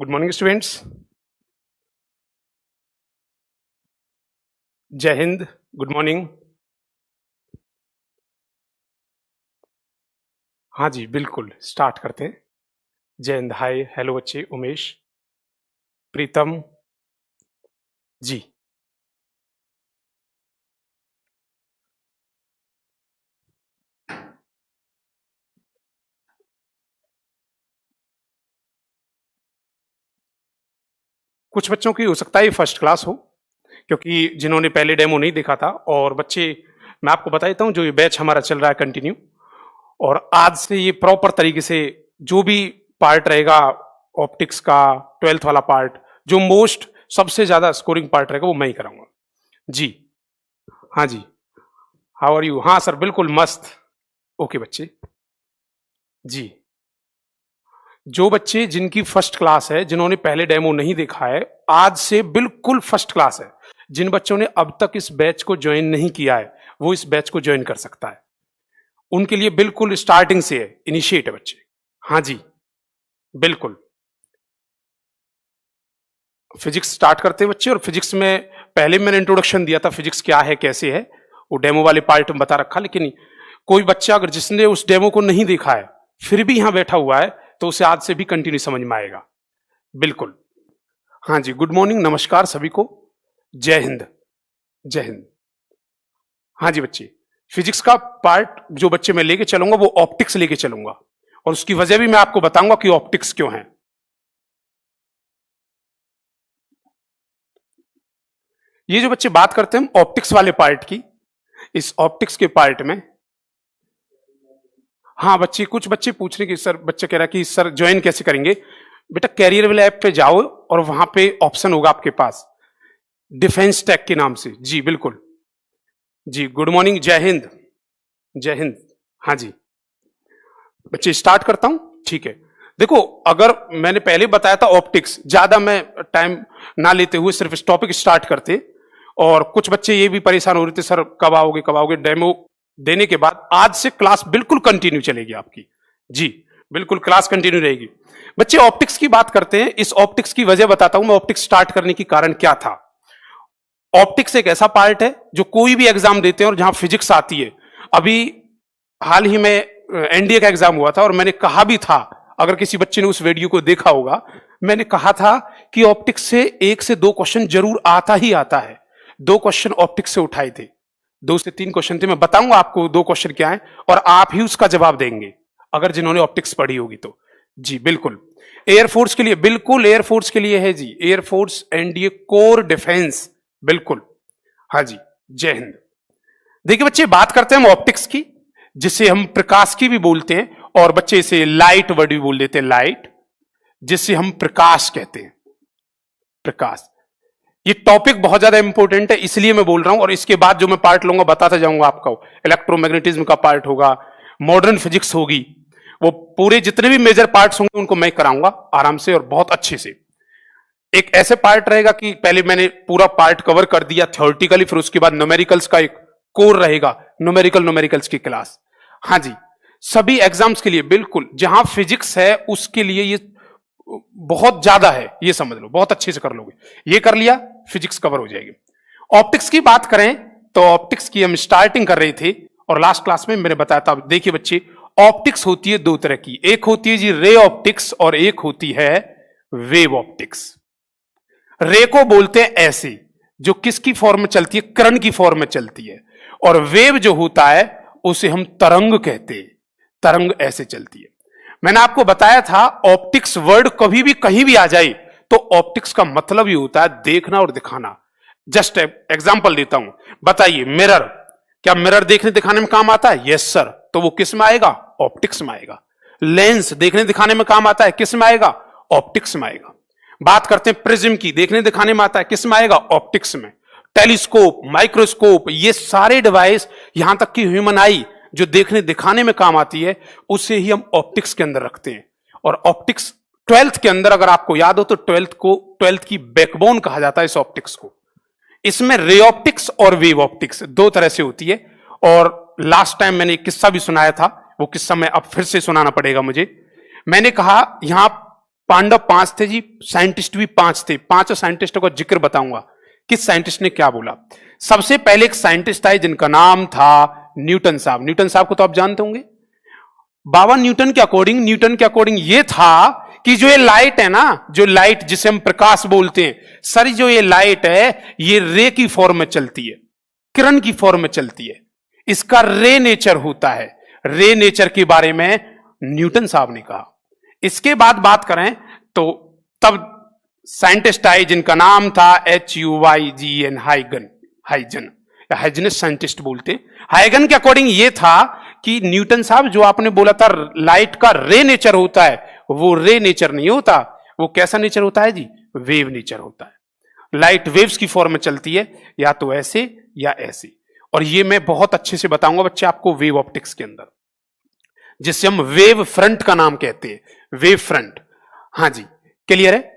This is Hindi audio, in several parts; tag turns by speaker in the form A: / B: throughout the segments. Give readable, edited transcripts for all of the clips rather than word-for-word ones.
A: Good morning students. जय हिंद। Good morning. हाँ जी, बिल्कुल स्टार्ट करते हैं। जय हिंद। हाय, हेलो बच्चे। उमेश, प्रीतम जी। कुछ बच्चों की हो सकता है फर्स्ट क्लास हो, क्योंकि जिन्होंने पहले डेमो नहीं देखा था। और बच्चे, मैं आपको बता देता हूँ, जो ये बैच हमारा चल रहा है कंटिन्यू, और आज से ये प्रॉपर तरीके से जो भी पार्ट रहेगा ऑप्टिक्स का 12th वाला पार्ट, जो मोस्ट सबसे ज्यादा स्कोरिंग पार्ट रहेगा वो मैं ही कराऊंगा जी। हाँ जी। How are you? हाँ सर, बिल्कुल मस्त। ओके बच्चे जी। जो बच्चे जिनकी फर्स्ट क्लास है, जिन्होंने पहले डेमो नहीं देखा है, आज से बिल्कुल फर्स्ट क्लास है। जिन बच्चों ने अब तक इस बैच को ज्वाइन नहीं किया है, वो इस बैच को ज्वाइन कर सकता है। उनके लिए बिल्कुल स्टार्टिंग से है, इनिशिएट है बच्चे। हाँ जी, बिल्कुल। फिजिक्स स्टार्ट करते हैं बच्चे। और फिजिक्स में पहले मैंने इंट्रोडक्शन दिया था, फिजिक्स क्या है कैसे है, वो डेमो वाले पार्ट में बता रखा। लेकिन कोई बच्चा अगर जिसने उस डेमो को नहीं देखा है फिर भी यहां बैठा हुआ है, तो उसे आज से भी कंटिन्यू समझ में आएगा। बिल्कुल। हाँ जी, गुड मॉर्निंग, नमस्कार सभी को। जय हिंद। जय हिंद। हाँ जी बच्चे, फिजिक्स का पार्ट जो बच्चे मैं लेके चलूंगा वो ऑप्टिक्स लेके चलूंगा, और उसकी वजह भी मैं आपको बताऊंगा कि ऑप्टिक्स क्यों है। ये जो बच्चे बात करते हैं ऑप्टिक्स वाले पार्ट की, इस ऑप्टिक्स के पार्ट में, हाँ बच्चे, कुछ बच्चे पूछ रहे कि सर, बच्चा कह रहा है कि सर ज्वाइन कैसे करेंगे। बेटा कैरियर वाले ऐप पे जाओ और वहां पे ऑप्शन होगा आपके पास डिफेंस टेक के नाम से। जी बिल्कुल जी। गुड मॉर्निंग, जय हिंद। जय हिंद। हाँ जी बच्चे, स्टार्ट करता हूं। ठीक है, देखो, अगर मैंने पहले बताया था ऑप्टिक्स, ज्यादा मैं टाइम ना लेते हुए सिर्फ इस टॉपिक स्टार्ट करते। और कुछ बच्चे ये भी परेशान हो रहे थे, सर कब आओगे कब आओगे। डेमो देने के बाद आज से क्लास बिल्कुल कंटिन्यू चलेगी आपकी जी। बिल्कुल क्लास कंटिन्यू रहेगी। बच्चे ऑप्टिक्स की बात करते हैं। इस ऑप्टिक्स की वजह बताता हूं मैं, ऑप्टिक्स स्टार्ट करने की कारण क्या था। ऑप्टिक्स एक ऐसा पार्ट है जो कोई भी एग्जाम देते हैं और जहां फिजिक्स आती है। अभी हाल ही में एनडीए का एग्जाम हुआ था और मैंने कहा भी था, अगर किसी बच्चे ने उस वीडियो को देखा होगा, मैंने कहा था कि ऑप्टिक्स से 1 से 2 क्वेश्चन जरूर आता ही आता है। 2 क्वेश्चन ऑप्टिक्स से उठाए थे, 2 से 3 क्वेश्चन थे। मैं बताऊंगा आपको 2 क्वेश्चन क्या है और आप ही उसका जवाब देंगे, अगर जिन्होंने ऑप्टिक्स पढ़ी होगी तो। जी बिल्कुल। एयरफोर्स के लिए, बिल्कुल एयरफोर्स के लिए है जी, एयरफोर्स एनडीए कोर डिफेंस, बिल्कुल। हाँ जी, जय हिंद। देखिए बच्चे, बात करते हैं हम ऑप्टिक्स की, जिसे हम प्रकाश की भी बोलते हैं, और बच्चे इसे लाइट वर्ड भी बोल देते हैं, लाइट, जिसे हम प्रकाश कहते हैं, प्रकाश। ये टॉपिक बहुत ज्यादा इंपॉर्टेंट है, इसलिए मैं बोल रहा हूं। और इसके बाद जो मैं पार्ट लूंगा बताता जाऊंगा आपको। इलेक्ट्रोमैग्नेटिज्म का पार्ट होगा, मॉडर्न फिजिक्स होगी, वो पूरे जितने भी मेजर पार्ट्स होंगे उनको मैं कराऊंगा आराम से और बहुत अच्छे से। एक ऐसे पार्ट रहेगा कि पहले मैंने पूरा पार्ट कवर कर दिया थ्योरेटिकली, फिर उसके बाद न्यूमेरिकल्स का एक कोर रहेगा, न्यूमेरिकल्स की क्लास। हाँ जी, सभी एग्जाम्स के लिए बिल्कुल, जहां फिजिक्स है उसके लिए ये बहुत ज्यादा है, ये समझ लो, बहुत अच्छे से कर लोगे। ये कर लिया, फिजिक्स कवर हो जाएगी। ऑप्टिक्स की बात करें तो ऑप्टिक्स की हम स्टार्टिंग कर रहे थे और लास्ट क्लास में मैंने बताया था। देखिए बच्चे, ऑप्टिक्स होती है 2 तरह की, एक होती है जी रे ऑप्टिक्स और एक होती है वेव ऑप्टिक्स। रे को बोलते हैं ऐसे, जो किसकी फॉर्म में चलती है, किरण की फॉर्म में चलती है। और वेव जो होता है उसे हम तरंग कहते हैं, तरंग ऐसे चलती है। मैंने आपको बताया था ऑप्टिक्स वर्ड कभी भी कहीं भी आ जाए तो ऑप्टिक्स का मतलब ही होता है देखना और दिखाना। जस्ट एग्जांपल देता हूं, बताइए मिरर, क्या मिरर देखने दिखाने में काम आता है? यस सर, तो वो किस में आएगा? ऑप्टिक्स में आएगा। लेंस देखने दिखाने में काम आता है, किस में आएगा? ऑप्टिक्स में आएगा। बात करते हैं प्रिज्म की, देखने दिखाने में आता है, किस में आएगा? ऑप्टिक्स में। टेलीस्कोप, माइक्रोस्कोप, ये सारे डिवाइस, यहां तक कि ह्यूमन आई जो देखने दिखाने में काम आती है, उसे ही हम ऑप्टिक्स के अंदर रखते हैं। और ऑप्टिक्स 12th के अंदर, अगर आपको याद हो तो 12th की बैकबोन कहा जाता है इस ऑप्टिक्स को। इसमें रे ऑप्टिक्स और वेव ऑप्टिक्स 2 तरह से होती है। और लास्ट टाइम मैंने एक किस्सा भी सुनाया था, वो किस्सा मैं अब फिर से सुनाना पड़ेगा मुझे। मैंने कहा यहां पांडव 5 थे जी, साइंटिस्ट भी 5 थे। 5 साइंटिस्टों का जिक्र बताऊंगा, किस साइंटिस्ट ने क्या बोला। सबसे पहले एक साइंटिस्ट आए जिनका नाम था न्यूटन साहब। न्यूटन साहब को तो आप जानते होंगे। बाबा न्यूटन के अकॉर्डिंग ये था कि जो ये लाइट है ना, जो लाइट जिसे हम प्रकाश बोलते हैं, सारी जो ये लाइट है ये रे की फॉर्म में चलती है, किरण की फॉर्म में चलती है। इसका रे नेचर होता है। रे नेचर के बारे में न्यूटन साहब ने कहा। इसके बाद बात करें तो तब साइंटिस्ट आए जिनका नाम था HUYGEN, हाइगन साइंटिस्ट बोलते। हाइगन के अकॉर्डिंग ये था कि न्यूटन साहब जो आपने बोला था लाइट का रे नेचर होता है, वो रे नेचर नहीं होता। वो कैसा नेचर होता है जी? वेव नेचर होता है। लाइट वेव्स की फॉर्म में चलती है, या तो ऐसे या ऐसे। और ये मैं बहुत अच्छे से बताऊंगा बच्चे आपको वेव ऑप्टिक्स के अंदर, जिससे हम वेव फ्रंट का नाम कहते हैं, वेव फ्रंट। हाँ जी, क्लियर है।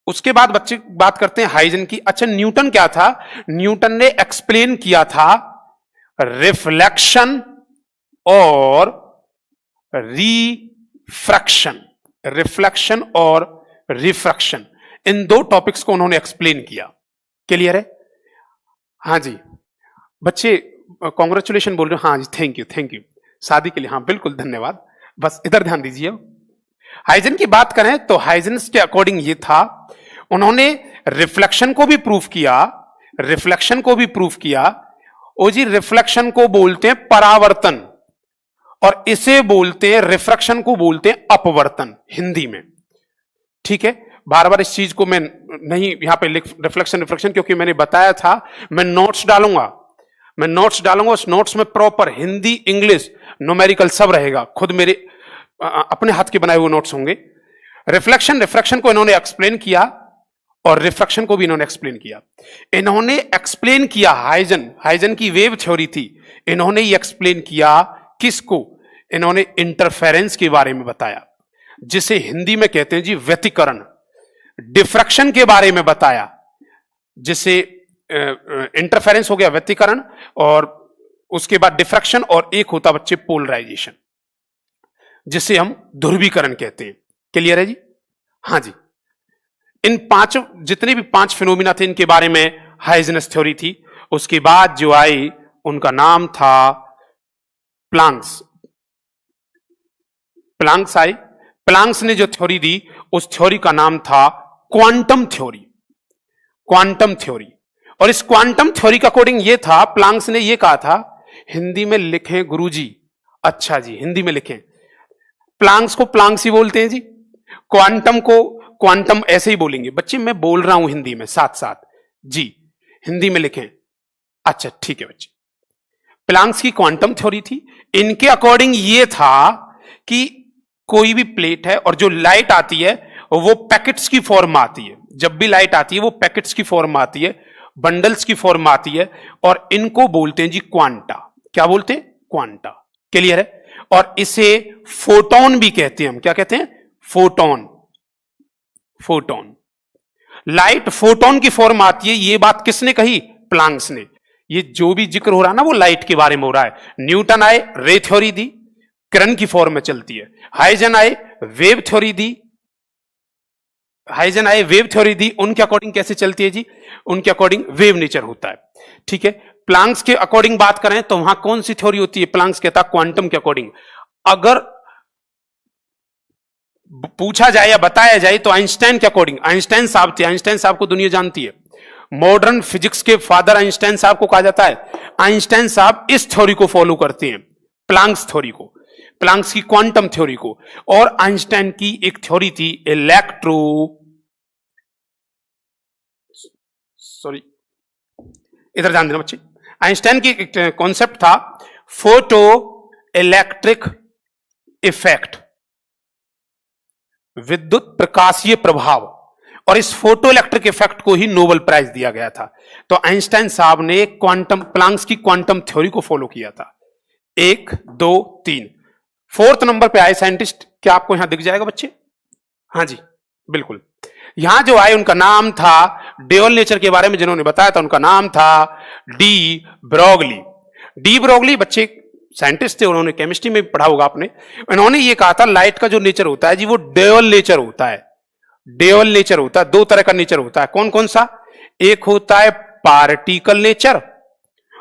A: उसके बाद बच्चे बात करते हैं हाइजन की। अच्छा, न्यूटन क्या था? न्यूटन ने एक्सप्लेन किया था रिफ्लेक्शन और रिफ्रैक्शन। रिफ्लेक्शन और रिफ्रैक्शन, इन दो टॉपिक्स को उन्होंने एक्सप्लेन किया। क्लियर है? हाँ जी बच्चे, कॉन्ग्रेचुलेशन बोल रहे हो? हाँ जी, थैंक यू शादी के लिए। हाँ बिल्कुल, धन्यवाद। बस इधर ध्यान दीजिए। हाइजन की बात करें तो हाइजन के अकॉर्डिंग ये था, उन्होंने रिफ्लेक्शन को भी प्रूफ किया। ओ जी, रिफ्लेक्शन को बोलते हैं परावर्तन, और इसे बोलते हैं, रिफ्रैक्शन को बोलते हैं अपवर्तन हिंदी में। ठीक है, बार बार इस चीज को मैं नहीं यहां पे रिफ्लेक्शन, क्योंकि मैंने बताया था मैं नोट्स डालूंगा। उस नोट्स में प्रॉपर हिंदी, इंग्लिश, न्यूमेरिकल सब रहेगा। खुद मेरे अपने हाथ के बनाए हुए नोट्स होंगे। रिफ्लेक्शन को इन्होंने एक्सप्लेन किया, और रिफ्रैक्शन को भी इन्होंने एक्सप्लेन किया। इन्होंने एक्सप्लेन किया हाइजन की वेव थ्योरी थी। इन्होंने ये एक्सप्लेन किया किसको? इन्होंने इंटरफेरेंस के बारे में बताया, जिसे हिंदी में कहते हैं जी व्यतिकरण। डिफ्रैक्शन के बारे में बताया, जिसे इंटरफेरेंस हो गया व्यतिकरण, और उसके बाद डिफ्रैक्शन, और एक होता बच्चे पोलराइजेशन, जिसे हम ध्रुवीकरण कहते हैं। क्लियर है जी? हाँ जी, इन पांचों जितने भी 5 फिनोमिना थे, इनके बारे में हाइजेनस थ्योरी थी। उसके बाद जो आई उनका नाम था प्लांक्स आई। प्लांक्स ने जो थ्योरी दी, उस थ्योरी का नाम था क्वांटम थ्योरी। और इस क्वांटम थ्योरी का अकॉर्डिंग ये था, प्लांक्स ने ये कहा था, हिंदी में लिखें गुरुजी। अच्छा जी, हिंदी में लिखें। प्लांक्स को प्लांक्स ही बोलते हैं जी, क्वांटम को क्वांटम ऐसे ही बोलेंगे। बच्चे मैं बोल रहा हूं हिंदी में साथ साथ जी, हिंदी में लिखें। अच्छा ठीक है बच्चे, प्लांक्स की क्वांटम थ्योरी थी। इनके अकॉर्डिंग ये था कि कोई भी प्लेट है और जो लाइट आती है वो पैकेट्स की फॉर्म में आती है। जब भी लाइट आती है वो पैकेट्स की फॉर्म में आती है, बंडल्स की फॉर्म में आती है, और इनको बोलते हैं जी क्वांटा। क्या बोलते हैं? क्वांटा। क्लियर है? और इसे फोटोन भी कहते हैं हम। क्या कहते हैं? फोटोन। लाइट फोटोन की फॉर्म आती है। ये बात किसने कही? प्लांक्स ने। ये जो भी जिक्र हो रहा है ना, वो लाइट के बारे में हो रहा है। न्यूटन आए, रे थ्योरी दी, किरण की फॉर्म में चलती है। हाइजन आए, वेव थ्योरी दी। उनके अकॉर्डिंग कैसे चलती है जी? उनके अकॉर्डिंग वेव नेचर होता है। ठीक है, प्लांक्स के अकॉर्डिंग बात करें तो वहां कौन सी थ्योरी होती है? प्लांक्स कहता क्वांटम के अकॉर्डिंग। अगर पूछा जाए या बताया जाए तो आइंस्टाइन के अकॉर्डिंग, आइंस्टाइन साहब थे। आइंस्टाइन साहब को दुनिया जानती है, मॉडर्न फिजिक्स के फादर आइंस्टाइन साहब को कहा जाता है। आइंस्टाइन साहब इस थ्योरी को फॉलो करते हैं, प्लांक्स थ्योरी को, प्लांक्स की क्वांटम थ्योरी को। और आइंस्टाइन की एक थ्योरी थी इधर ध्यान देना बच्चे। आइंस्टाइन की एक कॉन्सेप्ट था फोटो इलेक्ट्रिक इफेक्ट, विद्युत प्रकाशीय प्रभाव, और इस फोटो इलेक्ट्रिक इफेक्ट को ही नोबेल प्राइज दिया गया था। तो आइंस्टाइन साहब ने प्लांक्स की क्वांटम थ्योरी को फॉलो किया था। 1 2 3, 4th नंबर पे आए साइंटिस्ट। क्या आपको यहां दिख जाएगा बच्चे? हाँ जी बिल्कुल। यहां जो आए उनका नाम था, ड्यूअल नेचर के बारे में जिन्होंने बताया था, उनका नाम था डी ब्रोगली। बच्चे साइंटिस्ट थे, उन्होंने केमिस्ट्री में भी पढ़ा होगा आपने, इन्होंने ये कहा था लाइट का जो नेचर होता है जी वो ड्यूअल नेचर होता है। ड्यूअल नेचर होता है, दो तरह का नेचर होता है। कौन कौन सा? एक होता है पार्टिकल नेचर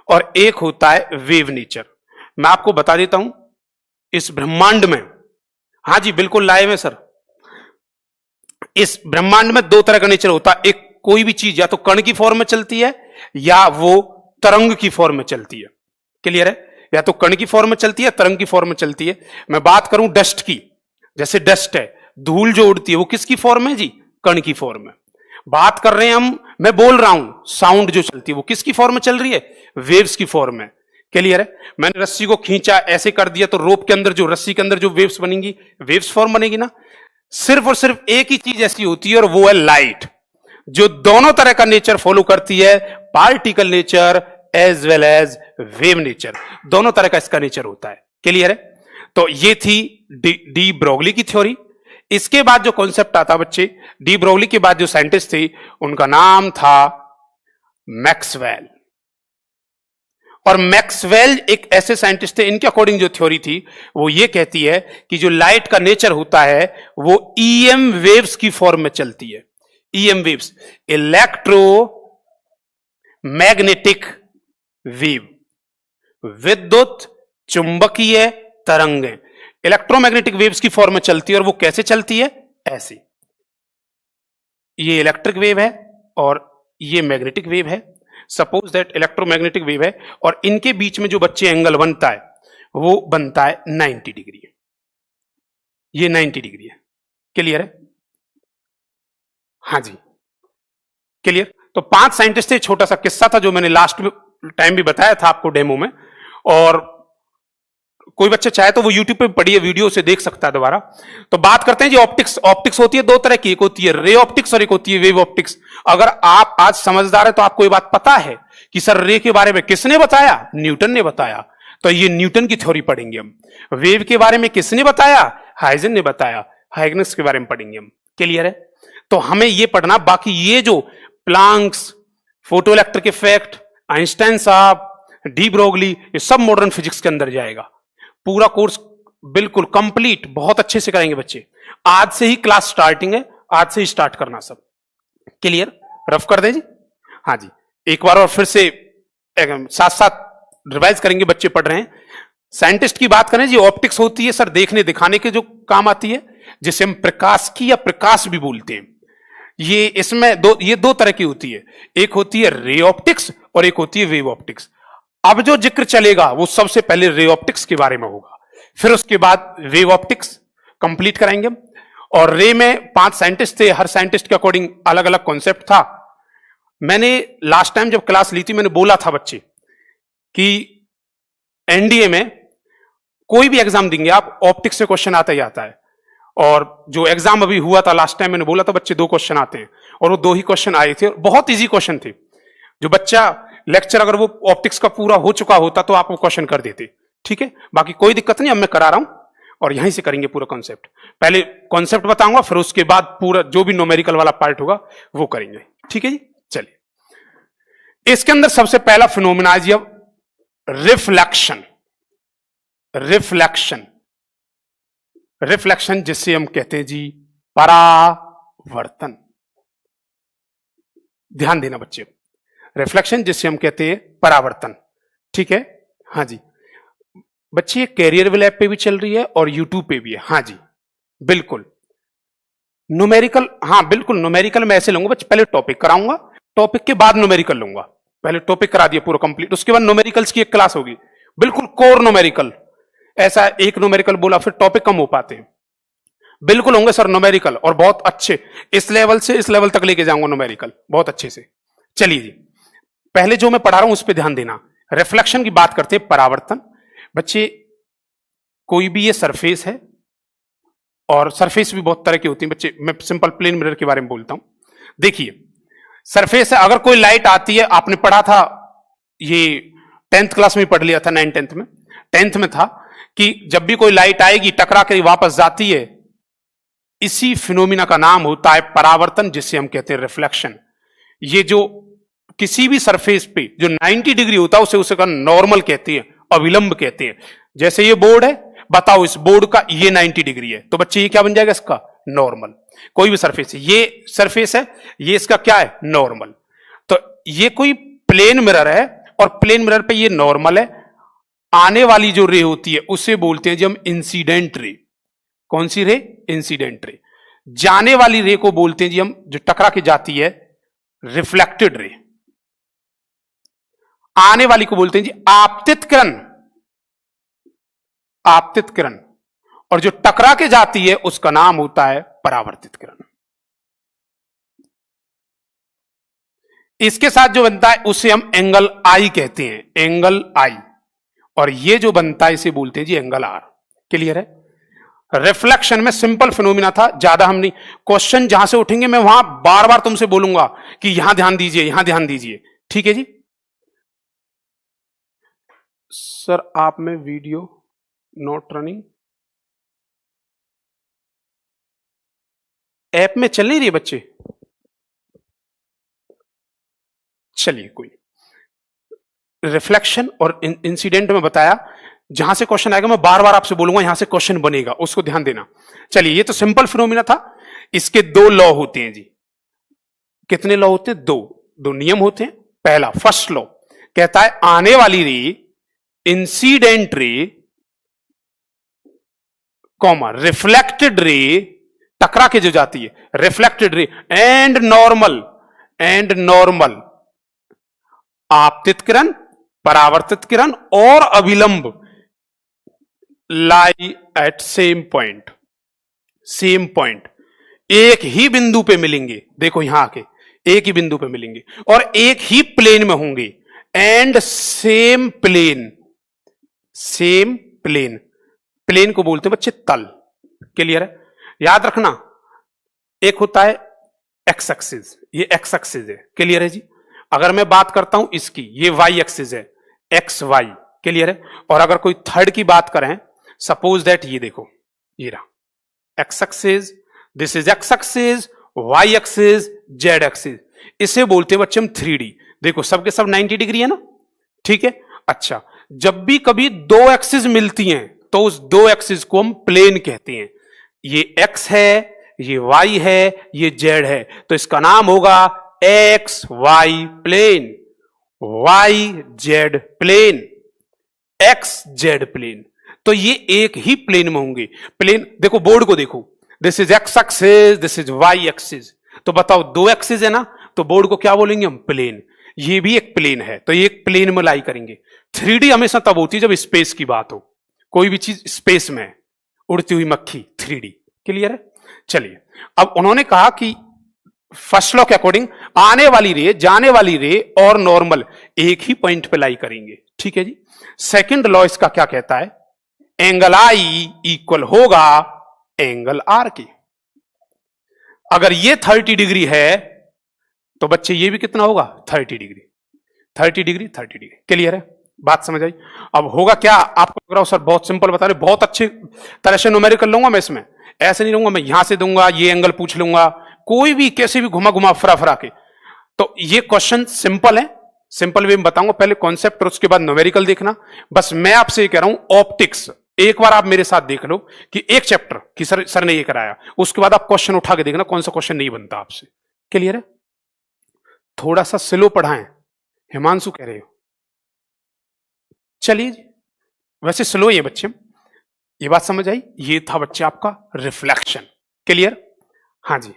A: और एक होता है वेव नेचर। मैं आपको बता देता हूं इस ब्रह्मांड में, हां जी बिल्कुल लाइव है सर, इस ब्रह्मांड में दो तरह का नेचर होता है। एक कोई भी चीज या तो कण की फॉर्म में चलती है या वो तरंग की फॉर्म में चलती है। क्लियर है? या तो कण की फॉर्म में चलती है, तरंग की फॉर्म में चलती है। मैं बात करूं डस्ट की, जैसे डस्ट है, धूल जो उड़ती है वो किसकी फॉर्म है जी? कण की फॉर्म में। बात कर रहे हैं हम, मैं बोल रहा हूं साउंड जो चलती है वो किसकी फॉर्म में चल रही है? वेव्स की फॉर्म में। क्लियर है? मैंने रस्सी को खींचा, ऐसे कर दिया, तो रोप के अंदर जो रस्सी के अंदर जो वेव्स बनेंगी, वेव्स फॉर्म बनेगी ना। सिर्फ और सिर्फ एक ही चीज ऐसी होती है और वो है लाइट, जो दोनों तरह का नेचर फॉलो करती है, particle nature as well as wave nature, दोनों तरह का इसका नेचर होता है। क्लियर है? तो ये थी डी ब्रोगली की थ्योरी। इसके बाद जो कॉन्सेप्ट आता बच्चे, डी ब्रोगली के बाद जो साइंटिस्ट थे उनका नाम था मैक्सवेल। और मैक्सवेल एक ऐसे साइंटिस्ट थे, इनके अकॉर्डिंग जो थ्योरी थी वो ये कहती है कि जो लाइट का नेचर होता है वो ईएम वेव्स की फॉर्म में चलती है। EM waves, electro magnetic wave, विद्युत चुंबकीय तरंगें इलेक्ट्रोमैग्नेटिक वेव्स की फॉर्म में चलती है। और वो कैसे चलती है? ऐसे, ये इलेक्ट्रिक वेव है और ये मैग्नेटिक वेव है। सपोज दैट इलेक्ट्रोमैग्नेटिक वेव है और इनके बीच में जो बच्चे एंगल बनता है वो बनता है 90 डिग्री। ये 90 डिग्री है। क्लियर है? हाँ जी क्लियर। तो 5 साइंटिस्ट थे, छोटा सा किस्सा था जो मैंने लास्ट टाइम भी बताया था आपको डेमो में, और कोई बच्चा चाहे तो वो यूट्यूब पे पढ़िए, वीडियो से देख सकता है दोबारा। तो बात करते हैं जी ऑप्टिक्स। ऑप्टिक्स होती है दो तरह की, एक होती है रे ऑप्टिक्स और एक होती है वेव ऑप्टिक्स। अगर आप आज समझदार है तो आपको ये बात पता है कि सर रे के बारे में किसने बताया? न्यूटन ने बताया। तो ये न्यूटन की थ्योरी पढ़ेंगे हम। वेव के बारे में किसने बताया? हाइजन ने बताया। हाइगनस के बारे में पढ़ेंगे हम। क्लियर है? तो हमें ये पढ़ना, बाकी ये जो Planck's, photo electric effect, Einstein साहब, डी ब्रोगली, ये सब मॉडर्न फिजिक्स के अंदर जाएगा। पूरा कोर्स बिल्कुल कंप्लीट बहुत अच्छे से करेंगे बच्चे। आज से ही क्लास स्टार्टिंग है, आज से ही स्टार्ट करना सब। क्लियर? रफ कर दें जी। हाँ जी, एक बार और फिर से साथ साथ रिवाइज करेंगे, बच्चे पढ़ रहे हैं। साइंटिस्ट की बात करें जी, ऑप्टिक्स होती है सर देखने दिखाने के जो काम आती है, जिसे हम प्रकाश की या प्रकाश भी बोलते हैं। ये इसमें ये दो तरह की होती है, एक होती है रे ऑप्टिक्स और एक होती है वेव ऑप्टिक्स। अब जो जिक्र चलेगा वो सबसे पहले रे ऑप्टिक्स के बारे में होगा, फिर उसके बाद वेव ऑप्टिक्स कंप्लीट कराएंगे हम। और रे में 5 साइंटिस्ट थे, हर साइंटिस्ट के अकॉर्डिंग अलग अलग कॉन्सेप्ट था। मैंने लास्ट टाइम जब क्लास ली थी मैंने बोला था बच्चे कि एनडीए में कोई भी एग्जाम देंगे आप, ऑप्टिक्स से क्वेश्चन आता ही आता है। और जो एग्जाम अभी हुआ था लास्ट टाइम, मैंने बोला था बच्चे 2 क्वेश्चन आते हैं, और वो 2 ही क्वेश्चन आए थे, बहुत इजी क्वेश्चन थे। जो बच्चा लेक्चर अगर वो ऑप्टिक्स का पूरा हो चुका होता तो आप वो क्वेश्चन कर देते। ठीक है, बाकी कोई दिक्कत नहीं, अब मैं करा रहा हूं और यहीं से करेंगे पूरा कॉन्सेप्ट। पहले कॉन्सेप्ट बताऊंगा, फिर उसके बाद पूरा जो भी न्यूमेरिकल वाला पार्ट होगा वो करेंगे। ठीक है जी, चलिए। इसके अंदर सबसे पहला फिनोमेना है जी अब रिफ्लेक्शन। रिफ्लेक्शन, रिफ्लेक्शन जिसे हम कहते हैं जी परावर्तन। ध्यान देना बच्चे, रिफ्लेक्शन जिसे हम कहते हैं परावर्तन। ठीक है, हाँ जी बच्चे, कैरियर लैब पे भी चल रही है और यूट्यूब पे भी है। हाँ जी बिल्कुल। न्यूमेरिकल, हाँ बिल्कुल न्यूमेरिकल मैं ऐसे लूंगा बच्चे, पहले टॉपिक कराऊंगा, टॉपिक के बाद न्यूमेरिकल लूंगा। पहले टॉपिक करा दिया पूरा कंप्लीट, उसके बाद न्यूमेरिकल्स की एक क्लास होगी, बिल्कुल कोर न्यूमेरिकल। ऐसा एक न्यूमेरिकल बोला फिर टॉपिक कम हो पाते हैं। बिल्कुल होंगे सर न्यूमेरिकल, और बहुत अच्छे, इस लेवल से इस लेवल तक लेके जाऊंगा न्यूमेरिकल बहुत अच्छे से। चलिए जी, पहले जो मैं पढ़ा रहा हूं उस पर ध्यान देना। रिफ्लेक्शन की बात करते हैं, परावर्तन। बच्चे कोई भी ये सरफेस है, और सरफेस भी बहुत तरह की होती है बच्चे, मैं सिंपल प्लेन मिरर के बारे में बोलता हूं। देखिए सरफेस है, अगर कोई लाइट आती है, आपने पढ़ा था ये 10th क्लास में पढ़ लिया था, 9 10th में, 10th में था कि जब भी कोई लाइट आएगी टकरा कर वापस जाती है, इसी फिनोमिना का नाम होता है परावर्तन, जिसे हम कहते हैं रिफ्लेक्शन। ये जो किसी भी सरफेस पे जो 90 डिग्री होता है उसे उसका नॉर्मल कहते हैं, अविलंब कहते हैं। जैसे ये बोर्ड है, बताओ इस बोर्ड का ये 90 डिग्री है, तो बच्चे ये क्या बन जाएगा इसका? नॉर्मल। कोई भी सरफेस है, ये सरफेस है, ये इसका क्या है? नॉर्मल। तो ये कोई प्लेन मिरर है और प्लेन मिरर पे ये नॉर्मल है। आने वाली जो रे होती है उसे बोलते हैं जी हम इंसिडेंट रे। कौन सी रे? Incident ray. जाने वाली रे को बोलते हैं जी हम, जो टकरा के जाती है, रिफ्लेक्टेड रे। आने वाली को बोलते हैं जी आपतित किरण। आपतित किरण। और जो टकरा के जाती है उसका नाम होता है परावर्तित किरण। इसके साथ जो बनता है उसे हम एंगल आई कहते हैं, एंगल आई। और ये जो बनता है इसे बोलते हैं जी एंगल आर। क्लियर है? रिफ्लेक्शन में सिंपल फिनोमिना था, ज्यादा हम नहीं। क्वेश्चन जहां से उठेंगे मैं वहां बार बार तुमसे बोलूंगा कि यहां ध्यान दीजिए, यहां ध्यान दीजिए। ठीक है जी? सर आप में वीडियो नॉट रनिंग, ऐप में चल नहीं रही है बच्चे? चलिए कोई। रिफ्लेक्शन और इंसिडेंट में बताया, जहां से क्वेश्चन आएगा मैं बार बार आपसे बोलूंगा यहां से क्वेश्चन बनेगा, उसको ध्यान देना। चलिए, ये तो सिंपल फिनोमिना था। इसके दो लॉ होते हैं जी। कितने लॉ होते हैं? दो नियम होते हैं। पहला, फर्स्ट लॉ कहता है आने वाली ray incident ray comma reflected ray, टकरा के जो जाती है, रिफ्लेक्टेड रे एंड नॉर्मल आपतित किरण, परावर्तित किरण और अविलंब lie at same point. Same point, एक ही बिंदु पे मिलेंगे। देखो यहां आके एक ही बिंदु पे मिलेंगे और एक ही प्लेन में होंगे। And same plane, same plane. Plane को बोलते हैं बच्चे तल। क्लियर है? याद रखना, एक होता है एक्स एक्सिस, ये एक्स एक्सिस है। क्लियर है जी? अगर मैं बात करता हूं इसकी, ये वाई एक्सिस है, एक्स वाई। क्लियर है? और अगर कोई थर्ड की बात करें, सपोज दैट ये देखो, ये रहा X axis, this is X axis, Y axis, Z axis. इसे बोलते हैं बच्चे हम 3D। देखो सबके सब 90 डिग्री है ना? ठीक है। अच्छा, जब भी कभी दो एक्सिस मिलती हैं तो उस दो एक्सिस को हम प्लेन कहते हैं। ये एक्स है, ये वाई है, ये जेड है, तो इसका नाम होगा X Y plane, Y Z plane, X Z plane. तो ये एक ही प्लेन में होंगे। प्लेन देखो, बोर्ड को देखो, this is X axis, this is Y axis. तो बताओ दो एक्सिस है ना, तो बोर्ड को क्या बोलेंगे हम? प्लेन। ये भी एक प्लेन है, तो ये एक प्लेन में लाई करेंगे। 3D हमेशा तब होती है जब स्पेस की बात हो, कोई भी चीज स्पेस में, उड़ती हुई मक्खी 3D। क्लियर है? चलिए, अब उन्होंने कहा कि फर्स्ट लॉ के अकॉर्डिंग आने वाली रे, जाने वाली रे और नॉर्मल एक ही पॉइंट पे लाई करेंगे। ठीक है जी? सेकंड लॉ इसका क्या कहता है? एंगल आई इक्वल होगा एंगल आर के। अगर ये 30 डिग्री है तो बच्चे ये भी कितना होगा? 30 डिग्री। 30 degree, 30 degree. क्लियर है? बात समझ आई? अब होगा क्या? आपको लग रहा हो सर बहुत सिंपल बता रहे, बहुत अच्छे तरह से न्यूमेरिकल लूंगा मैं इसमें, ऐसे नहीं लूंगा मैं यहां से दूंगा, ये एंगल पूछ लूंगा, कोई भी कैसे भी घुमा घुमा फरा फरा के। तो ये क्वेश्चन सिंपल है, सिंपल वे में बताऊंगा, पहले कॉन्सेप्ट और उसके बाद न्यूमेरिकल देखना। बस मैं आपसे ये कह रहा हूं, ऑप्टिक्स एक बार आप मेरे साथ देख लो कि एक चैप्टर कि सर ने ये कराया, उसके बाद आप क्वेश्चन उठा के देखना कौन सा क्वेश्चन नहीं बनता आपसे। क्लियर है? थोड़ा सा स्लो पढ़ाएं, हिमांशु कह रहे हो। चलिए जी, वैसे स्लो ही है बच्चे, ये बात समझ आई? ये था बच्चे आपका रिफ्लेक्शन। क्लियर? हाँ जी,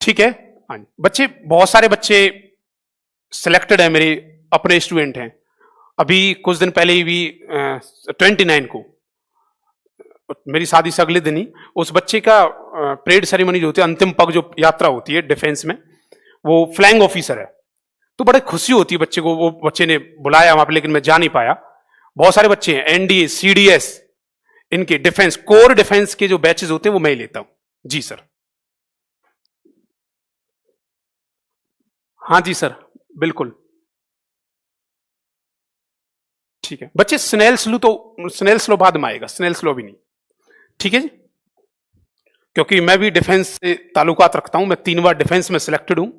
A: ठीक है। हाँ जी बच्चे, बहुत सारे बच्चे सिलेक्टेड है, मेरे अपने स्टूडेंट हैं। अभी कुछ दिन पहले ही भी 29 को मेरी शादी से अगले दिन ही उस बच्चे का परेड सेरेमनी जो होती है, अंतिम पग जो यात्रा होती है डिफेंस में, वो फ्लैंग ऑफिसर है। तो बड़े खुशी होती है बच्चे को, वो बच्चे ने बुलाया वहां पे, लेकिन मैं जा नहीं पाया। बहुत सारे बच्चे हैं, एनडीए, सीडीएस, इनके डिफेंस, कोर डिफेंस के जो बैचेस होते हैं वो मैं ही लेता हूं। जी सर। हाँ जी सर, बिल्कुल ठीक है बच्चे। स्नेल्स लॉ तो स्नेल्स लॉ बाद में आएगा, स्नेल्स लॉ भी नहीं। ठीक है जी, क्योंकि मैं भी डिफेंस से ताल्लुकात रखता हूं, मैं 3 बार डिफेंस में सिलेक्टेड हूं,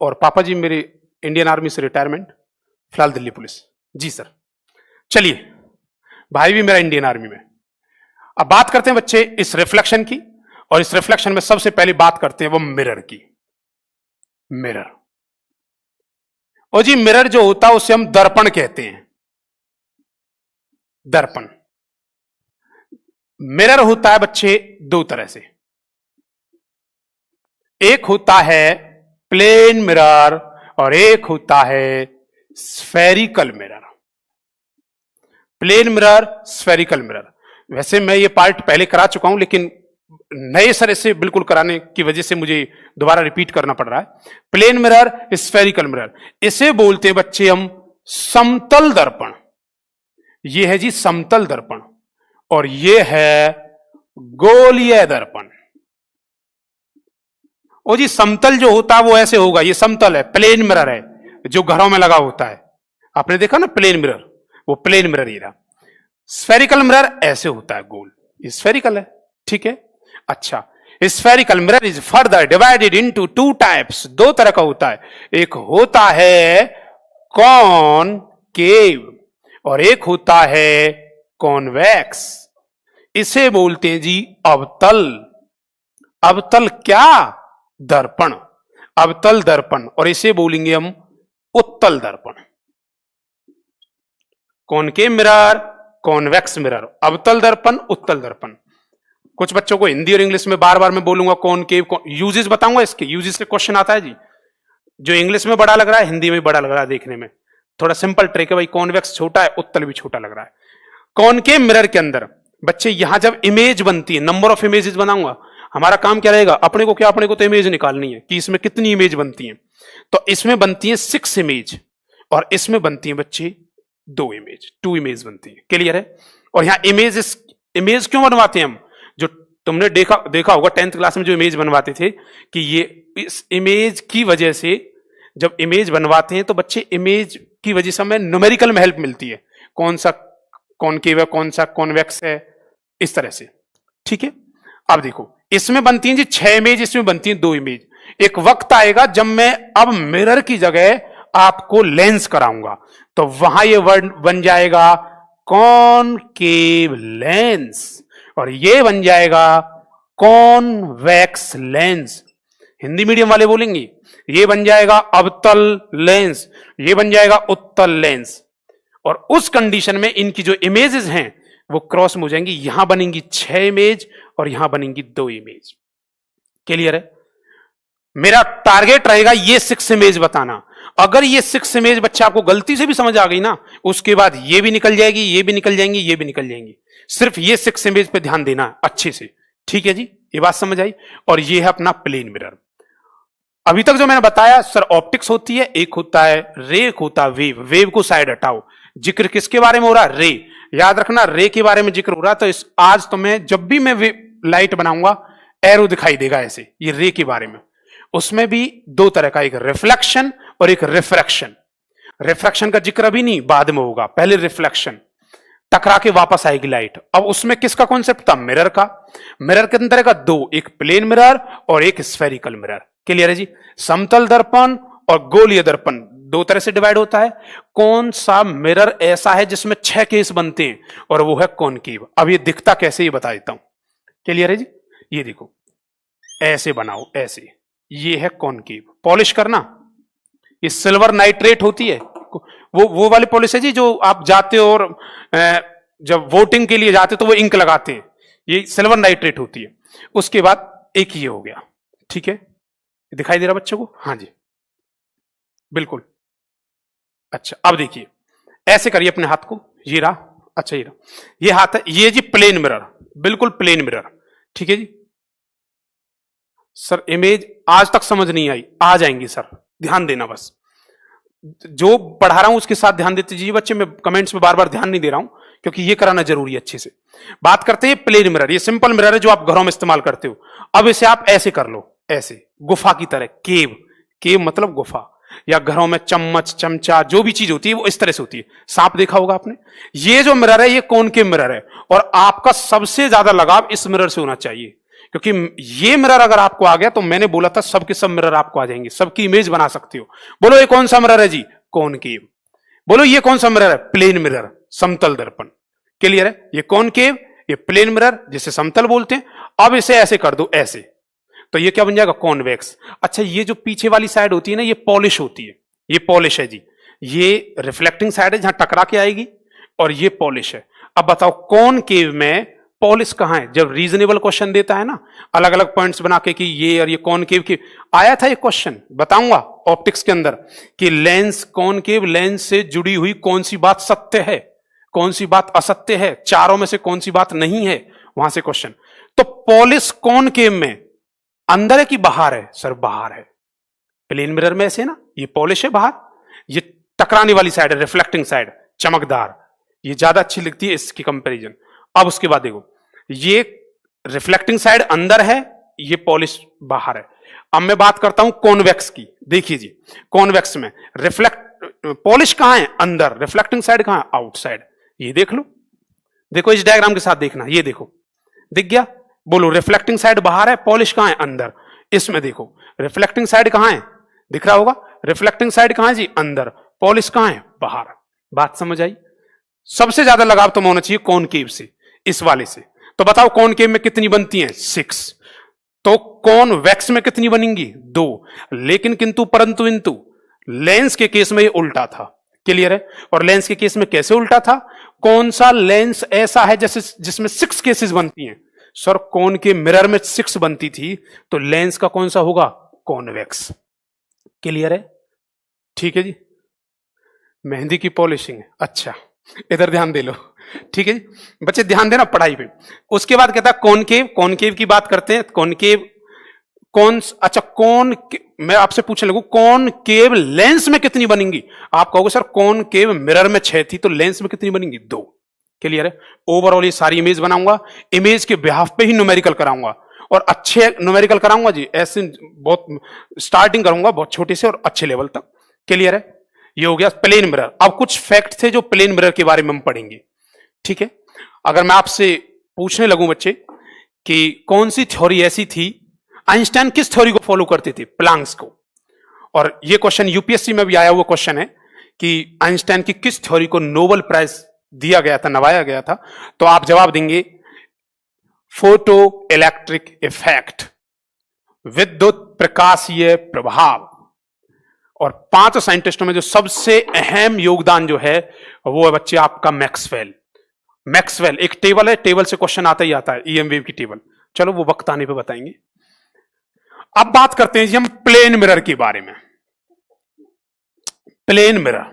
A: और पापा जी मेरे इंडियन आर्मी से रिटायरमेंट, फिलहाल दिल्ली पुलिस। जी सर। चलिए, भाई भी मेरा इंडियन आर्मी में। अब बात करते हैं बच्चे इस रिफ्लेक्शन की, और इस रिफ्लेक्शन में सबसे पहले बात करते हैं वो मिरर की। मिरर, और जी मिरर जो होता है उसे हम दर्पण कहते हैं। दर्पण, मिरर होता है बच्चे दो तरह से। एक होता है प्लेन मिरर और एक होता है spherical mirror. Plane mirror, spherical mirror. वैसे मैं ये पार्ट पहले करा चुका हूं, लेकिन नए सिरे से बिल्कुल कराने की वजह से मुझे दोबारा रिपीट करना पड़ रहा है। प्लेन मिरर, स्फेरिकल मिरर, इसे बोलते हैं बच्चे हम समतल दर्पण। ये है जी समतल दर्पण, और ये है गोलीय दर्पण। और जी समतल जो होता है वो ऐसे होगा, ये समतल है, प्लेन मिरर है जो घरों में लगा होता है। आपने देखा ना प्लेन मिरर, वो प्लेन मिरर ही रहा। स्फेरिकल मिरर ऐसे होता है, गोल, ये स्फेरिकल है। ठीक है, अच्छा। Spherical mirror is further divided into two types, दो तरह का होता है। एक होता है कॉनकेव और एक होता है कॉन्वेक्स। इसे बोलते हैं जी अवतल। अवतल क्या? दर्पण, अवतल दर्पण, और इसे बोलेंगे हम उत्तल दर्पण। कॉनकेव मिरर, कॉन्वेक्स मिरर, अवतल दर्पण, उत्तल दर्पण। कुछ बच्चों को हिंदी और इंग्लिश में बार बार मैं बोलूंगा कॉनकेव, यूजेस बताऊंगा, इसके यूजेस से क्वेश्चन आता है जी। जो इंग्लिश में बड़ा लग रहा है हिंदी में बड़ा लग रहा है देखने में, थोड़ा सिंपल ट्रिक है भाई। कॉन्वेक्स छोटा है, उत्तल भी छोटा लग रहा है। कॉनकेव मिरर के अंदर बच्चे यहां जब इमेज बनती है, नंबर ऑफ इमेजेस बनाऊंगा, हमारा काम क्या रहेगा? अपने को क्या, अपने को तो इमेज निकालनी है कि इसमें कितनी इमेज बनती है। तो इसमें बनती है 6 इमेज और इसमें बनती है बच्चे 2 इमेज, 2 इमेज बनती है। क्लियर है? और यहां इमेज क्यों बनवाते हैं हम? जो तुमने देखा होगा 10th क्लास में जो इमेज बनवाते थे, कि ये इस इमेज की वजह से, जब इमेज बनवाते हैं तो बच्चे इमेज की वजह से हमें न्यूमेरिकल में हेल्प मिलती है, कौन सा कॉनकेव है, कौन सा कॉन्वेक्स है, इस तरह से। ठीक है, अब देखो इसमें बनती है जी 6 इमेज, इसमें बनती है 2 इमेज। एक वक्त आएगा जब मैं अब मिरर की जगह आपको लेंस कराऊंगा, तो वहां ये वर्ड बन जाएगा कॉनकेव लेंस, और ये बन जाएगा कॉन्वेक्स लेंस। हिंदी मीडियम वाले बोलेंगे ये बन जाएगा अवतल लेंस, ये बन जाएगा उत्तल लेंस। और उस कंडीशन में इनकी जो इमेजेस हैं वो क्रॉस में हो जाएंगी, यहां बनेंगी 6 इमेज और यहां बनेंगी 2 इमेज। क्लियर है? मेरा टारगेट रहेगा ये 6 इमेज बताना। अगर ये 6 इमेज बच्चा आपको गलती से भी समझ आ गई ना, उसके बाद ये भी निकल जाएगी, ये भी निकल जाएंगी, ये भी निकल जाएंगी। सिर्फ ये 6 इमेज पे ध्यान देना है अच्छे से। ठीक है जी, ये बात समझ आई? और ये है अपना प्लेन मिरर। अभी तक जो मैंने बताया सर, ऑप्टिक्स होती है, एक होता है रे, एक होता है वेव। वेव को साइड हटाओ। जिक्र किसके बारे में हो रहा है? रे। याद रखना रे के बारे में जिक्र हो रहा है, तो आज तो मैं जब भी मैं लाइट बनाऊंगा एरो दिखाई देगा ऐसे, ये रे के बारे में। उसमें भी 2 तरह का, एक रिफ्लेक्शन और एक रिफ्रैक्शन। रिफ्रैक्शन का जिक्र अभी नहीं, बाद में होगा, पहले रिफ्लेक्शन। टकरा के वापस आएगी लाइट। अब उसमें किसका कॉन्सेप्ट था? मिरर का। मिरर के अंदर का 2, एक प्लेन मिरर और एक स्फेरिकल मिरर। क्लियर है जी? समतल दर्पण और गोलीय दर्पण 2 तरह से डिवाइड होता है। कौन सा मिरर ऐसा है जिसमें 6 केस बनते हैं? और वो है कॉनकेव। अब ये दिखता कैसे, ये बता देता हूं। क्लियर है जी? ये देखो, ऐसे बनाओ, ऐसे, ये है कॉनकेव। पॉलिश करना, ये सिल्वर नाइट्रेट होती है, वो वाली पॉलिश है जी जो आप जाते हो और जब वोटिंग के लिए जाते हो तो वो इंक लगाते हैं, ये सिल्वर नाइट्रेट होती है। उसके बाद एक ये हो गया। ठीक है, दिखाई दे रहा बच्चों को? हाँ जी बिल्कुल। अच्छा, अब देखिए, ऐसे करिए अपने हाथ को, ये रहा। अच्छा, ये रहा, ये हाथ है, ये जी प्लेन मिरर, बिल्कुल प्लेन मिरर। ठीक है जी सर, इमेज आज तक समझ नहीं आई, आ जाएंगी सर, ध्यान देना बस। जो पढ़ा रहा हूं उसके साथ ध्यान देते जाइए बच्चे। मैं कमेंट्स में बार बार ध्यान नहीं दे रहा हूं क्योंकि ये कराना जरूरी है अच्छे से। बात करते हैं प्लेन मिरर। ये सिंपल मिरर है जो आप घरों में इस्तेमाल करते हो। अब इसे आप ऐसे कर लो, ऐसे गुफा की तरह। केव, केव मतलब गुफा, या घरों में चम्मच, चमचा, जो भी चीज होती है वो इस तरह से होती है। सांप देखा होगा आपने। ये जो मिरर है ये कॉनकेव मिरर है, और आपका सबसे ज्यादा लगाव इस मिरर से होना चाहिए, क्योंकि ये मिरर अगर आपको आ गया तो मैंने बोला था सबके सब मिरर आपको आ जाएंगे, सबकी इमेज बना सकते हो। बोलो ये कौन सा मिरर है जी? कॉनकेव। बोलो ये कौन सा मिरर है? प्लेन मिरर, समतल दर्पण। क्लियर है? ये कॉनकेव, ये प्लेन मिरर जिसे समतल बोलते हैं। अब इसे ऐसे कर दो, ऐसे, तो ये क्या बन जाएगा? कॉन्वेक्स। अच्छा, ये जो पीछे वाली साइड होती है ना, ये पॉलिश होती है, ये पॉलिश है जी। ये रिफ्लेक्टिंग साइड है जहां टकरा के आएगी, और ये पॉलिश है। अब बताओ कॉनकेव में पॉलिश कहां है? जब रीजनेबल क्वेश्चन देता है ना, अलग अलग पॉइंट्स बना के कि ये और ये कॉनकेव की, आया था ये क्वेश्चन, बताऊंगा ऑप्टिक्स के अंदर कि लेंस, कॉनकेव लेंस से जुड़ी हुई कौन सी बात सत्य है, कौन सी बात असत्य है, चारों में से कौन सी बात नहीं है, वहां से क्वेश्चन। तो पॉलिश कॉनकेव में अंदर है कि बाहर है? सर बाहर है। प्लेन मिरर में ऐसे ना, ये पॉलिश है बाहर, ये टकराने वाली साइड है, रिफ्लेक्टिंग साइड, चमकदार, ये ज्यादा अच्छी लगती है इसकी कंपैरिजन। अब उसके बाद देखो, ये रिफ्लेक्टिंग साइड अंदर है, ये पॉलिश बाहर है। अब मैं बात करता हूं कॉन्वेक्स की। देखिए जी, कॉन्वेक्स में पॉलिश कहां है? अंदर। रिफ्लेक्टिंग साइड कहां है? आउटसाइड। ये देख लो, देखो इस डायग्राम के साथ देखना, ये देखो, दिख गया? बोलो, रिफ्लेक्टिंग साइड बाहर है, पॉलिश कहां है? अंदर। इसमें देखो, रिफ्लेक्टिंग साइड कहां है? दिख रहा होगा, रिफ्लेक्टिंग साइड कहां है जी? अंदर। पॉलिश कहां है? बाहर। बात समझ आई? सबसे ज्यादा लगाव तो होना चाहिए कॉनकेव से, इस वाले से। तो बताओ कॉनकेव में कितनी बनती हैं? 6। तो कॉन्वेक्स में कितनी बनेंगी? 2। लेकिन किंतु परंतु किंतु लेंस के केस में ये उल्टा था। क्लियर है? और लेंस के केस में कैसे उल्टा था? कौन सा लेंस ऐसा है जैसे जिसमें 6 केसेस बनती हैं? सर कौन के मिरर में 6 बनती थी, तो लेंस का कौन सा होगा? कॉन्वेक्स। क्लियर है? ठीक है जी। मेहंदी की पॉलिशिंग, अच्छा इधर ध्यान दे लो। ठीक है जी बच्चे, ध्यान देना पढ़ाई पे। उसके बाद कहता है कॉनकेव। कॉनकेव की बात करते हैं। कॉनकेव अच्छा मैं आपसे पूछने लगूं, कॉनकेव लेंस में कितनी बनेंगी? आप कहोगे सर कॉनकेव मिरर में 6 थी, तो लेंस में कितनी बनेंगी? 2। क्लियर है? ओवरऑल ये सारी इमेज बनाऊंगा, इमेज के बिहाफ पे ही न्यूमेरिकल कराऊंगा, और अच्छे न्यूमेरिकल कराऊंगा जी। ऐसे बहुत स्टार्टिंग करूंगा बहुत छोटे से और अच्छे लेवल तक। क्लियर है? ये हो गया प्लेन मिरर। अब कुछ फैक्ट थे जो प्लेन मिरर के बारे में हम पढ़ेंगे। ठीक है? अगर मैं आपसे पूछने लगूं बच्चे कि कौन सी थ्योरी ऐसी थी, आइंस्टाइन किस थ्योरी को फॉलो करते थे? प्लांक्स को। और यह क्वेश्चन यूपीएससी में भी आया हुआ क्वेश्चन है कि आइंस्टाइन की किस थ्योरी को नोबेल प्राइज दिया गया था, नवाया गया था? तो आप जवाब देंगे फोटो इलेक्ट्रिक इफेक्ट, विद्युत प्रकाशीय प्रभाव। और 5 साइंटिस्टों में जो सबसे अहम योगदान जो है वो है बच्चे आपका मैक्सवेल। मैक्सवेल एक टेबल है, टेबल से क्वेश्चन आता ही आता है, ईएम वेव की टेबल। चलो वो वक्त आने पे बताएंगे। अब बात करते हैं जी हम प्लेन मिरर के बारे में। प्लेन मिरर,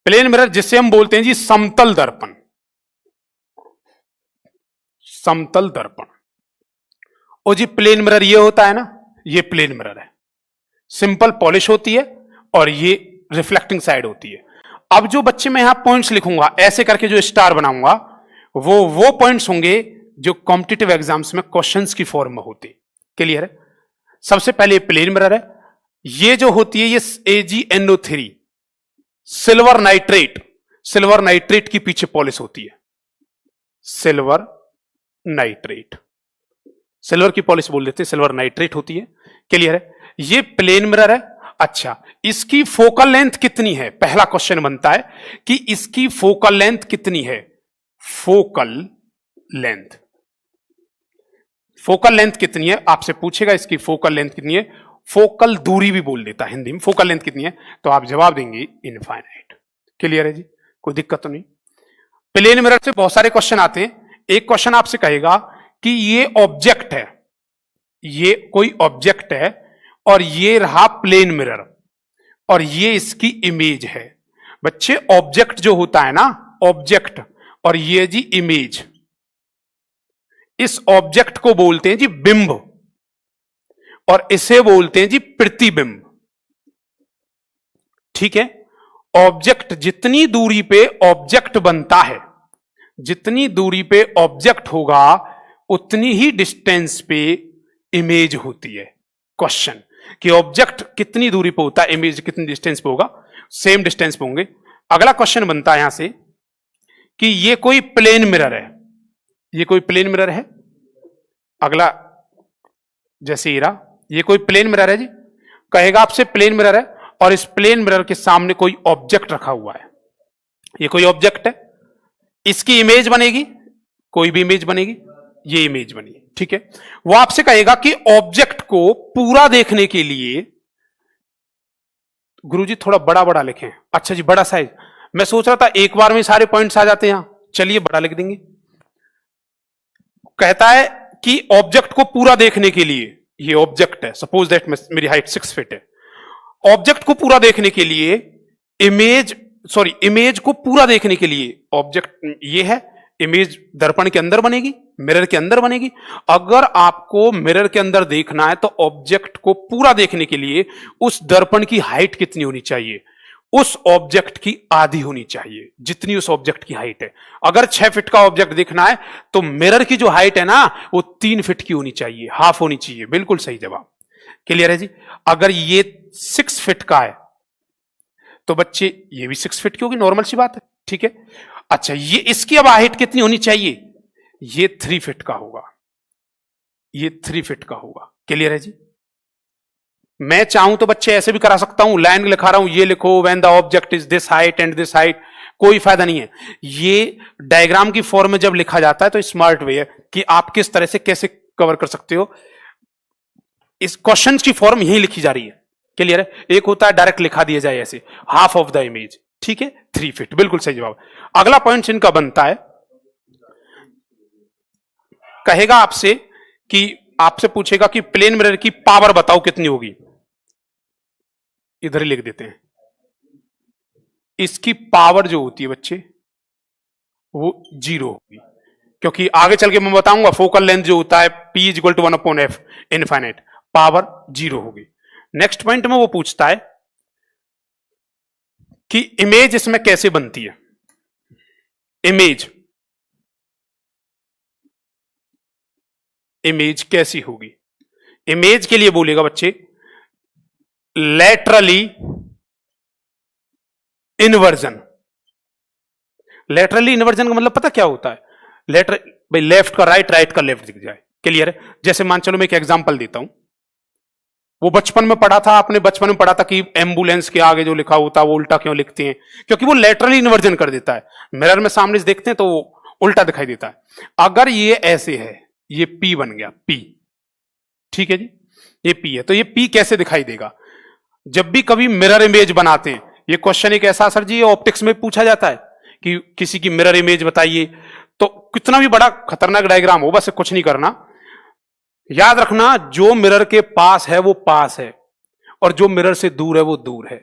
A: प्लेन मिरर जिसे हम बोलते हैं जी समतल दर्पण। समतल दर्पण। और जी प्लेन मिरर ये होता है ना, ये प्लेन मिरर है, सिंपल पॉलिश होती है, और ये रिफ्लेक्टिंग साइड होती है। अब जो बच्चे मैं यहां पॉइंट्स लिखूंगा ऐसे करके, जो स्टार बनाऊंगा, वो पॉइंट्स होंगे जो कॉम्पिटिटिव एग्जाम्स में क्वेश्चंस की फॉर्म में होते। क्लियर है? सबसे पहले प्लेन मिरर है, ये जो होती है ये AgNO3 silver nitrate, silver nitrate की पीछे पॉलिश होती है। सिल्वर नाइट्रेट, सिल्वर की पॉलिश बोल देते हैं, सिल्वर नाइट्रेट होती है। क्लियर है? ये प्लेन मिरर है। अच्छा, इसकी फोकल लेंथ कितनी है? पहला क्वेश्चन बनता है कि इसकी फोकल लेंथ कितनी है? फोकल लेंथ, फोकल लेंथ कितनी है आपसे पूछेगा, इसकी फोकल लेंथ कितनी है? फोकल दूरी भी बोल देता है हिंदी में। फोकल लेंथ कितनी है? तो आप जवाब देंगे इनफाइनाइट। क्लियर है जी? कोई दिक्कत तो नहीं। प्लेन मिरर से बहुत सारे क्वेश्चन आते हैं। एक क्वेश्चन आपसे कहेगा कि ये ऑब्जेक्ट है, ये कोई ऑब्जेक्ट है, और ये रहा प्लेन मिरर, और ये इसकी इमेज है। बच्चे ऑब्जेक्ट जो होता है ना, ऑब्जेक्ट, और ये जी इमेज, इस ऑब्जेक्ट को बोलते हैं जी बिंब, और इसे बोलते हैं जी प्रतिबिंब। ठीक है? ऑब्जेक्ट जितनी दूरी पे ऑब्जेक्ट बनता है, जितनी दूरी पे ऑब्जेक्ट होगा उतनी ही डिस्टेंस पे इमेज होती है। क्वेश्चन कि ऑब्जेक्ट कितनी दूरी पे होता है, इमेज कितनी डिस्टेंस पे होगा? सेम डिस्टेंस पे होंगे। अगला क्वेश्चन बनता है यहां से कि ये कोई प्लेन मिरर है, ये कोई प्लेन मिरर है। अगला जैसे ये कोई प्लेन मिरर है जी, कहेगा आपसे प्लेन मिरर है, और इस प्लेन मिरर के सामने कोई ऑब्जेक्ट रखा हुआ है, ये कोई ऑब्जेक्ट है, इसकी इमेज बनेगी, कोई भी इमेज बनेगी, ये इमेज बनी, ठीक है। वो आपसे कहेगा कि ऑब्जेक्ट को पूरा देखने के लिए गुरुजी थोड़ा बड़ा बड़ा लिखें। अच्छा जी, बड़ा साइज, मैं सोच रहा था एक बार में सारे पॉइंट्स आ जाते हैं यहां, चलिए बड़ा लिख देंगे। कहता है कि ऑब्जेक्ट को पूरा देखने के लिए, ये ऑब्जेक्ट है, सपोज दैट मेरी हाइट 6 फीट है, ऑब्जेक्ट को पूरा देखने के लिए इमेज को पूरा देखने के लिए ऑब्जेक्ट ये है, इमेज दर्पण के अंदर बनेगी, मिरर के अंदर बनेगी। अगर आपको मिरर के अंदर देखना है तो ऑब्जेक्ट को पूरा देखने के लिए उस दर्पण की हाइट कितनी होनी चाहिए? उस ऑब्जेक्ट की आधी होनी चाहिए, जितनी उस ऑब्जेक्ट की हाइट है। अगर 6 फीट का ऑब्जेक्ट देखना है तो मिरर की जो हाइट है ना वो 3 फीट की होनी चाहिए, हाफ होनी चाहिए। बिल्कुल सही जवाब, क्लियर है जी। अगर ये 6 फीट का है तो बच्चे ये भी 6 फीट की होगी, नॉर्मल सी बात है, ठीक है। अच्छा, ये इसकी अब हाइट कितनी होनी चाहिए? ये 3 फीट का होगा, ये 3 फीट का होगा, क्लियर है जी। मैं चाहूं तो बच्चे ऐसे भी करा सकता हूं, लाइन लिखा रहा हूं, ये लिखो when the object is this height and this height, कोई फायदा नहीं है। ये डायग्राम की फॉर्म में जब लिखा जाता है तो स्मार्ट वे है कि आप किस तरह से कैसे कवर कर सकते हो। इस क्वेश्चन की फॉर्म यही लिखी जा रही है, क्लियर है। एक होता है डायरेक्ट लिखा दिया जाए ऐसे, हाफ ऑफ द इमेज, ठीक है, 3 फीट, बिल्कुल सही जवाब। अगला पॉइंट इनका बनता है, कहेगा आपसे कि आपसे पूछेगा कि प्लेन मिरर की पावर बताओ कितनी होगी, इधर ही लिख देते हैं। इसकी पावर जो होती है बच्चे वो 0 होगी, क्योंकि आगे चल के मैं बताऊंगा फोकल लेंथ जो होता है P = 1/f इनफाइनाइट, पावर 0 होगी। नेक्स्ट पॉइंट में वो पूछता है कि इमेज इसमें कैसे बनती है। इमेज कैसी होगी? इमेज के लिए बोलेगा बच्चे लेटरली इन्वर्जन। लेटरली इन्वर्जन का मतलब पता क्या होता है? भाई लेफ्ट का राइट, राइट का लेफ्ट दिख जाए, क्लियर है। जैसे मान चलो मैं एक एग्जांपल देता हूं, वो बचपन में पढ़ा था, आपने बचपन में पढ़ा था कि एम्बुलेंस के आगे जो लिखा होता है वो उल्टा क्यों लिखते हैं? क्योंकि वो लेटरली इन्वर्जन कर देता है। मिरर में सामने से देखते हैं तो वो उल्टा दिखाई देता है। अगर ये ऐसे है, ये P बन गया, P, ठीक है जी, ये P है, तो ये P कैसे दिखाई देगा? जब भी कभी मिरर इमेज बनाते हैं, ये क्वेश्चन एक ऐसा सर जी ये ऑप्टिक्स में पूछा जाता है कि किसी की मिरर इमेज बताइए, तो कितना भी बड़ा खतरनाक डायग्राम हो, बस कुछ नहीं करना, याद रखना जो मिरर के पास है वो पास है और जो मिरर से दूर है वो दूर है,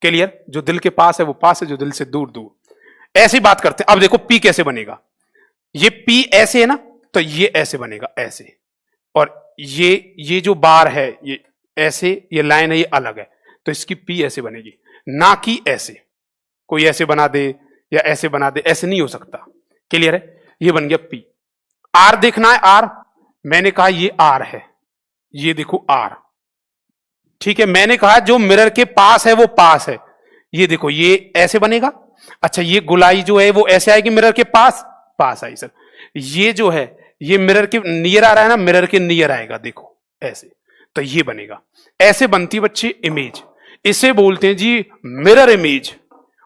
A: क्लियर। जो दिल के पास है वो पास है, जो दिल से दूर दूर। ऐसी बात करते हैं। अब देखो P कैसे बनेगा, ये P ऐसे है ना, तो ये ऐसे बनेगा ऐसे, और ये जो बार है ये ऐसे, ये लाइन है ये अलग है, तो इसकी P ऐसे बनेगी, ना कि ऐसे। कोई ऐसे बना दे या ऐसे बना दे, ऐसे नहीं हो सकता, क्लियर है। ये बन गया P। R देखना है, R मैंने कहा ये R है, ये देखो R, ठीक है। मैंने कहा जो मिरर के पास है वो पास है, ये देखो ये ऐसे बनेगा। अच्छा, ये गुलाई जो है वो ऐसे आएगी मिरर के पास, पास आई सर। ये जो है ये मिरर के नियर आ रहा है ना, मिरर के नियर आएगा, देखो ऐसे, तो ये बनेगा। ऐसे बनती बच्चे इमेज, इसे बोलते हैं जी मिरर इमेज।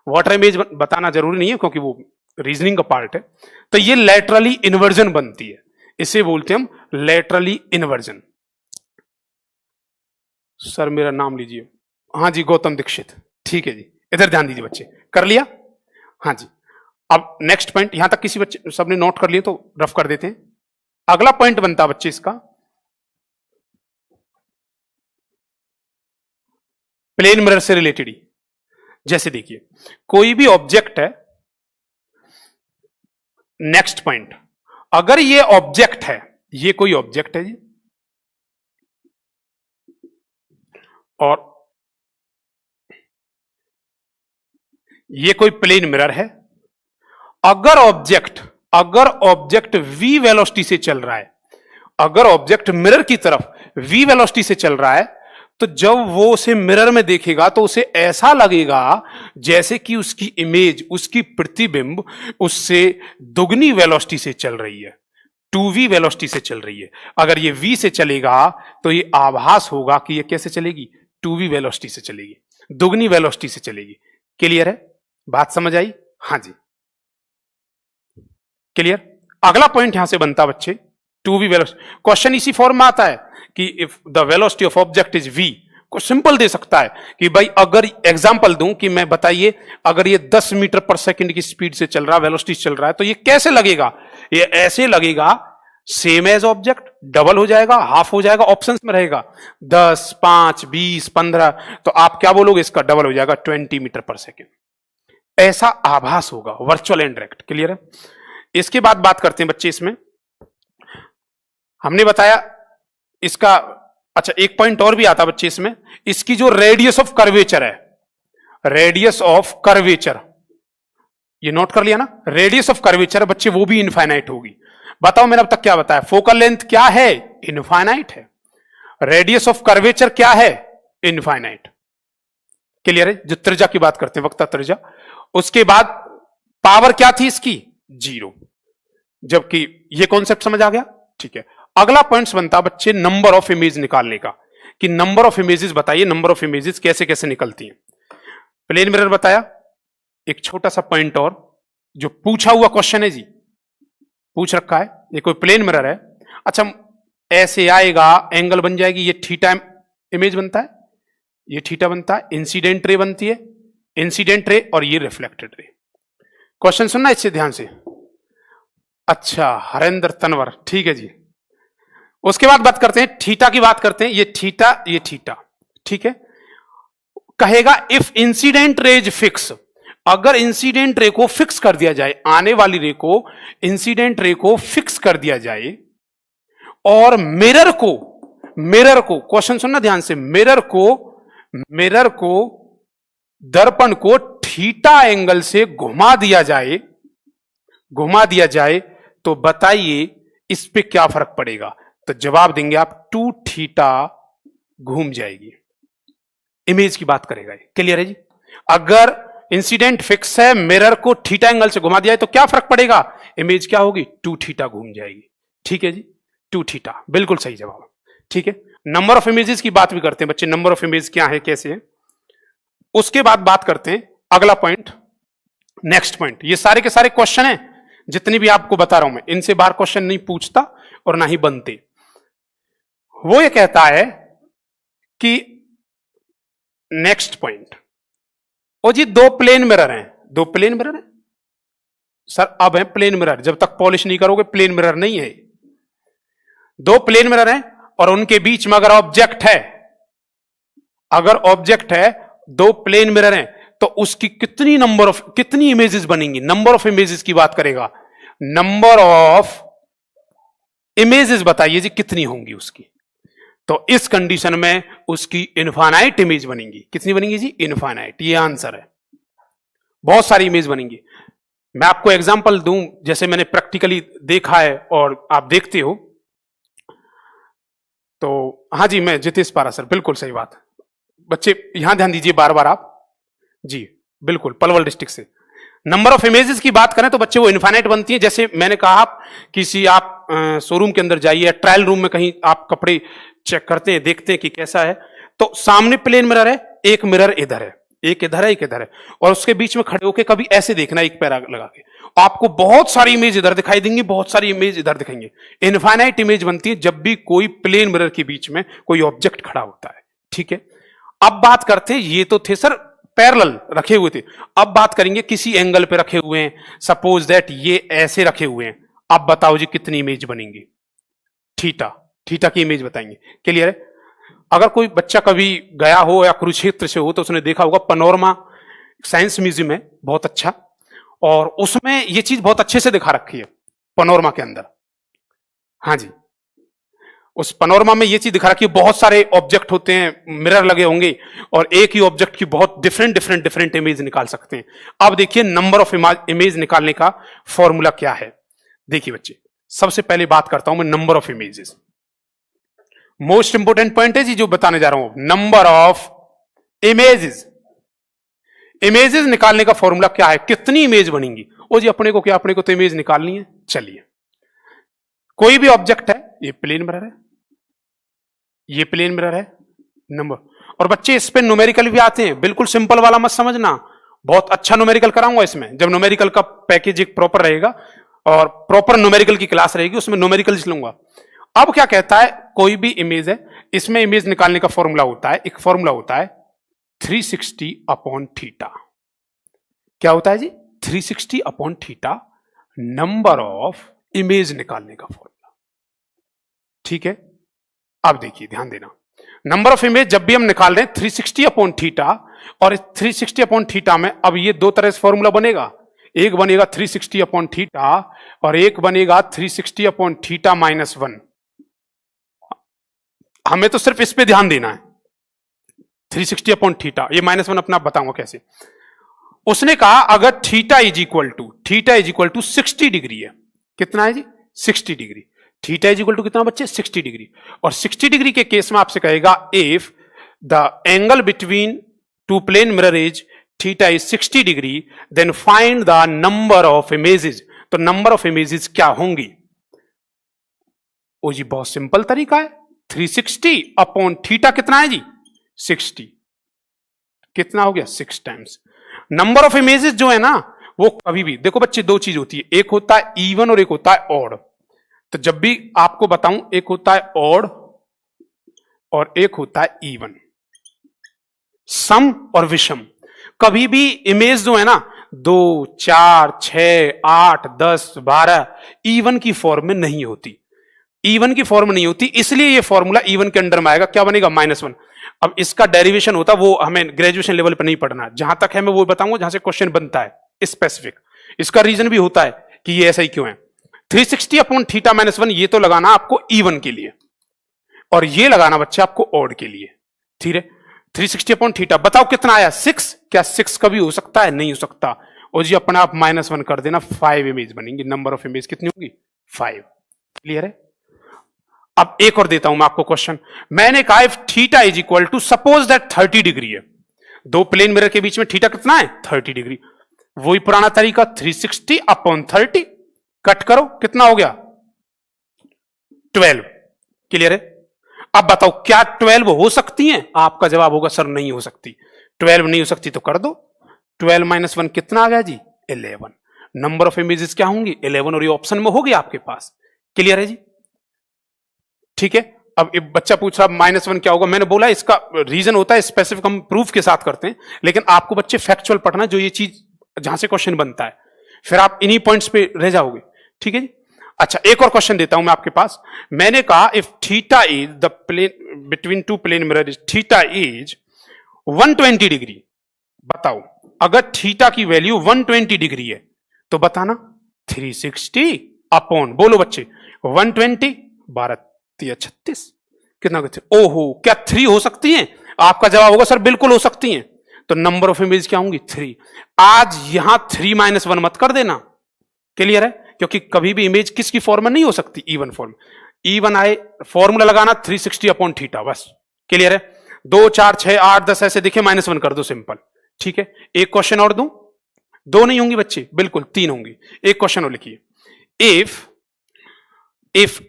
A: वाटर इमेज बताना जरूरी नहीं है क्योंकि वो रीजनिंग का पार्ट है। तो ये लेटरली इन्वर्जन बनती है, इसे बोलते हैं हम लेटरली इन्वर्जन। सर मेरा नाम लीजिए। हाँ जी, गौतम दीक्षित, ठीक है जी। इधर ध्यान दीजिए बच्चे, कर लिया? हाँ जी। अब नेक्स्ट पॉइंट, यहां तक किसी बच्चे सबने नोट कर लिए तो रफ कर देते हैं। अगला पॉइंट बनता बच्चे इसका प्लेन मिरर से रिलेटेड ही। जैसे देखिए कोई भी ऑब्जेक्ट है, नेक्स्ट पॉइंट, अगर ये ऑब्जेक्ट है, ये कोई ऑब्जेक्ट है जी, और ये कोई प्लेन मिरर है। अगर ऑब्जेक्ट v वेलोसिटी से चल रहा है, अगर ऑब्जेक्ट मिरर की तरफ v वेलोसिटी से चल रहा है, तो जब वो उसे मिरर में देखेगा तो उसे ऐसा लगेगा जैसे कि उसकी इमेज, उसकी प्रतिबिंब उससे दुगनी वेलोसिटी से चल रही है, 2v वेलोसिटी से चल रही है। अगर ये v से चलेगा तो ये आभास होगा कि ये कैसे चलेगी, 2v वेलोसिटी से चलेगी। दुगनी वेलोसिटी से चलेगी। क्लियर है? बात समझ आई? हाँ जी, क्लियर। अगला पॉइंट यहां से बनता बच्चे, टू वी वेलोसिटी। क्वेश्चन इसी फॉर्म में आता है कि if the velocity of object is V, को सिंपल दे सकता है कि भाई अगर एग्जांपल दूं कि मैं बताइए अगर ये 10 मीटर पर सेकंड की स्पीड से चल रहा है, वेलोसिटी चल रहा है, तो ये कैसे लगेगा? ये ऐसे लगेगा, सेम एज ऑब्जेक्ट, डबल हो जाएगा, हाफ हो जाएगा, ऑप्शंस में रहेगा 10, 5, 20, 15, तो आप क्या बोलोगे? इसका डबल हो जाएगा 20 मीटर पर सेकेंड। ऐसा आभास होगा, वर्चुअल एंड डायरेक्ट। क्लियर है? इसके बाद बात करते हैं बच्चे, इसमें हमने बताया इसका, अच्छा एक पॉइंट और भी आता बच्चे इसमें, इसकी जो रेडियस ऑफ कर्वेचर है, रेडियस ऑफ कर्वेचर, ये नोट कर लिया ना, रेडियस ऑफ कर्वेचर बच्चे वो भी इनफाइनाइट होगी। बताओ मैंने अब तक क्या बताया? फोकल लेंथ क्या है? इनफाइनाइट है। रेडियस ऑफ कर्वेचर क्या है? इनफाइनाइट। क्लियर है? जो त्रिज्या की बात करते हैं, वक्ता त्रिज्या। उसके बाद पावर क्या थी इसकी? 0। जबकि ये कॉन्सेप्ट समझ आ गया? ठीक है। अगला पॉइंट्स बनता बच्चे नंबर ऑफ इमेज निकालने का, कि नंबर ऑफ इमेजेस बताइए, नंबर ऑफ इमेजेस कैसे कैसे निकलती हैं। प्लेन मिरर बताया। एक छोटा सा पॉइंट और, जो पूछा हुआ क्वेश्चन है जी, पूछ रखा है, ये कोई प्लेन मिरर है, अच्छा ऐसे आएगा, एंगल बन जाएगी, ये थीटा इमेज बनता है, ये थीटा बनता है, इंसिडेंट रे बनती है, इंसिडेंट रे, और ये रिफ्लेक्टेड रे। क्वेश्चन सुनना इससे ध्यान से। अच्छा हरेंद्र तनवर, ठीक है जी। उसके बाद बात करते हैं थीटा की, बात करते हैं, ये थीटा, ये थीटा, ठीक है। कहेगा इफ इंसिडेंट रेज फिक्स, अगर इंसिडेंट रे को फिक्स कर दिया जाए, आने वाली रे को, इंसिडेंट रे को फिक्स कर दिया जाए, और मिरर को क्वेश्चन सुनना ध्यान से, मिरर को दर्पण को थीटा एंगल से घुमा दिया जाए, तो बताइए इस पे क्या फर्क पड़ेगा? तो जवाब देंगे आप 2 थीटा घूम जाएगी। इमेज की बात करेगा ये। क्लियर है जी? अगर इंसिडेंट फिक्स है, मिरर को थीटा एंगल से घुमा दिया है, तो क्या फर्क पड़ेगा? इमेज क्या होगी? 2 थीटा घूम जाएगी। ठीक है जी, 2 थीटा, बिल्कुल सही जवाब। ठीक है। नंबर ऑफ इमेजेस की बात भी करते हैं बच्चे, नंबर ऑफ इमेज क्या है, कैसे है। उसके बाद बात करते हैं अगला पॉइंट, नेक्स्ट पॉइंट। ये सारे के सारे क्वेश्चन हैं जितने भी आपको बता रहा हूं मैं, इनसे बाहर क्वेश्चन नहीं पूछता और ना ही बनते। वो ये कहता है कि नेक्स्ट पॉइंट, ओ जी 2 प्लेन मिरर हैं, 2 प्लेन मिरर हैं सर, अब है प्लेन मिरर, जब तक पॉलिश नहीं करोगे प्लेन मिरर नहीं है। 2 प्लेन मिरर हैं और उनके बीच में अगर ऑब्जेक्ट है, 2 प्लेन मिरर हैं, तो उसकी कितनी इमेजेस बनेंगी? नंबर ऑफ इमेजेस की बात करेगा। नंबर ऑफ इमेजेस बताइए जी कितनी होंगी उसकी। तो इस कंडीशन में उसकी इनफाइनाइट इमेज बनेंगी। कितनी बनेंगी जी? इनफाइनाइट, ये आंसर है। बहुत सारी इमेज बनेंगी। मैं आपको एग्जांपल दूं, जैसे मैंने प्रैक्टिकली देखा है और आप देखते हो, तो हाँ जी, मैं जितेश पारा सर, बिल्कुल सही बात। बच्चे यहां ध्यान दीजिए बार बार आप जी, बिल्कुल पलवल डिस्ट्रिक्ट से। नंबर ऑफ इमेजेस की बात करें तो बच्चे वो इनफाइनाइट बनती है। जैसे मैंने कहा, किसी आप शोरूम के अंदर जाइए, ट्रायल रूम में कहीं आप कपड़े चेक करते हैं, देखते हैं कि कैसा है, तो सामने प्लेन मिरर है, एक मिरर इधर है, एक इधर है, एक इधर है, और उसके बीच में खड़े होकर कभी ऐसे देखना, एक पैरा लगा के, आपको बहुत सारी इमेज इधर दिखाई देंगी, बहुत सारी इमेज इधर दिखाएंगे। इनफाइनाइट इमेज बनती है जब भी कोई प्लेन मिरर के बीच में कोई ऑब्जेक्ट खड़ा होता है। ठीक है। अब बात करते हैं, ये तो थे सर पैरेलल रखे हुए थे, अब बात करेंगे किसी एंगल पे रखे हुए हैं, सपोज दैट ये ऐसे रखे हुए हैं। अब बताओ जी कितनी इमेज बनेंगी? थीटा की इमेज बताएंगे। क्लियर है? अगर कोई बच्चा कभी गया हो या कुरुक्षेत्र से हो तो उसने देखा होगा, पनोरमा साइंस म्यूजियम है बहुत अच्छा, और उसमें ये चीज बहुत अच्छे से दिखा रखी है पनोरमा के अंदर। हाँ जी, उस पनोरमा में ये चीज दिखा रखी है, बहुत सारे ऑब्जेक्ट होते हैं, मिरर लगे होंगे, और एक ही ऑब्जेक्ट की बहुत डिफरेंट इमेज निकाल सकते हैं। अब देखिए नंबर ऑफ इमेज निकालने का फॉर्मूला क्या है। देखिए बच्चे, सबसे पहले बात करता हूं मैं number of images. Most important point है जी जो बताने जा रहा हूं, नंबर ऑफ इमेजेस। इमेजेस निकालने का फॉर्मूला क्या है? कितनी इमेज बनेंगी? ओ जी अपने को क्या, अपने को तो इमेज निकालनी है। चलिए, कोई भी ऑब्जेक्ट है, ये प्लेन मिरर है, ये प्लेन मिरर है, नंबर, और बच्चे इस पे न्यूमेरिकल भी आते हैं, बिल्कुल सिंपल वाला मत समझना, बहुत अच्छा न्यूमेरिकल कराऊंगा इसमें, जब न्यूमेरिकल का पैकेज एक प्रॉपर रहेगा और प्रॉपर न्यूमेरिकल की क्लास रहेगी उसमें न्यूमेरिकल लूंगा। अब क्या कहता है, कोई भी इमेज है, इसमें इमेज निकालने का फॉर्मूला होता है, एक फॉर्मूला होता है 360 अपॉन थीटा। क्या होता है जी? 360 upon theta, number of image निकालने का फॉर्मूला। ठीक है, अब देखिए ध्यान देना, नंबर ऑफ इमेज जब भी हम निकाल रहे हैं 360 अपॉन थीटा, और 360 अपॉन थीटा में अब ये दो तरह से फॉर्मूला बनेगा, एक बनेगा 360 अपॉन थीटा और एक बनेगा 360 अपॉन थीटा माइनस 1। हमें तो सिर्फ इस पे ध्यान देना है, 360 अपॉन थीटा, ये माइनस 1 अपना बताऊंगा कैसे। उसने कहा अगर theta is equal to 60 degree है, कितना है जी? 60 degree. Theta is equal to कितना बच्चे? 60 डिग्री। और 60 डिग्री के केस में आपसे कहेगा if the angle between two plane mirror is theta is 60 degree then find the number of images. तो नंबर ऑफ इमेजेस क्या होंगी? ओ जी बहुत सिंपल तरीका है, 360 अपॉन थीटा कितना है जी? 60। कितना हो गया? 6 टाइम्स। नंबर ऑफ इमेजेस जो है ना वो कभी भी देखो बच्चे, दो चीज होती है, एक होता है इवन और एक होता है ऑड। तो जब भी आपको बताऊं, एक होता है ऑड और एक होता है इवन, सम और विषम। कभी भी इमेज जो है ना 2, 4, 6, 8, 10, 12 इवन की फॉर्म में नहीं होती, इवन की फॉर्म नहीं होती, इसलिए ये फॉर्मूला इवन के अंडर में आएगा। क्या बनेगा? -1। अब इसका डेरिवेशन होता वो हमें ग्रेजुएशन लेवल पर नहीं पढ़ना, जहां तक है मैं वो बताऊंगा जहां से क्वेश्चन बनता है स्पेसिफिक। इसका रीजन भी होता है कि ये ऐसा ही क्यों है। 360 अपॉन थीटा -1 ये तो लगाना आपको इवन के लिए, और ये लगाना बच्चे आपको ऑड के लिए। ठीक है, 360 अपॉन थीटा बताओ कितना आया? 6। क्या 6 कभी हो सकता है? नहीं हो सकता। और जी अपने आप -1 कर देना, 5 इमेज बनेंगी। नंबर ऑफ इमेज कितनी होगी? 5। क्लियर है? अब एक और देता हूं मैं आपको क्वेश्चन। मैंने कहा if theta is equal to, suppose that 30 degree है, दो प्लेन मिरर के बीच में थीटा कितना है? 30 डिग्री। वही पुराना तरीका, 360 अपॉन 30, कट करो, कितना हो गया? 12। क्लियर है? अब बताओ क्या 12 हो सकती हैं? आपका जवाब होगा सर नहीं हो सकती। 12 नहीं हो सकती तो कर दो, 12 - 1 कितना आ गया जी? 11। नंबर ऑफ इमेजेस क्या होंगी? 11, और ये ऑप्शन में हो गया आपके पास। क्लियर है जी? ठीक है, अब एक बच्चा पूछ रहा -1 क्या होगा, मैंने बोला इसका रीजन होता है स्पेसिफिक, हम प्रूफ के साथ करते हैं, लेकिन आपको बच्चे फैक्चुअल पढ़ना, जो ये चीज जहां से क्वेश्चन बनता है, फिर आप इन्हीं पॉइंट्स पे रह जाओगे। ठीक है जी? अच्छा एक और क्वेश्चन देता हूं मैं आपके पास। मैंने कहा if theta is the plane between two plane mirror is theta is 120 degree, बताओ अगर थीटा की वैल्यू 120 डिग्री है तो बताना 360 अपॉन, बोलो बच्चे 120, 12 36, कितना कहते? ओहो, क्या 3 हो सकती हैं? आपका जवाब होगा सर बिल्कुल हो सकती हैं। तो नंबर ऑफ इमेज क्या होंगी? 3। आज यहां 3 - 1 मत कर देना। क्लियर है? क्योंकि कभी भी इमेज किसकी फॉर्म में नहीं हो सकती? Even form. इवन आए फॉर्मूला लगाना 360 अपॉन थीटा, बस। क्लियर है? 2, 4, 6, 8, 10 ऐसे दिखे, -1 कर दो, सिंपल। ठीक है, एक क्वेश्चन और दूं? 2 नहीं होंगी बच्चे, बिल्कुल 3 होंगी। एक क्वेश्चन और लिखिए, if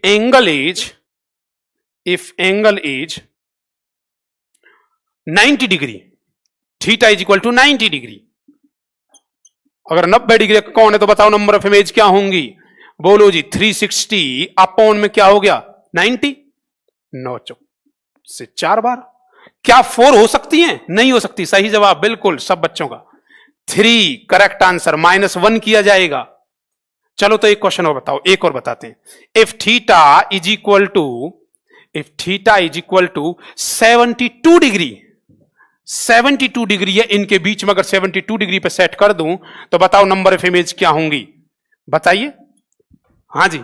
A: angle is 90 degree, theta is equal to 90 degree. अगर 90 डिग्री कौन है तो बताओ नंबर ऑफ इमेज क्या होंगी? बोलो जी 360 अपॉन में क्या हो गया? 90। 9 चौक से 4 बार। क्या 4 हो सकती हैं? नहीं हो सकती। सही जवाब बिल्कुल सब बच्चों का 3 करेक्ट आंसर, -1 किया जाएगा। चलो तो एक क्वेश्चन और बताओ, एक और बताते हैं। If theta is equal to 72 degree, 72 degree है इनके बीच में, अगर 72 डिग्री पे सेट कर दूं तो बताओ नंबर ऑफ इमेज क्या होंगी? बताइए। हाँ जी,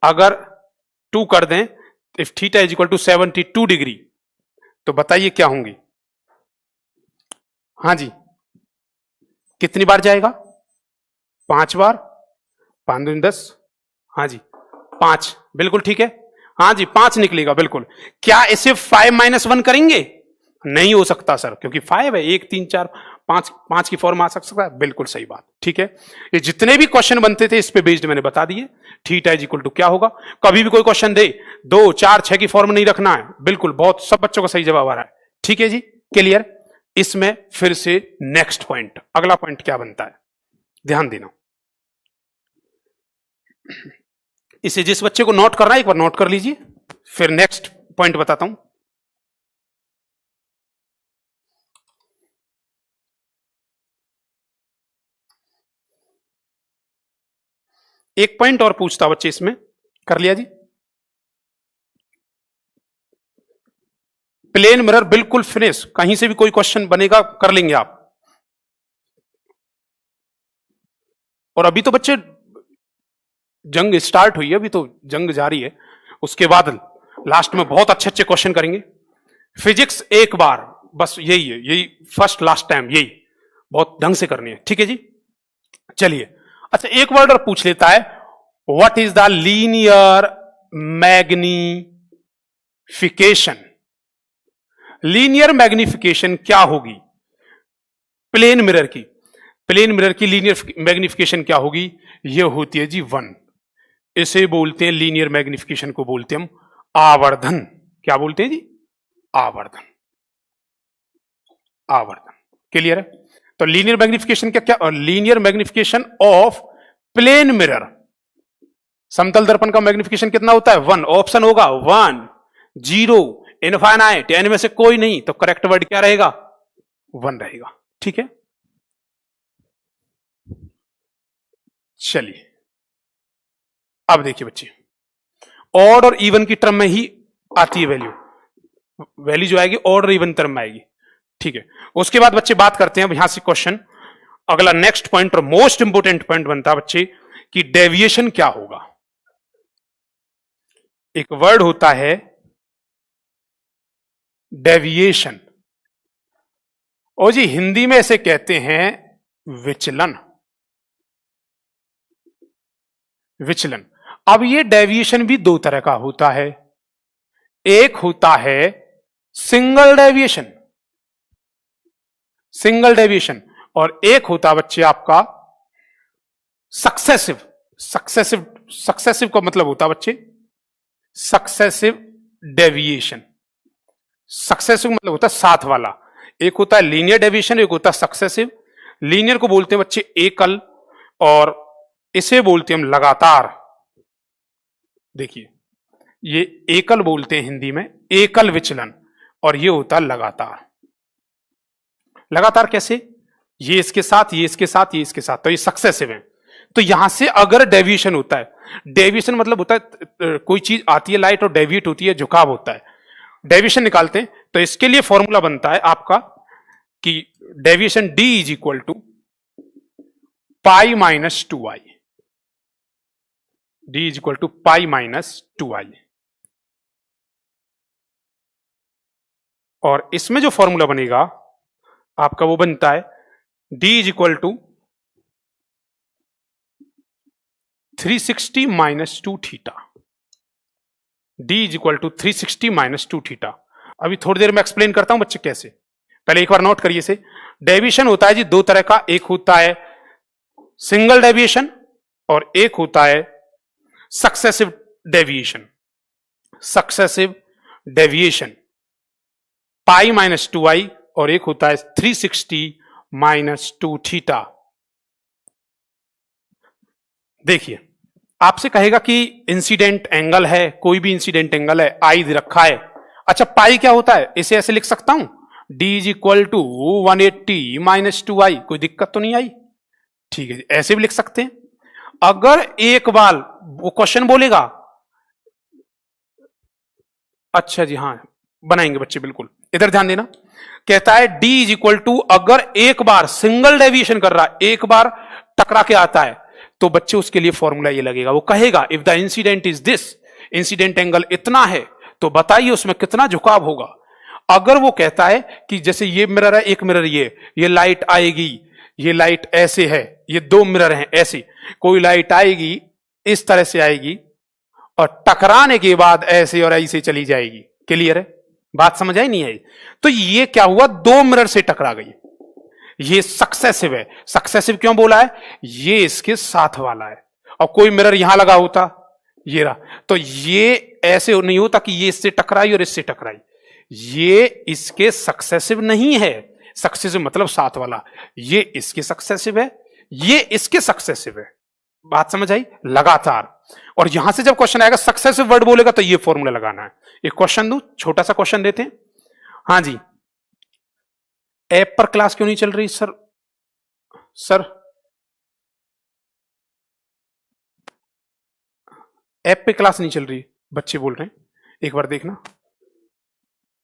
A: अगर 2 कर दें, if theta is equal to 72 degree तो बताइए क्या होंगी? हाँ जी, कितनी बार जाएगा? 5 बार। 5 दूनी 10, हाँ जी 5, बिल्कुल ठीक है। हाँ जी 5 निकलेगा बिल्कुल। क्या इसे 5 - 1 करेंगे? नहीं हो सकता सर, क्योंकि 5 है, 1, 3, 4, 5 की फॉर्म आ सकता है। बिल्कुल सही बात। ठीक है, ये जितने भी क्वेश्चन बनते थे इस पे बेस्ड मैंने बता दिए। थीटा इज इक्वल टू क्या होगा। कभी भी कोई क्वेश्चन दे 2 4 6 की फॉर्म नहीं रखना है, बिल्कुल बहुत सब बच्चों का सही जवाब आ रहा है। ठीक है जी, क्लियर। इसमें फिर से नेक्स्ट पॉइंट, अगला पॉइंट क्या बनता है, ध्यान देना। इसे जिस बच्चे को नोट करना है एक बार नोट कर लीजिए, फिर नेक्स्ट पॉइंट बताता हूं। एक पॉइंट और पूछता बच्चे, इसमें कर लिया जी। प्लेन मिरर बिल्कुल फिनिश, कहीं से भी कोई क्वेश्चन बनेगा कर लेंगे आप। और अभी तो बच्चे जंग स्टार्ट हुई है, अभी तो जंग जारी है, उसके बाद लास्ट में बहुत अच्छे अच्छे क्वेश्चन करेंगे। फिजिक्स एक बार बस यही है, यही फर्स्ट लास्ट टाइम, यही बहुत ढंग से करनी है। ठीक है जी, चलिए। अच्छा एक वर्ड और पूछ लेता है, what is the linear magnification. Linear magnification क्या होगी प्लेन मिरर की। प्लेन मिरर की लीनियर मैग्निफिकेशन क्या होगी, यह होती है जी 1। इसे बोलते हैं लीनियर मैग्निफिकेशन को बोलते हैं हम आवर्धन। क्या बोलते हैं जी, आवर्धन। आवर्धन, क्लियर है। तो लीनियर मैग्निफिकेशन क्या क्या, linear magnification of plane mirror. समतल दर्पण का मैग्निफिकेशन कितना होता है 1। ऑप्शन होगा 1, 0, इनफाइनाइट, n में से कोई नहीं, तो करेक्ट वर्ड क्या रहेगा 1 रहेगा। ठीक है, चलिए अब देखिए बच्चे, ऑड और इवन की टर्म में ही आती है वैल्यू, वैल्यू जो आएगी ऑड और इवन टर्म में आएगी। ठीक है, उसके बाद बच्चे बात करते हैं अब यहां से क्वेश्चन, अगला नेक्स्ट पॉइंट और मोस्ट इंपोर्टेंट पॉइंट बनता है बच्चे कि डेविएशन क्या होगा। एक वर्ड होता है डेविएशन, और जी हिंदी में इसे कहते हैं विचलन। विचलन। अब ये डेविएशन भी 2 तरह का होता है, एक होता है सिंगल डेविएशन, सिंगल डेविएशन, और एक होता बच्चे आपका सक्सेसिव। सक्सेसिव, सक्सेसिव का मतलब होता बच्चे सक्सेसिव डेविएशन। सक्सेसिव मतलब होता है साथ वाला। एक होता है लीनियर डेविएशन, एक होता है सक्सेसिव। लीनियर को बोलते हैं बच्चे एकल, और इसे बोलते हैं हम लगातार। देखिए ये एकल बोलते हैं हिंदी में, एकल विचलन, और ये होता है लगातार। लगातार कैसे, ये इसके साथ, ये इसके साथ, ये इसके साथ, तो ये सक्सेसिव है। तो यहां से अगर डेविएशन होता है, डेविएशन मतलब होता है कोई चीज आती है लाइट और डेविएट होती है, झुकाव होता है, डेविएशन निकालते हैं, तो इसके लिए फॉर्मूला बनता है आपका कि deviation d is equal to pi minus 2i। d is equal to pi minus 2i। और इसमें जो फॉर्मूला बनेगा आपका वो बनता है d is equal to 360 minus 2 theta. d is equal to 360 minus 2 theta. अभी थोड़ी देर में एक्सप्लेन करता हूं बच्चे कैसे, पहले एक बार नोट करिए इसे। डेविएशन होता है जी 2 तरह का, एक होता है सिंगल डेविएशन और एक होता है सक्सेसिव डेविएशन। सक्सेसिव डेविएशन पाई माइनस 2i, और एक होता है 360 माइनस 2 थीटा। देखिए आपसे कहेगा कि इंसिडेंट एंगल है, कोई भी इंसिडेंट एंगल है, आई रखा है। अच्छा पाई क्या होता है, इसे ऐसे लिख सकता हूं d is equal to 180 minus 2i, कोई दिक्कत तो नहीं आई। ठीक है, ऐसे भी लिख सकते हैं। अगर एक बार वो क्वेश्चन बोलेगा, अच्छा जी हाँ बनाएंगे बच्चे, बिल्कुल इधर ध्यान देना। कहता है d इज इक्वल टू, अगर एक बार सिंगल डेविएशन कर रहा है, एक बार टकरा के आता है, तो बच्चे उसके लिए फॉर्मूला ये लगेगा, वो कहेगा if the incident is this, incident angle इतना है, तो बताइए उसमें कितना झुकाव होगा। अगर वो कहता है कि जैसे ये मिरर है, एक मिरर ये लाइट आएगी, ये लाइट ऐसे है, ये 2 मिरर हैं ऐसे, कोई लाइट आएगी इस तरह से आएगी और टकराने के बाद ऐसे और ऐसे चली जाएगी। क्लियर है, बात समझ आई नहीं आई। तो ये क्या हुआ, 2 मिरर से टकरा गई, ये सक्सेसिव है। सक्सेसिव क्यों बोला है, ये इसके साथ वाला है, और कोई मिरर यहां लगा होता, ये रहा, तो ये ऐसे नहीं होता कि ये इससे टकराई और इससे टकराई, ये इसके सक्सेसिव नहीं है। सक्सेसिव मतलब साथ वाला, ये इसके सक्सेसिव है, ये इसके सक्सेसिव है। बात समझ आई? लगातार। और यहां से जब क्वेश्चन आएगा सक्सेसिव वर्ड बोलेगा तो ये फॉर्मूला लगाना है। एक क्वेश्चन दूं, छोटा सा क्वेश्चन देते हैं। हाँ जी, ऐप पर क्लास क्यों नहीं चल रही सर? सर ऐप पे क्लास नहीं चल रही, बच्चे बोल रहे हैं, एक बार देखना।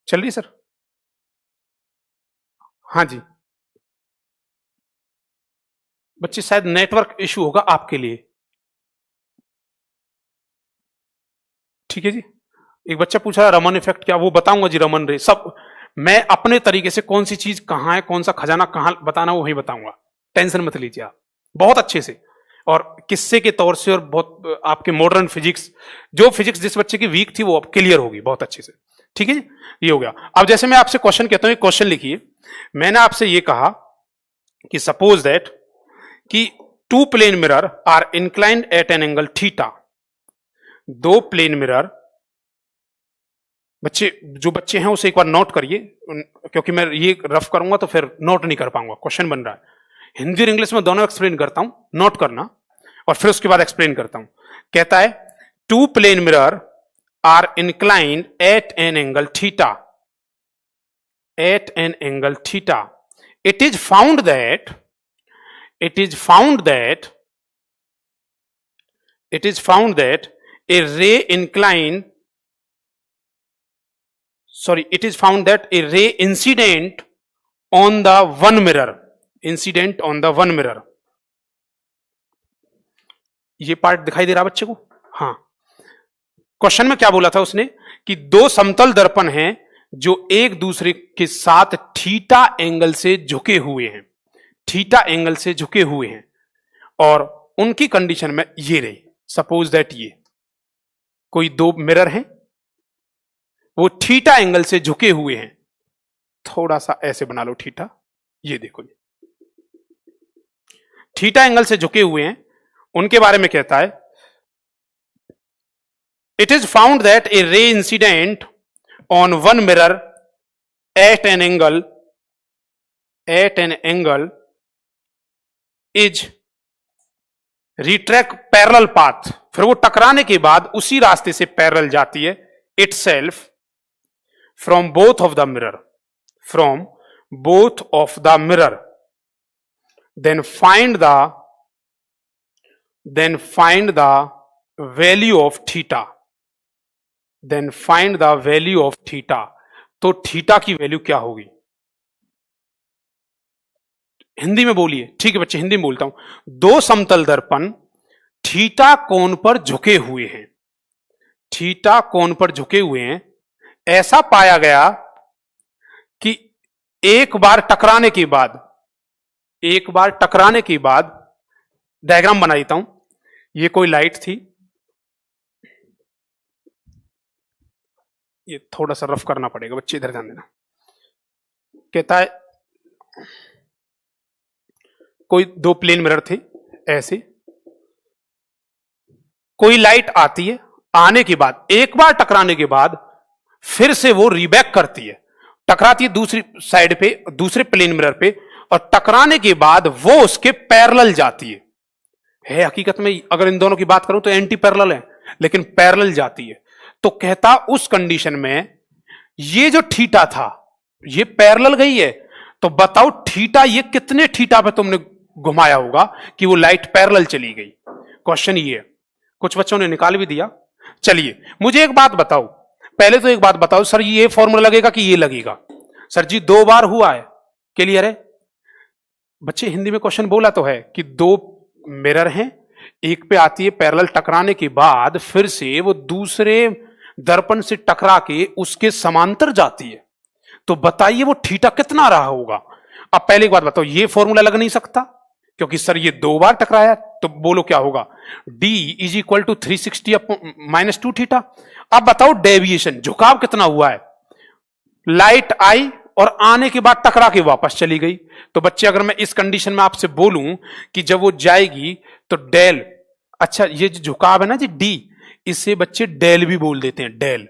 A: चल रही सर? हाँ जी, बच्चे शायद नेटवर्क इशू होगा आपके लिए। ठीक है जी। एक बच्चा पूछ रहा है रमन इफेक्ट क्या, वो बताऊंगा जी। रमन रे सब मैं अपने तरीके से, कौन सी चीज कहां है, कौन सा खजाना कहां बताना, वही बताऊंगा, टेंशन मत लीजिए आप, बहुत अच्छे से और किस्से के तौर से, और बहुत आपके मॉडर्न फिजिक्स, जो फिजिक्स जिस बच्चे की वीक थी वो अब क्लियर होगी बहुत अच्छे से। ठीक है जी, ये हो गया। अब जैसे मैं आपसे क्वेश्चन कहता हूं, एक क्वेश्चन लिखिए। मैंने आपसे ये कहा कि सपोज दैट कि two plane mirror are inclined at an angle theta. दो प्लेन मिरर, बच्चे जो बच्चे हैं उसे एक बार नोट करिए, क्योंकि मैं ये रफ करूंगा तो फिर नोट नहीं कर पाऊंगा। क्वेश्चन बन रहा है, हिंदी और इंग्लिश में दोनों एक्सप्लेन करता हूं, नोट करना, और फिर उसके बाद एक्सप्लेन करता हूं। कहता है two plane mirror are inclined at an angle theta, at an angle theta. It is found that, it is found that a ray inclined, sorry, it is found that a ray incident on the one mirror, incident on the one mirror। ये पार्ट दिखाई दे रहा बच्चे को? हाँ। क्वेश्चन में क्या बोला था उसने कि दो समतल दर्पण हैं जो एक दूसरे के साथ थीटा एंगल से झुके हुए हैं, थीटा एंगल से झुके हुए हैं, और उनकी कंडीशन में ये रही। सपोज दैट ये कोई दो मिरर हैं, वो थीटा एंगल से झुके हुए हैं, थोड़ा सा ऐसे बना लो थीटा, ये देखो थीटा एंगल से झुके हुए हैं। उनके बारे में कहता है it is found that A ray incident on one mirror at an angle is retract parallel path. फिर वो टकराने के बाद उसी रास्ते से पैरेलल जाती है itself from both of the mirror, from both of the mirror. Then find the value of theta, then find the value of theta. तो थीटा की वैल्यू क्या होगी? हिंदी में बोलिए। ठीक है बच्चे, हिंदी में बोलता हूं। दो समतल दर्पण थीटा कोण पर झुके हुए हैं, थीटा कोण पर झुके हुए हैं। ऐसा पाया गया कि एक बार टकराने के बाद डायग्राम बना देता हूं। ये कोई लाइट थी, ये थोड़ा सा रफ करना पड़ेगा बच्चे, इधर ध्यान देना। कहता है कोई दो प्लेन मिरर थे ऐसे, कोई लाइट आती है, आने के बाद एक बार टकराने के बाद फिर से वो रिबैक करती है, टकराती है दूसरी साइड पे, दूसरे प्लेन मिरर पे, और टकराने के बाद वो उसके पैरेलल जाती है हकीकत में अगर इन दोनों की बात करूं तो एंटी पैरेलल है, लेकिन पैरेलल जाती है। तो कहता उस कंडीशन में ये जो थीटा था ये पैरेलल गई है, तो बताओ थीटा, ये कितने थीटा पे तुमने घुमाया होगा कि वो लाइट पैरेलल चली गई? क्वेश्चन ये है। कुछ बच्चों ने निकाल भी दिया। चलिए मुझे एक बात बताओ, पहले तो एक बात बताओ सर, ये फॉर्मूला लगेगा कि ये लगेगा? सर जी दो बार हुआ है, क्लियर है बच्चे? हिंदी में क्वेश्चन बोला तो है कि दो मिरर हैं, एक पे आती है पैरेलल, टकराने के बाद फिर से वो दूसरे दर्पण से टकरा के उसके समांतर जाती है, तो बताइए वो थीटा कितना रहा होगा? अब पहले एक बात बताओ, ये फॉर्मूला लग नहीं सकता क्योंकि सर ये दो बार टकराया, तो बोलो क्या होगा? D is equal to 360 minus 2 theta. अब बताओ डेविएशन, झुकाव कितना हुआ है? लाइट आई और आने के बाद टकरा के वापस चली गई। तो बच्चे अगर मैं इस कंडीशन में आपसे बोलूं कि जब वो जाएगी तो डेल अच्छा, ये जो झुकाव है ना जी डी, इसे बच्चे डेल भी बोल देते हैं, डेल।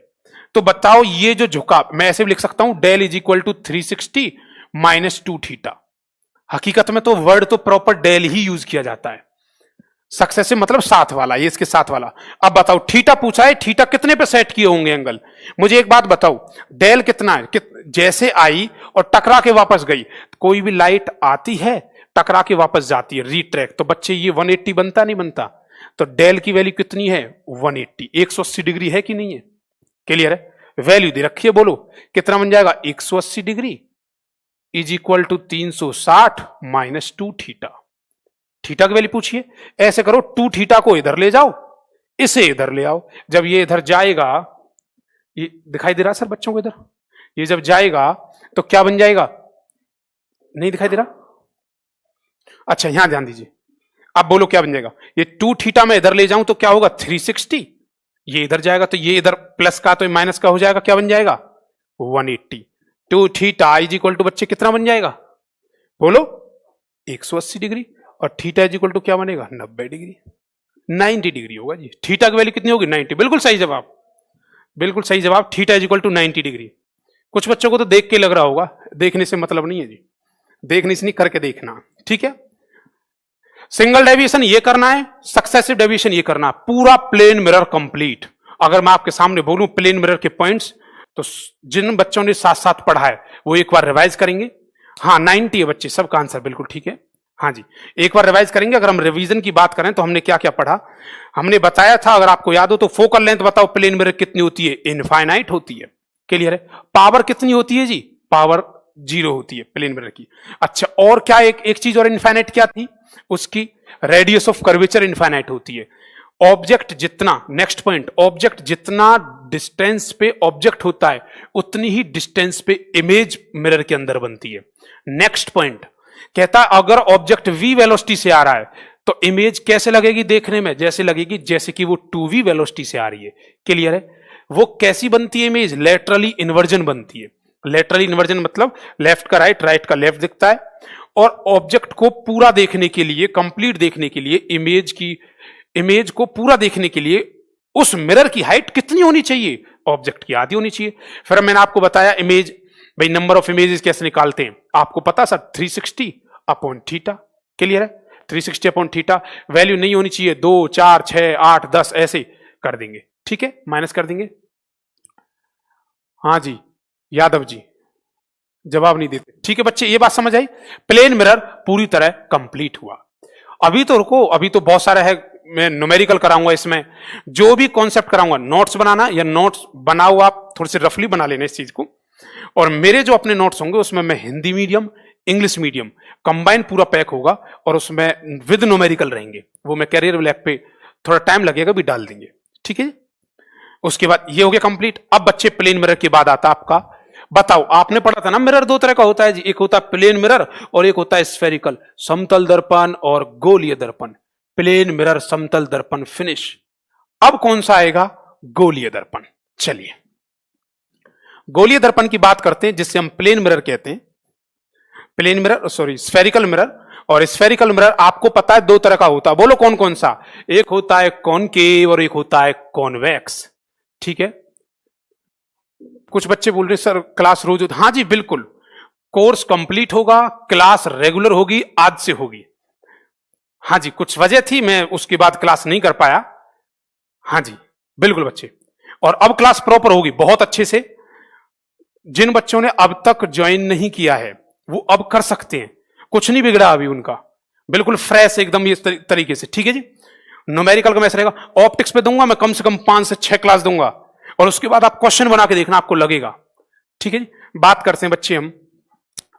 A: तो बताओ ये जो झुकाव, मैं ऐसे भी लिख सकता हूं del is equal to 360 minus 2 theta. हकीकत में तो वर्ड तो प्रॉपर डेल ही यूज किया जाता है, सक्सेसिव मतलब साथ वाला, ये इसके साथ वाला। अब बताओ थीटा पूछा है, थीटा कितने पे सेट किए होंगे एंगल? मुझे एक बात बताओ, डेल कितना है? जैसे आई और टकरा के वापस गई, कोई भी लाइट आती है टकरा के वापस जाती है, रिट्रैक्ट, तो बच्चे ये 180 बनता नहीं बनता? तो डेल की वैल्यू कितनी है? 180, 180 डिग्री है कि नहीं है? क्लियर है? वैल्यू दे रखिए, बोलो कितना बन जाएगा? 180 degree is equal to 360 minus 2 theta. Theta की वैल्यू पूछिए, ऐसे करो 2 थीटा को इधर ले जाओ, इसे इधर ले आओ। जब ये इधर जाएगा, ये दिखाई दे रहा सर बच्चों को इधर, ये जब जाएगा तो क्या बन जाएगा? नहीं दिखाई दे रहा? अच्छा यहां ध्यान दीजिए, अब बोलो क्या बन जाएगा? ये 2 थीटा में इधर ले जाऊं तो क्या होगा? 360। ये इधर जाएगा तो ये इधर प्लस का तो माइनस का हो जाएगा, क्या बन जाएगा? 180। 2 थीटा इज इक्वल टू बच्चे कितना बन जाएगा? बोलो 180 डिग्री, और थीटा इज इक्वल टू क्या बनेगा? 90 डिग्री, 90 डिग्री होगा जी। थीटा की वैल्यू कितनी होगी? 90। बिल्कुल सही जवाब, बिल्कुल सही जवाब, theta is equal to 90 degree. कुछ बच्चों को तो देख के लग रहा होगा, देखने से मतलब नहीं है जी, देखने से नहीं करके देखना, ठीक है? सिंगल डेविएशन ये करना है, सक्सेसिव डेविएशन ये करना है, पूरा प्लेन मिरर कंप्लीट। अगर मैं आपके सामने बोलूं प्लेन मिरर के पॉइंट्स, तो जिन बच्चों ने साथ साथ पढ़ा है वो एक बार रिवाइज करेंगे। हाँ 90 है बच्चे, सबका आंसर बिल्कुल ठीक है। हाँ जी, एक बार रिवाइज करेंगे। अगर हम रिवीजन की बात करें तो हमने क्या क्या पढ़ा? हमने बताया था, अगर आपको याद हो तो, फोकल लेंथ बताओ प्लेन मिरर कितनी होती है? इनफाइनाइट होती है। क्लियर है? पावर कितनी होती है जी? पावर 0 होती है प्लेन मिरर की। अच्छा, और क्या एक चीज और इनफाइनाइट क्या थी उसकी? रेडियस ऑफ कर्वेचर इनफाइनाइट होती है। ऑब्जेक्ट जितना, नेक्स्ट पॉइंट, ऑब्जेक्ट जितना डिस्टेंस पे ऑब्जेक्ट होता है उतनी ही डिस्टेंस पे इमेज मिरर के अंदर बनती है। नेक्स्ट पॉइंट कहता है अगर ऑब्जेक्ट v वेलोसिटी से आ रहा है तो इमेज कैसे लगेगी देखने में? जैसे लगेगी जैसे कि वो 2v वेलोसिटी से आ रही है। क्लियर है? वो कैसी बनती है इमेज? लेटरली इन्वर्जन बनती है। लेटरली इन्वर्जन मतलब लेफ्ट का राइट, राइट का लेफ्ट दिखता है। और ऑब्जेक्ट को पूरा देखने के लिए, कंप्लीट देखने के लिए, इमेज को पूरा देखने के लिए उस मिरर की हाइट कितनी होनी चाहिए? ऑब्जेक्ट की आधी होनी चाहिए। फिर मैंने आपको बताया इमेज, भाई नंबर ऑफ इमेजेस कैसे निकालते हैं आपको पता सर? 360 upon theta. क्लियर है? 360 अपॉन थीटा। वैल्यू नहीं होनी चाहिए 2, 4, 6, 8, 10 ऐसे कर देंगे, ठीक है? माइनस कर देंगे। हाँ जी यादव जी जवाब नहीं देते, ठीक है बच्चे, ये बात समझ आई? प्लेन मिरर पूरी तरह कंप्लीट हुआ। अभी तो रुको, अभी तो बहुत सारा है, मैं न्यूमेरिकल कराऊंगा इसमें। जो भी कॉन्सेप्ट कराऊंगा, नोट्स बनाना या नोट्स बनाओ, आप थोड़े से रफली बना लेना इस चीज को। और मेरे जो अपने नोट्स होंगे उसमें मैं Hindi medium, English medium combine पूरा पैक होगा, और उसमें विद न्यूमेरिकल रहेंगे। वो मैं कैरियर लैब पे थोड़ा टाइम लगेगा भी डाल देंगे, ठीक है? उसके बाद ये हो गया कंप्लीट। अब बच्चे प्लेन मिरर के बाद आता आपका, बताओ आपने पढ़ा था ना मिरर 2 तरह का होता है जी, एक होता है प्लेन मिरर और एक होता है स्फेरिकल, समतल दर्पण और गोलीय दर्पण। प्लेन मिरर, समतल दर्पण, फिनिश। अब कौन सा आएगा? गोलीय दर्पण। चलिए गोलीय दर्पण की बात करते हैं, जिससे हम प्लेन मिरर कहते हैं। Plane mirror, sorry spherical mirror. और स्फेरिकल मिरर आपको पता है 2 तरह का होता है, बोलो कौन कौन सा? एक होता है कॉनकेव और एक होता है कॉन्वेक्स, ठीक है? कुछ बच्चे बोल रहे सर क्लास रोज होती, हाँ जी बिल्कुल, कोर्स कंप्लीट होगा, क्लास रेगुलर होगी, आज से होगी। हाँ जी, कुछ वजह थी, मैं उसके बाद क्लास नहीं कर पाया। हाँ जी बिल्कुल बच्चे, और अब क्लास प्रॉपर होगी बहुत अच्छे से। जिन बच्चों ने अब तक ज्वाइन नहीं किया है वो अब कर सकते हैं, कुछ नहीं बिगड़ा अभी उनका, बिल्कुल फ्रेश एकदम ये तरीके से, ठीक है जी? न्यूमेरिकल का मैसेज रहेगा, ऑप्टिक्स पे दूंगा मैं कम से कम 5 से 6 क्लास दूंगा, और उसके बाद आप क्वेश्चन बना के देखना, आपको लगेगा, ठीक है जी? बात करते हैं बच्चे हम,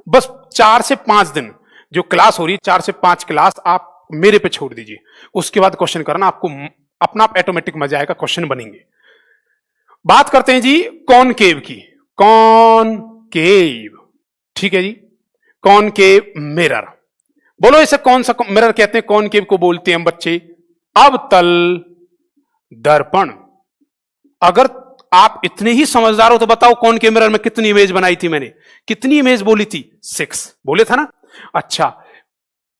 A: बस 4 से 5 दिन जो क्लास हो रही है, 4 से 5 क्लास आप मेरे पे छोड़ दीजिए, उसके बाद क्वेश्चन करना, आपको अपना आप ऑटोमेटिक मजा आएगा, क्वेश्चन बनेंगे। बात करते हैं जी कॉनकेव की, कॉनकेव, ठीक है जी? कॉनकेव मिरर, बोलो इसे कौन सा मिरर कहते हैं? कॉनकेव को बोलते हैं बच्चे अवतल दर्पण। अगर आप इतने ही समझदार हो तो बताओ कॉनकेव मिरर में कितनी इमेज बनाई थी मैंने? कितनी इमेज बोली थी? 6 बोले था ना? अच्छा,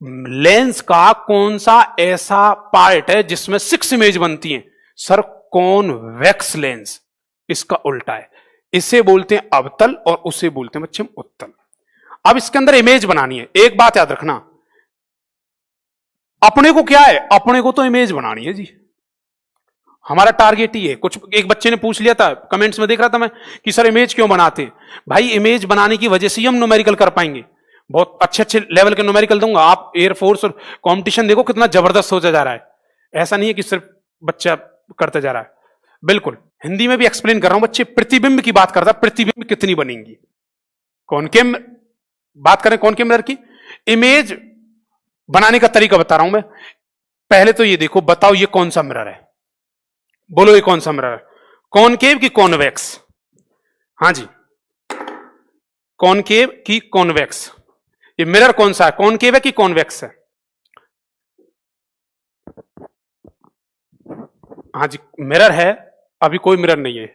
A: लेंस का कौन सा ऐसा पार्ट है जिसमें 6 इमेज बनती हैं? सर कॉन्वेक्स लेंस, इसका उल्टा है। इसे बोलते हैं अवतल और उसे बोलते हैं बच्चे उत्तल। अब इसके अंदर इमेज बनानी है। एक बात याद रखना, अपने को क्या है? अपने को तो इमेज बनानी है जी, हमारा टारगेट ही है। कुछ एक बच्चे ने पूछ लिया था, कमेंट्स में देख रहा था मैं, कि सर इमेज क्यों बनाते हैं? भाई इमेज बनाने की वजह से ही हम न्यूमेरिकल कर पाएंगे। बहुत अच्छे अच्छे लेवल के न्यूमेरिकल दूंगा। आप एयरफोर्स और कंपटीशन देखो कितना जबरदस्त होता जा रहा है। ऐसा नहीं है कि सिर्फ बच्चा करते जा रहा है। बिल्कुल हिंदी में भी एक्सप्लेन कर रहा हूं बच्चे। प्रतिबिंब की बात करता, प्रतिबिंब कितनी बनेंगी। कॉनकेव बात करें, कॉनकेव मिरर की इमेज बनाने का तरीका बता रहा हूं मैं। पहले तो ये देखो, बताओ ये कौन सा मिरर है? बोलो ये कौन सा मिरर है? कॉनकेव की कॉन्वेक्स? हां जी, कॉनकेव की कॉन्वेक्स। ये मिरर कौन सा है? कॉनकेव है कि कॉन्वेक्स है? हां जी मिरर है, अभी कोई मिरर नहीं है।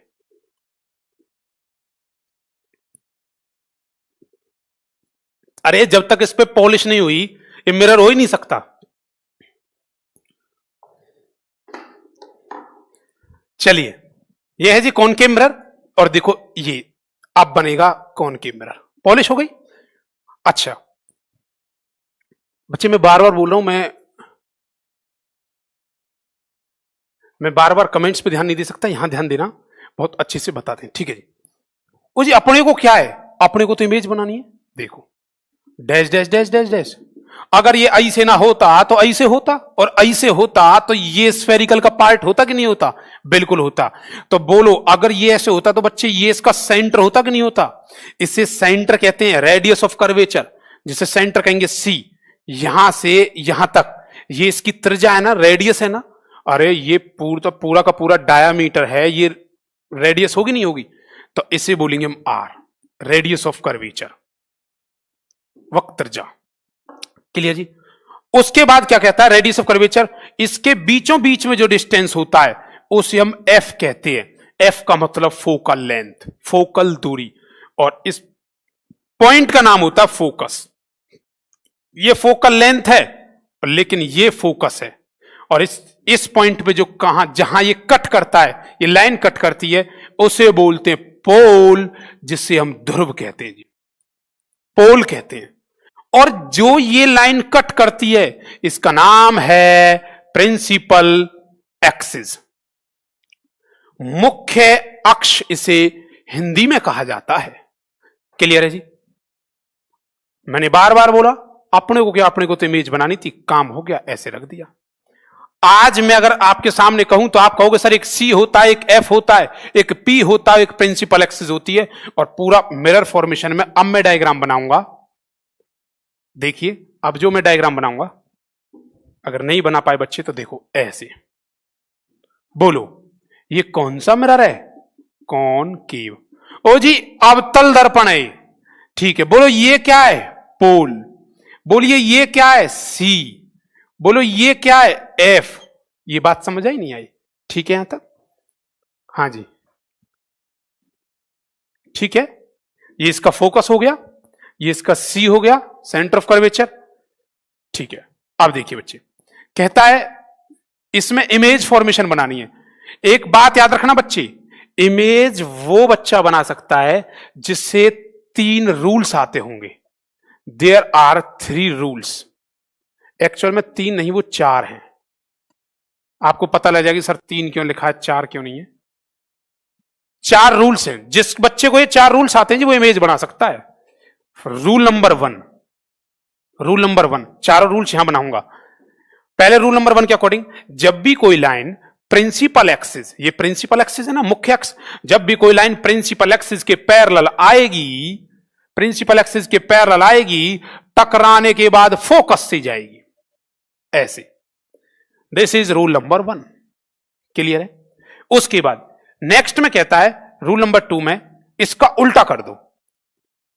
A: अरे जब तक इस पे पॉलिश नहीं हुई ये मिरर हो ही नहीं सकता। चलिए ये है जी कॉनकेव मिरर, और देखो ये अब बनेगा कॉनकेव मिरर। पॉलिश हो गई। अच्छा बच्चे मैं बार बार बोल रहा हूं, मैं बार बार कमेंट्स पे ध्यान नहीं दे सकता, यहां ध्यान देना, बहुत अच्छे से बताते हैं। ठीक है जी। वो जी अपने को क्या है? अपने को तो इमेज बनानी है। देखो dash dash dash dash dash. अगर ये ऐसे ना होता तो ऐसे होता, और ऐसे होता तो ये स्फेरिकल का पार्ट होता कि नहीं होता? बिल्कुल होता। तो बोलो अगर ये ऐसे होता तो बच्चे ये इसका सेंटर होता कि नहीं होता? इसे सेंटर कहते हैं, रेडियस ऑफ कर्वेचर, जिसे सेंटर कहेंगे सी। यहां से यहां तक ये इसकी त्रिज्या है ना, रेडियस है ना। अरे ये पूरा का पूरा डायामीटर है, ये रेडियस होगी नहीं होगी? तो इसे बोलेंगे हम आर, रेडियस ऑफ कर्वेचर, वक्र त्रिज्या। क्लियर जी? उसके बाद क्या कहता है? रेडियस ऑफ कर्वेचर, इसके बीचों बीच में जो डिस्टेंस होता है उसे हम एफ कहते हैं। एफ का मतलब फोकल लेंथ, फोकल दूरी, और इस पॉइंट का नाम होता है फोकस। ये फोकल लेंथ है लेकिन ये फोकस है, और इस पॉइंट पे जो जहां ये कट करता है, ये लाइन कट करती है, उसे बोलते हैं पोल, जिसे हम ध्रुव कहते हैं जी, पोल कहते हैं। और जो ये लाइन कट करती है इसका नाम है प्रिंसिपल एक्सिस, मुख्य अक्ष इसे हिंदी में कहा जाता है। क्लियर है जी? मैंने बार बार बोला अपने को क्या, अपने को तो इमेज बनानी थी, काम हो गया, ऐसे रख दिया। आज मैं अगर आपके सामने कहूं तो आप कहोगे सर एक सी होता है, एक एफ होता है, एक पी होता है, एक प्रिंसिपल एक्सिस होती है, और पूरा मिरर फॉर्मेशन में अब मैं डायग्राम बनाऊंगा। देखिए अब जो मैं डायग्राम बनाऊंगा, अगर नहीं बना पाए बच्चे तो देखो ऐसे। बोलो ये कौन सा मिरर है? कॉनकेव। ओ जी अवतल दर्पण है। ठीक है, बोलो ये क्या है? पोल। बोलिए ये क्या है? सी। बोलो ये क्या है? एफ। ये बात समझ आई नहीं आई? ठीक है यहां तक? हाँ जी ठीक है। ये इसका फोकस हो गया, ये इसका सी हो गया, सेंटर ऑफ कर्वेचर। ठीक है, अब देखिए बच्चे, कहता है इसमें इमेज फॉर्मेशन बनानी है। एक बात याद रखना बच्चे, इमेज वो बच्चा बना सकता है जिससे 3 रूल्स आते होंगे। There are 3 rules. एक्चुअल में 3 नहीं, वो 4 हैं। आपको पता लग जाएगा सर 3 क्यों लिखा है, 4 क्यों नहीं है। 4 रूल्स हैं, जिस बच्चे को ये 4 रूल्स आते हैं जी वो इमेज बना सकता है। रूल नंबर 1, रूल नंबर 1, चारों रूल्स यहां बनाऊंगा। पहले रूल नंबर 1 के अकॉर्डिंग, जब भी कोई लाइन प्रिंसिपल एक्सिस, ये प्रिंसिपल एक्सिस है ना, मुख्य अक्ष, जब भी कोई लाइन प्रिंसिपल एक्सिस के पैरेलल आएगी, प्रिंसिपल एक्सिस के पैरेलल आएगी, टकराने के बाद फोकस से जाएगी ऐसे। This is rule number 1। Clear है? उसके बाद नेक्स्ट में कहता है रूल नंबर 2 में, इसका उल्टा कर दो।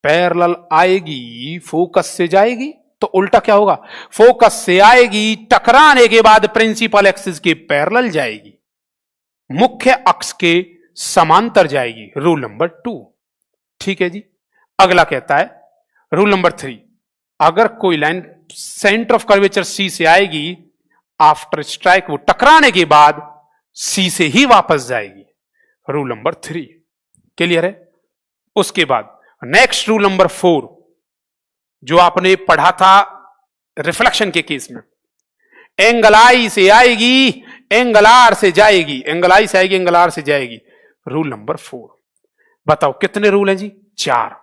A: पैरेलल आएगी फोकस से जाएगी, तो उल्टा क्या होगा? फोकस से आएगी, टकराने के बाद प्रिंसिपल एक्सिस के पैरेलल जाएगी, मुख्य अक्ष के समांतर जाएगी। Rule number 2। ठीक है जी। अगला कहता है रूल नंबर 3, अगर कोई line centre of curvature C से आएगी, आफ्टर स्ट्राइक वो टकराने के बाद सी से ही वापस जाएगी। रूल नंबर 3 क्लियर है। उसके बाद नेक्स्ट रूल नंबर 4 जो आपने पढ़ा था रिफ्लेक्शन के केस में, एंगल आई से आएगी, एंगल आर से जाएगी, एंगल आई से आएगी, एंगल आर से जाएगी। रूल नंबर 4 बताओ कितने रूल हैं जी? 4।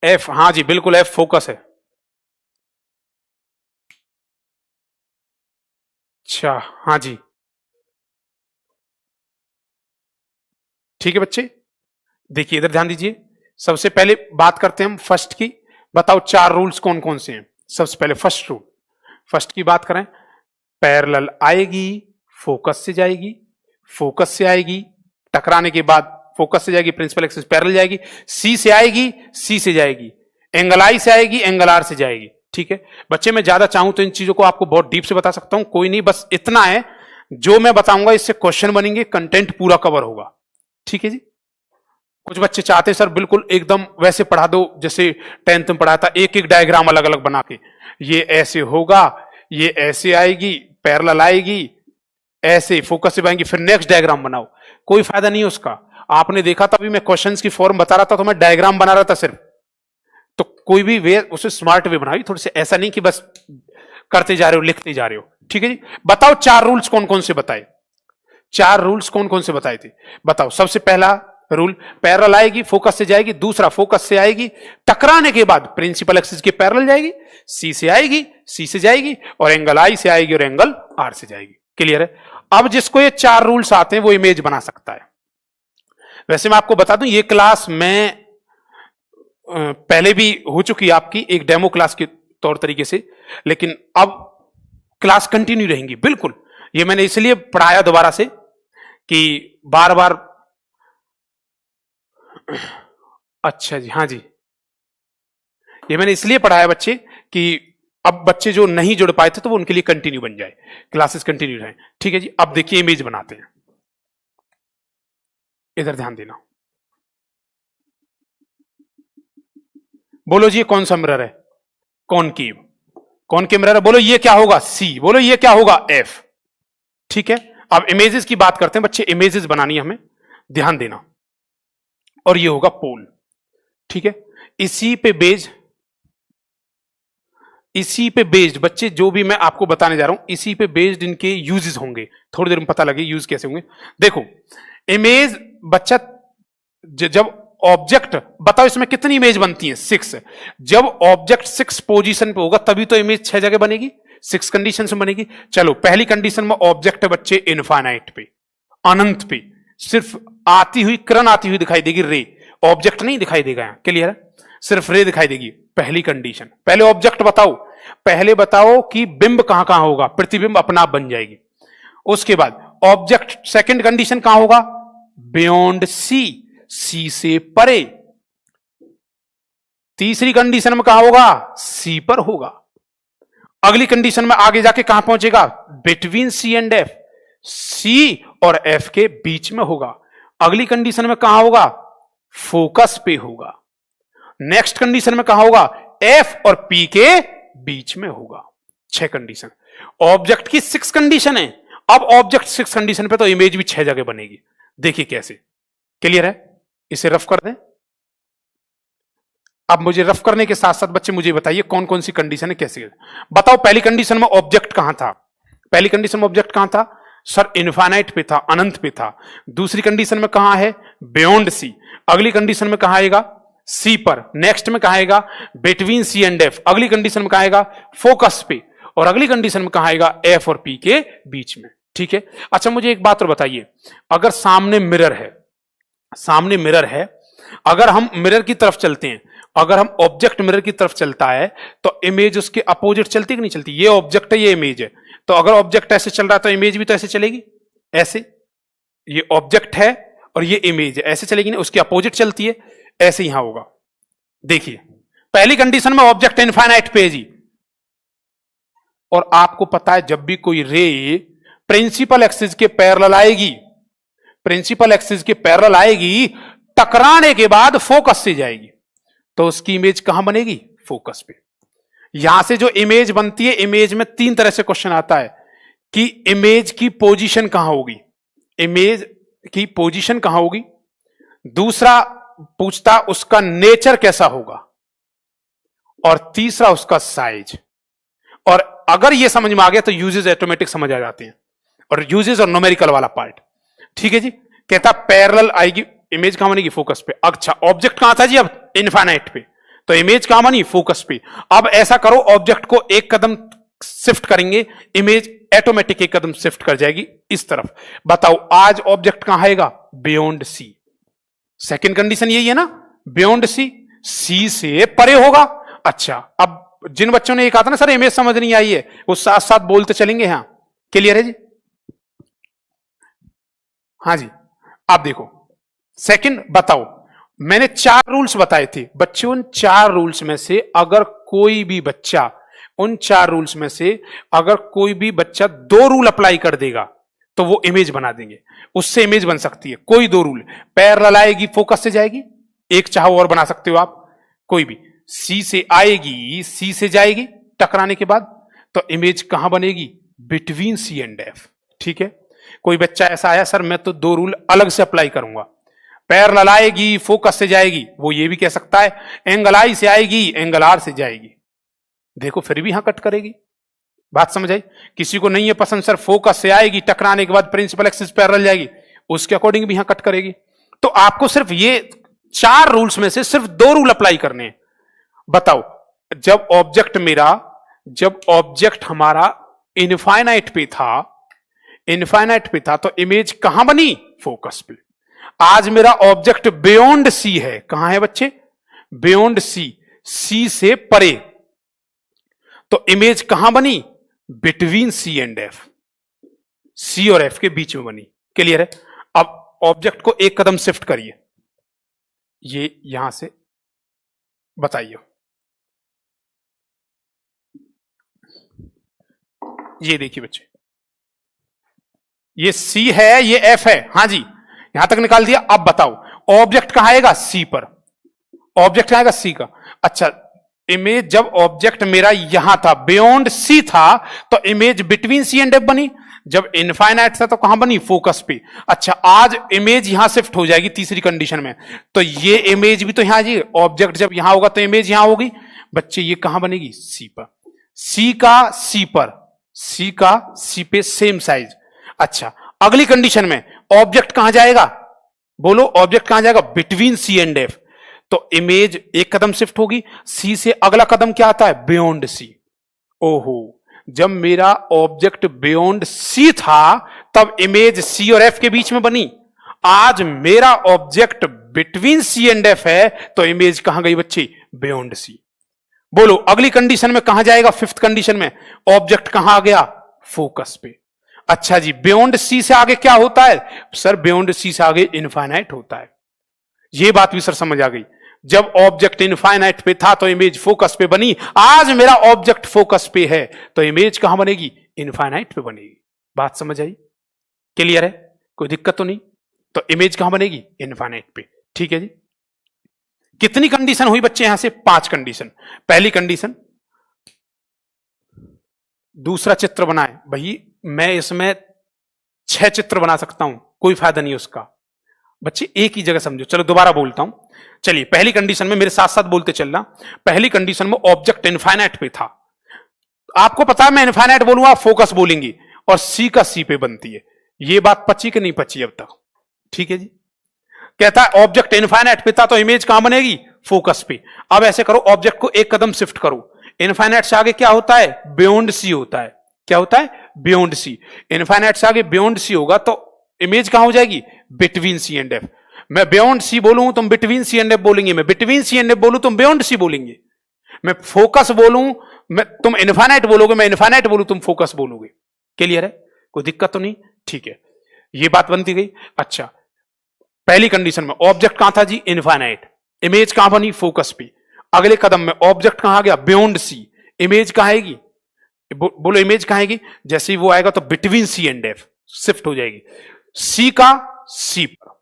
A: एफ, हां जी बिल्कुल एफ फोकस है। अच्छा हां जी ठीक है बच्चे, देखिए इधर ध्यान दीजिए। सबसे पहले बात करते हैं हम फर्स्ट की। बताओ 4 रूल्स कौन कौन से हैं। सबसे पहले फर्स्ट रूल, फर्स्ट की बात करें, पैरेलल आएगी, फोकस से जाएगी, फोकस से आएगी, टकराने के बाद फोकस से जाएगी, प्रिंसिपल एक्सिस पैरेलल जाएगी, सी से आएगी, सी से जाएगी, एंगल आई से आएगी, एंगल आर से जाएगी। ठीक है बच्चे, मैं ज्यादा चाहूं तो इन चीजों को आपको बहुत डीप से बता सकता हूं, कोई नहीं, बस इतना है जो मैं बताऊंगा इससे क्वेश्चन बनेंगे, कंटेंट पूरा कवर होगा। ठीक है जी। कुछ बच्चे चाहते सर बिल्कुल एकदम वैसे पढ़ा दो जैसे 10th में पढ़ाया था, एक एक डायग्राम अलग अलग बना के, ये ऐसे होगा, ये ऐसे आएगी, पैरेलल आएगी, ऐसे फोकस से आएंगी, फिर नेक्स्ट डायग्राम बनाओ। कोई फायदा नहीं है उसका। आपने देखा था अभी मैं क्वेश्चंस की फॉर्म बता रहा था तो मैं डायग्राम बना रहा था सिर्फ, तो कोई भी वे उसे स्मार्ट वे बनाई थोड़ी सी, ऐसा नहीं कि बस करते जा रहे हो लिखते जा रहे हो। ठीक है जी। बताओ 4 रूल्स कौन कौन से बताए, 4 रूल्स कौन कौन से बताए थे बताओ। सबसे पहला रूल, पैरेलल आएगी, फोकस से जाएगी। दूसरा, फोकस से आएगी, टकराने के बाद प्रिंसिपल एक्सिस के पैरेलल जाएगी, सी से आएगी, सी से जाएगी, और एंगल आई से आएगी और एंगल आर से जाएगी। क्लियर है। अब जिसको ये 4 रूल्स आते हैं वो इमेज बना सकता है। वैसे मैं आपको बता दूं ये क्लास मैं पहले भी हो चुकी है आपकी एक डेमो क्लास के तौर तरीके से, लेकिन अब क्लास कंटिन्यू रहेंगी बिल्कुल। ये मैंने इसलिए पढ़ाया दोबारा से कि बार बार। अच्छा जी, हाँ जी, ये मैंने इसलिए पढ़ाया बच्चे कि अब बच्चे जो नहीं जुड़ पाए थे तो वो उनके लिए कंटिन्यू बन जाए, क्लासेस कंटिन्यू रहें। ठीक है जी। अब देखिए इमेज बनाते हैं, इधर ध्यान देना। बोलो जी ये कौन सा मिरर है? कॉनकेव। कॉनकेव मिरर है। बोलो ये क्या होगा? सी। बोलो ये क्या होगा? एफ। ठीक है। अब इमेजेस की बात करते हैं बच्चे, इमेजेस बनानी है हमें, ध्यान देना। और ये होगा पोल। ठीक है। इसी पे बेस्ड बच्चे जो भी मैं आपको बताने जा रहा हूं, इसी पे बेस्ड इनके यूजेस होंगे। थोड़ी देर में पता लगे यूज कैसे होंगे। देखो इमेज बच्चा, जब ऑब्जेक्ट, बताओ इसमें कितनी इमेज बनती है? 6। जब ऑब्जेक्ट 6 पोजीशन पे होगा तभी तो इमेज 6 जगह बनेगी, 6 कंडीशन में बनेगी। चलो पहली कंडीशन में ऑब्जेक्ट है बच्चे इनफाइनाइट पे, अनंत पे, सिर्फ आती हुई किरण आती हुई दिखाई देगी, रे, ऑब्जेक्ट नहीं दिखाई देगा यहां। क्लियर है। सिर्फ रे दिखाई देगी। पहली कंडीशन। पहले ऑब्जेक्ट बताओ, पहले बताओ कि बिंब कहां कहां होगा, प्रतिबिंब अपना आप बन जाएगी। उसके बाद ऑब्जेक्ट, सेकंड कंडीशन कहां होगा? बियॉन्ड सी, सी से परे। तीसरी कंडीशन में कहां होगा? सी पर होगा। अगली कंडीशन में आगे जाके कहां पहुंचेगा? बिटवीन सी एंड एफ, सी और एफ के बीच में होगा। अगली कंडीशन में कहां होगा? फोकस पे होगा। नेक्स्ट कंडीशन में कहां होगा? एफ और पी के बीच में होगा। 6 कंडीशन। ऑब्जेक्ट की 6 कंडीशन है। अब ऑब्जेक्ट 6 कंडीशन पे तो इमेज भी 6 जगह बनेगी। देखिए कैसे। क्लियर है। इसे रफ कर दें। अब मुझे रफ करने के साथ साथ बच्चे मुझे बताइए कौन कौन सी कंडीशन है, कैसे। बताओ पहली कंडीशन में ऑब्जेक्ट कहां था? पहली कंडीशन में ऑब्जेक्ट कहां था सर? इनफाइनाइट पे था, अनंत पे था। दूसरी कंडीशन में कहां है? Beyond C. अगली कंडीशन में कहां आएगा? सी पर। नेक्स्ट में कहां आएगा? Between C and F. अगली कंडीशन में कहां आएगा? फोकस पे। और अगली कंडीशन में कहां आएगा? एफ और पी के बीच में। ठीक है। अच्छा मुझे एक बात और बताइए, अगर सामने मिरर है, सामने मिरर है, अगर हम मिरर की तरफ चलते हैं, अगर हम ऑब्जेक्ट मिरर की तरफ चलता है तो इमेज उसके अपोजिट चलती कि नहीं चलती? ये ऑब्जेक्ट है, ये इमेज है, तो अगर ऑब्जेक्ट ऐसे चल रहा है तो इमेज भी तो ऐसे चलेगी, ऐसे। ये ऑब्जेक्ट है और ये इमेज है, ऐसे चलेगी ना, उसके अपोजिट चलती है, ऐसे यहां होगा। देखिए पहली कंडीशन में ऑब्जेक्ट इनफाइनाइट पे है जी, और आपको पता है जब भी कोई रे प्रिंसिपल एक्सिस के पैरेलल आएगी, प्रिंसिपल एक्सिस के पैरेलल आएगी, टकराने के बाद फोकस से जाएगी। तो उसकी इमेज कहां बनेगी? फोकस पे। यहां से जो इमेज बनती है, इमेज में 3 तरह से क्वेश्चन आता है कि इमेज की पोजीशन कहां होगी, इमेज की पोजीशन कहां होगी। दूसरा पूछता उसका नेचर कैसा होगा, और तीसरा उसका साइज। और अगर ये समझ में आ गया तो यूजेस ऑटोमेटिक समझ आ जाते हैं, और यूजेस और न्यूमेरिकल वाला पार्ट। ठीक है जी। कहता पैरेलल आएगी, इमेज कहां बनेगी? फोकस पे। अच्छा, ऑब्जेक्ट कहां था जी? अब इनफाइनाइट पे, तो इमेज कहां बनी? फोकस पे। अब ऐसा करो, ऑब्जेक्ट को एक कदम शिफ्ट करेंगे, इमेज ऑटोमेटिक एक कदम शिफ्ट कर जाएगी इस तरफ। बताओ आज ऑब्जेक्ट कहां आएगा? बियॉन्ड सी। सेकंड कंडीशन यही है ना, बियॉन्ड सी, सी से परे होगा। अच्छा, अब जिन बच्चों ने ये कहा था ना सर इमेज समझ नहीं आई है, वो साथ साथ बोलते चलेंगे। हाँ, क्लियर है जी? हाँ जी। आप देखो, सेकंड बताओ, मैंने 4 रूल्स बताए थे बच्चों। उन 4 रूल्स में से अगर कोई भी बच्चा, उन 4 रूल्स में से अगर कोई भी बच्चा 2 रूल अप्लाई कर देगा तो वो इमेज बना देंगे, उससे इमेज बन सकती है। कोई 2 रूल, पैरेलल आएगी फोकस से जाएगी, एक चाहो और बना सकते हो आप, कोई भी। सी से आएगी, सी से जाएगी टकराने के बाद, तो इमेज कहां बनेगी? Between C and F. ठीक है। कोई बच्चा ऐसा आया सर मैं तो 2 रूल अलग से अप्लाई करूंगा, पैरेलल आएगी फोकस से जाएगी, वो ये भी कह सकता है एंगल आई से आएगी, एंगल आर से जाएगी। देखो फिर भी यहां कट करेगी। बात समझ आई? किसी को नहीं है पसंद सर फोकस से आएगी टकराने के बाद प्रिंसिपल एक्सिस पैरेलल जाएगी, उसके अकॉर्डिंग भी यहां कट करेगी। तो आपको सिर्फ ये 4 रूल्स में से सिर्फ 2 रूल अप्लाई करने हैं। बताओ, जब ऑब्जेक्ट हमारा इनफाइनाइट पे था तो इमेज कहां बनी? फोकस पे। आज मेरा ऑब्जेक्ट बियॉन्ड सी है, कहां है बच्चे? बियॉन्ड सी, सी से परे, तो इमेज कहां बनी? बिटवीन सी एंड एफ, सी और एफ के बीच में बनी। क्लियर है? अब ऑब्जेक्ट को एक कदम शिफ्ट करिए, ये यहां से बताइए, ये देखिए बच्चे, ये सी है, ये एफ है। हाँ जी, यहां तक निकाल दिया। अब बताओ ऑब्जेक्ट कहां आएगा? सी पर। ऑब्जेक्ट आएगा सी का। अच्छा, इमेज जब ऑब्जेक्ट मेरा यहां था, बियॉन्ड सी था, तो image between C and F बनी। जब इनफाइनाइट था तो कहां बनी? फोकस पे। अच्छा, आज इमेज यहां शिफ्ट हो जाएगी तीसरी कंडीशन में, तो ये इमेज भी तो यहां जी, ऑब्जेक्ट जब यहां होगा तो इमेज यहां होगी। बच्चे ये कहां बनेगी? सी पर। सी का सी पर, सी का सी पे सेम साइज। अच्छा, अगली कंडीशन में ऑब्जेक्ट कहां जाएगा? बोलो, ऑब्जेक्ट कहां जाएगा? बिटवीन सी एंड एफ, तो इमेज एक कदम शिफ्ट होगी। सी से अगला कदम क्या आता है? Beyond C. ओहो, जब मेरा ऑब्जेक्ट बियॉन्ड सी था तब इमेज सी और एफ के बीच में बनी। आज मेरा object between C and F है, तो इमेज कहां गई बच्ची? Beyond C. बोलो अगली कंडीशन में कहां जाएगा? 5th कंडीशन में ऑब्जेक्ट कहां आ गया? फोकस पे। अच्छा जी, बियॉन्ड सी से आगे क्या होता है? सर बियॉन्ड सी से आगे इनफाइनाइट होता है। ये बात भी सर समझ आ गई। जब ऑब्जेक्ट इनफाइनाइट पे था तो इमेज फोकस पे बनी, आज मेरा ऑब्जेक्ट फोकस पे है तो इमेज कहां बनेगी? इनफाइनाइट पे बनेगी। बात समझ आई? क्लियर है? कोई दिक्कत तो नहीं? तो इमेज कहां बनेगी? इनफाइनाइट पे। ठीक है जी। कितनी कंडीशन हुई बच्चे? यहां से 5 कंडीशन। पहली कंडीशन, दूसरा चित्र बनाए। भाई मैं इसमें 6 चित्र बना सकता हूं, कोई फायदा नहीं उसका। बच्चे एक ही जगह समझो। चलो दोबारा बोलता हूं। चलिए, पहली कंडीशन में मेरे साथ साथ बोलते चलना। पहली कंडीशन में ऑब्जेक्ट इनफाइनाइट पे था। आपको पता है मैं इनफाइनाइट बोलूंगा, आप फोकस बोलेंगे, और सी का सी पे बनती है। ये बात पची कि नहीं पची अब तक? ठीक है जी। कहता है ऑब्जेक्ट इनफाइनाइट पे था तो इमेज कहां बनेगी? फोकस पे। अब ऐसे करो, ऑब्जेक्ट को एक कदम शिफ्ट करो। इनफाइनाइट से आगे क्या होता है? बियॉन्ड सी होता है। क्या होता है? बियॉन्ड सी। इनफाइनाइट से आगे बियॉन्ड सी होगा तो इमेज कहां हो जाएगी? Between C and F. मैं बियॉन्ड सी बोलूं तुम बिटवीन सी एंड एफ बोलेंगे, मैं बिटवीन सी एंड एफ बोलूं तुम बियॉन्ड सी बोलेंगे, मैं फोकस बोलूं मैं तुम इनफाइनाइट बोलोगे, मैं इनफाइनाइट बोलूं तुम फोकस बोलोगे। क्लियर है? कोई दिक्कत तो नहीं? ठीक है, ये बात बनती गई। अच्छा, पहली कंडीशन में ऑब्जेक्ट कहां था जी? इनफाइनाइट। इमेज कहां बनी? फोकस पे। अगले कदम में ऑब्जेक्ट कहां गया? बियॉन्ड सी। इमेज कहां आएगी? बोलो इमेज कहां आएगी? जैसे ही वो आएगा तो between C and F shift हो जाएगी, सी का सी पर।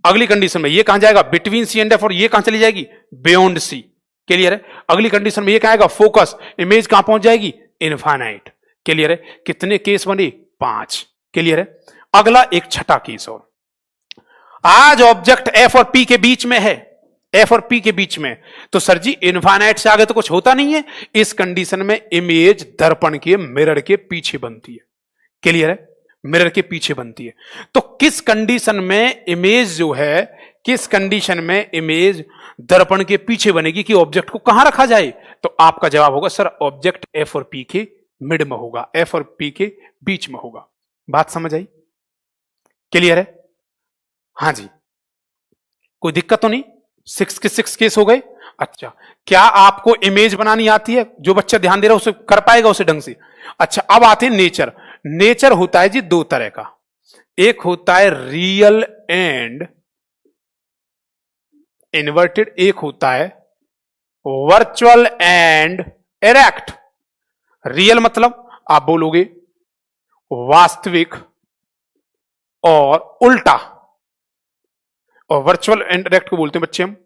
A: अगली कंडीशन में ये कहां जाएगा? बिटवीन सी एंड एफ, और ये कहां चली जाएगी? बियॉन्ड सी। क्लियर है। अगली कंडीशन में ये क्या आएगा, फोकस, इमेज कहां पहुंच जाएगी, इनफाइनाइट। क्लियर है। कितने केस बने, 5। क्लियर है। अगला एक छठा केस और, आज ऑब्जेक्ट एफ और पी के बीच में है, एफ और पी के बीच में, तो सर जी इनफाइनाइट से आगे तो कुछ होता नहीं है। इस कंडीशन में इमेज दर्पण के मिरर के पीछे बनती है। क्लियर है, मिरर के पीछे बनती है। तो किस कंडीशन में इमेज जो है, किस कंडीशन में इमेज दर्पण के पीछे बनेगी कि ऑब्जेक्ट को कहां रखा जाए, तो आपका जवाब होगा सर ऑब्जेक्ट एफ और पी के मिड में होगा, एफ और पी के बीच में होगा। बात समझ आई, क्लियर है। हां जी, कोई दिक्कत तो नहीं, 6 के 6 केस हो गए। अच्छा, क्या आपको इमेज बनानी आती है, जो बच्चा ध्यान दे रहा है उसे कर पाएगा उसे ढंग से। अच्छा, अब आते हैं नेचर। नेचर होता है जी 2 तरह का, एक होता है रियल एंड इन्वर्टेड, एक होता है वर्चुअल एंड इरेक्ट। रियल मतलब आप बोलोगे वास्तविक और उल्टा, और वर्चुअल एंड इरेक्ट को बोलते हैं बच्चे हम